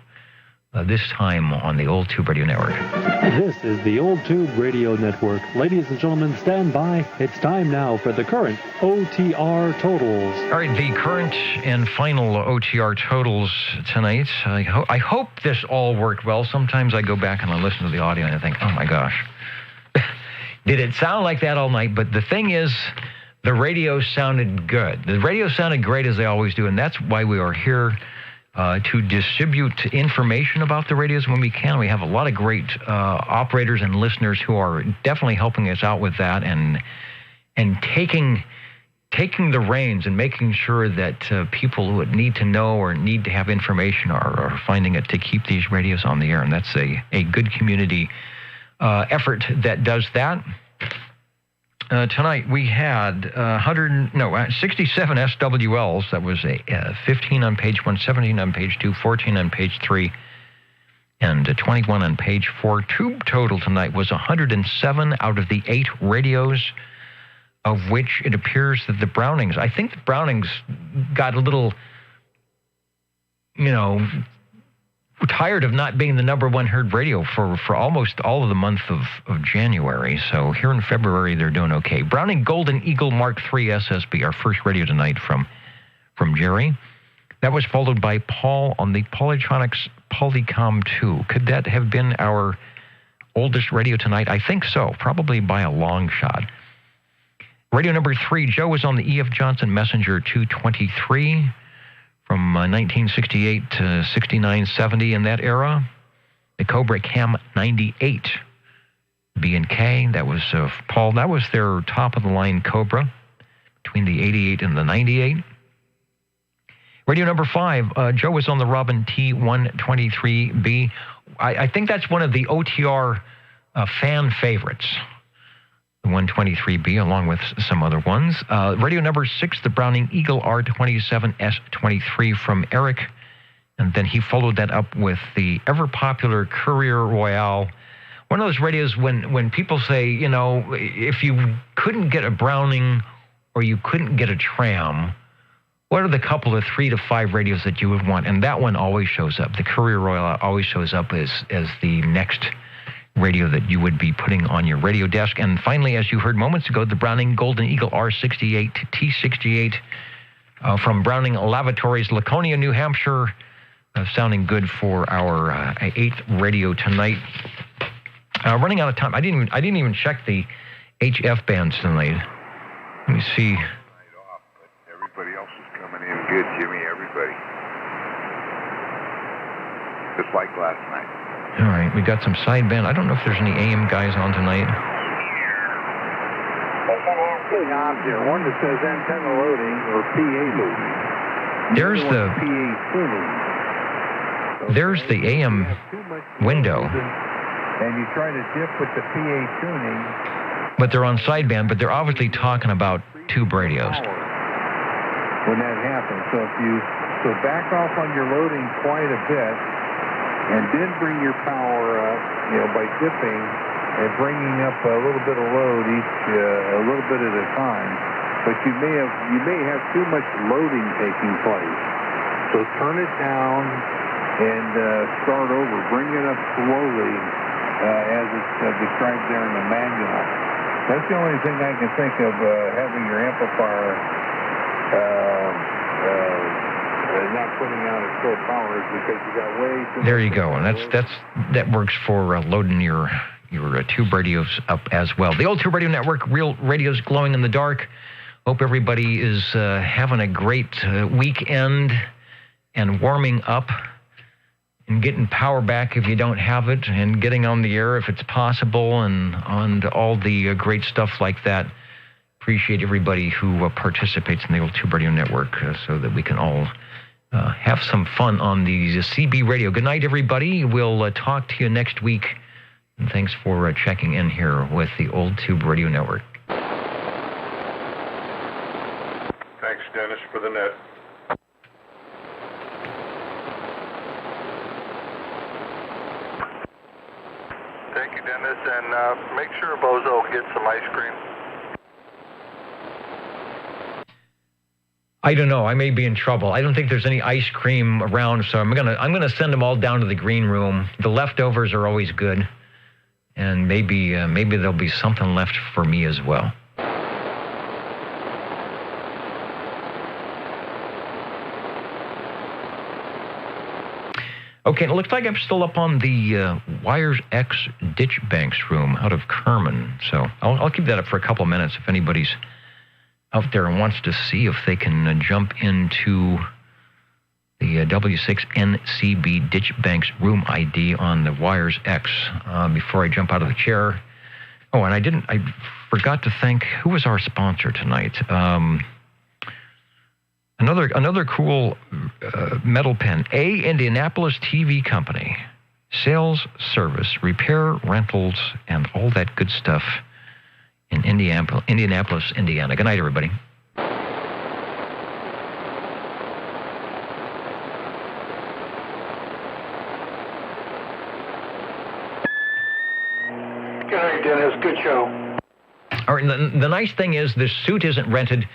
this time on the Old Tube Radio Network? This is the Old Tube Radio Network. Ladies and gentlemen, stand by. It's time now for the current OTR totals. All right, the current and final OTR totals tonight. I hope this all worked well. Sometimes I go back and I listen to the audio and I think, oh my gosh, did it sound like that all night? But the thing is, the radio sounded good. The radio sounded great, as they always do, and that's why we are here to distribute information about the radios when we can. We have a lot of great operators and listeners who are definitely helping us out with that and taking the reins and making sure that people who need to know or need to have information are finding it to keep these radios on the air. And that's a good community effort that does that. Tonight we had 67 SWLs. That was a 15 on page 1, 17 on page 2, 14 on page 3, and 21 on page 4. Tube total tonight was 107 out of the 8 radios, of which it appears that the Brownings, I think the Brownings got a little, tired of not being the number one heard radio for almost all of the month of January. So here in February, they're doing okay. Browning Golden Eagle Mark III SSB, our first radio tonight from Jerry. That was followed by Paul on the Polytronics Polycom 2. Could that have been our oldest radio tonight? I think so, probably by a long shot. Radio number 3, Joe was on the E.F. Johnson Messenger 223. From 1968 to 69-70 in that era. The Cobra Cam 98 B&K, that was Paul, that was their top-of-the-line Cobra between the 88 and the 98. Radio number 5, Joe was on the Robin T123B. I think that's one of the OTR fan favorites. 123B, along with some other ones. Radio number 6, the Browning Eagle R27S23 from Eric. And then he followed that up with the ever-popular Courier Royale. One of those radios when people say, if you couldn't get a Browning or you couldn't get a Tram, what are the couple of 3 to 5 radios that you would want? And that one always shows up. The Courier Royale always shows up as the next radio that you would be putting on your radio desk. And finally, as you heard moments ago, the Browning Golden Eagle R68 T68 from Browning Lavatories, Laconia, New Hampshire. sounding good for our 8th radio tonight. Running out of time. I didn't even check the HF bands tonight. Let me see. Everybody else is coming in good, Jimmy. Everybody. Just like last night. All right, we got some sideband. I don't know if there's any AM guys on tonight. Option one that says antenna loading or PA loading. There's the AM window. And you try to dip with the PA tuning. But they're on sideband, but they're obviously talking about tube radios. When that happens. So back off on your loading quite a bit and then bring your power up, by dipping and bringing up a little bit of load each, a little bit at a time. But you may have too much loading taking place. So turn it down and start over. Bring it up slowly as it's described there in the manual. That's the only thing I can think of having your amplifier not putting out its full power is because you got way too There you go, and that works for loading your tube radios up as well. The old Tube Radio Network, real radios glowing in the dark. Hope everybody is having a great weekend and warming up and getting power back if you don't have it, and getting on the air if it's possible, and on all the great stuff like that. Appreciate everybody who participates in the old Tube Radio Network so that we can all have some fun on the CB radio. Good night, everybody. We'll talk to you next week. And thanks for checking in here with the old Tube Radio Network. Thanks, Dennis, for the net. Thank you, Dennis, and make sure Bozo gets some ice cream. I don't know. I may be in trouble. I don't think there's any ice cream around, so I'm gonna send them all down to the green room. The leftovers are always good, and maybe there'll be something left for me as well. Okay, it looks like I'm still up on the Wires X Ditch Banks room out of Kerman, so I'll keep that up for a couple of minutes if anybody's out there and wants to see if they can jump into the W6NCB Ditch Banks room ID on the Wires X before I jump out of the chair. Oh, and I forgot to thank, who was our sponsor tonight? Another cool metal pen, Indianapolis TV Company. Sales, service, repair, rentals, and all that good stuff in Indianapolis, Indiana. Good night, everybody. Good night, Dennis. Good show. All right, the nice thing is this suit isn't rented,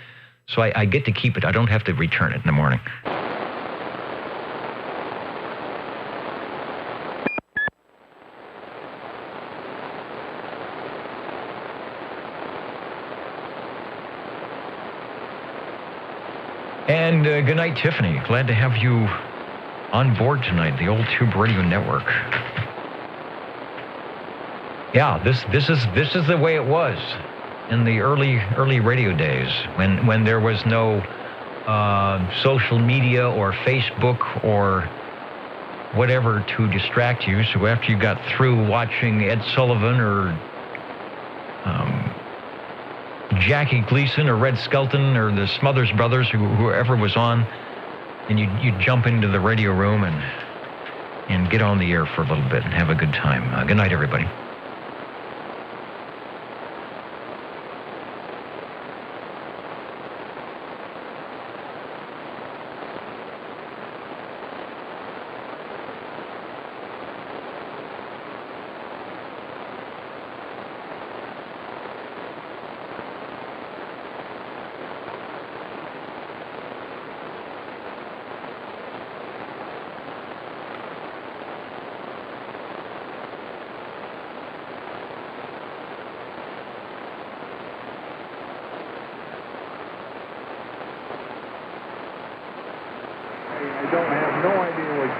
so I get to keep it. I don't have to return it in the morning. And good night, Tiffany. Glad to have you on board tonight, the old Tube Radio Network. Yeah, this is the way it was in the early radio days when there was no social media or Facebook or whatever to distract you. So after you got through watching Ed Sullivan or Jackie Gleason or Red Skelton or the Smothers Brothers, whoever was on, and you jump into the radio room and get on the air for a little bit and have a good time. Good night, everybody.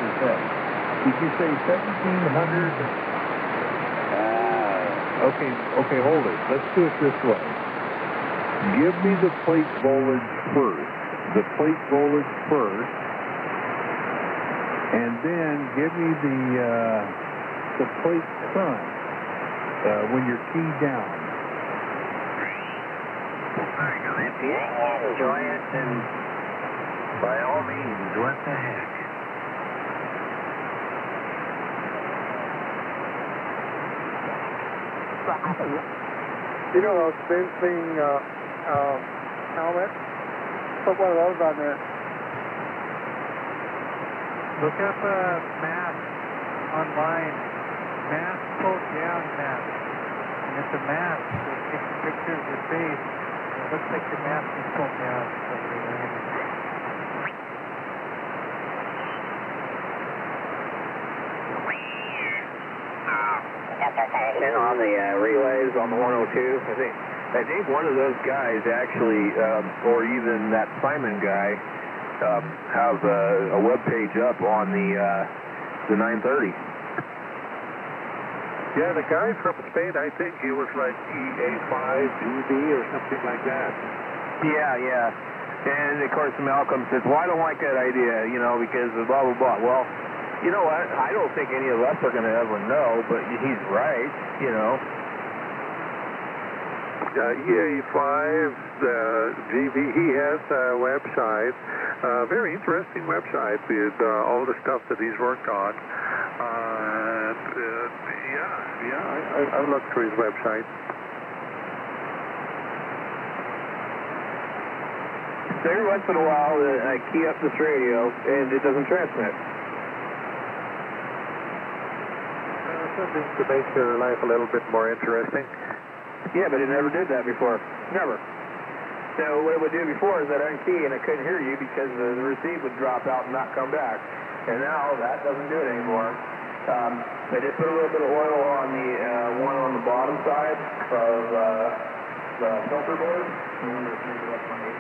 is that? Did you say 1,700? Okay, hold it. Let's do it this way. Give me the plate voltage first. The plate voltage first. And then give me the plate current when you're keyed down. Very good. If you enjoy it, then by all means, what the heck? You know those spin-thing helmets? Put one of those on there. Look up a mask online. Mask pulled down mask. And it's a mask that takes a picture of your face. It looks like the mask is pulled down. On the relays on the 102, I think one of those guys actually, or even that Simon guy, have a web page up on the 930. Yeah, the guy from Spain, I think he was like EA5GB or something like that. Yeah. And of course Malcolm says, well, I don't like that idea, because of blah, blah, blah. Well, you know what? I don't think any of us are going to ever know, but he's right, EA5GB, he has a website, very interesting website with all the stuff that he's worked on. I've looked through his website. So every once in a while, I key up this radio, and it doesn't transmit. Something to make your life a little bit more interesting. Yeah, but it never did that before. Never. So what it would do before is that I'd key and I couldn't hear you because the receive would drop out and not come back. And now that doesn't do it anymore. They just put a little bit of oil on the one on the bottom side of the filter board. And then just up on the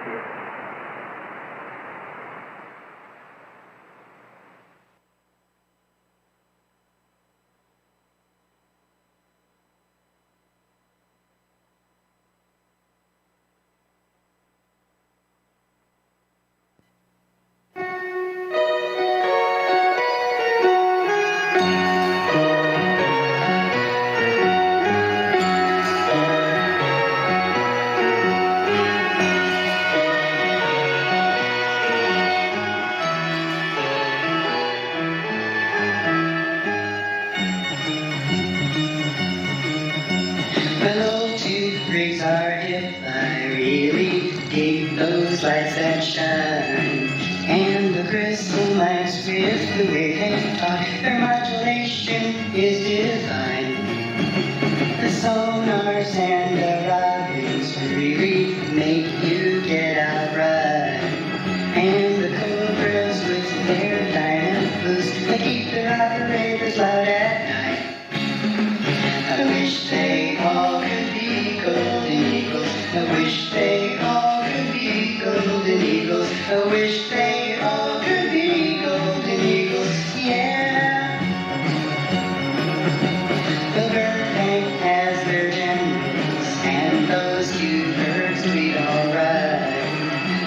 lights that shine, and the crystal lights with the way they talk, their modulation is divine. The sonars and the robins really make you get out right, and the cobras with their dynamic boost, they keep their operators loud at night. I wish they all could be golden eagles. I wish they all could be golden eagles. I wish they all could be golden eagles. Yeah. The bird bank has their generals, and those two birds tweet alright.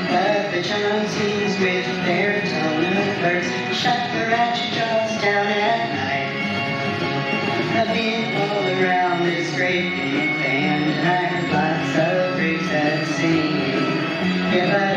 But the Johnsons with their tone of birds shut the ratchet jaws down at night. I've been all around this great big band, and I heard lots of rigs that sing. Yeah, but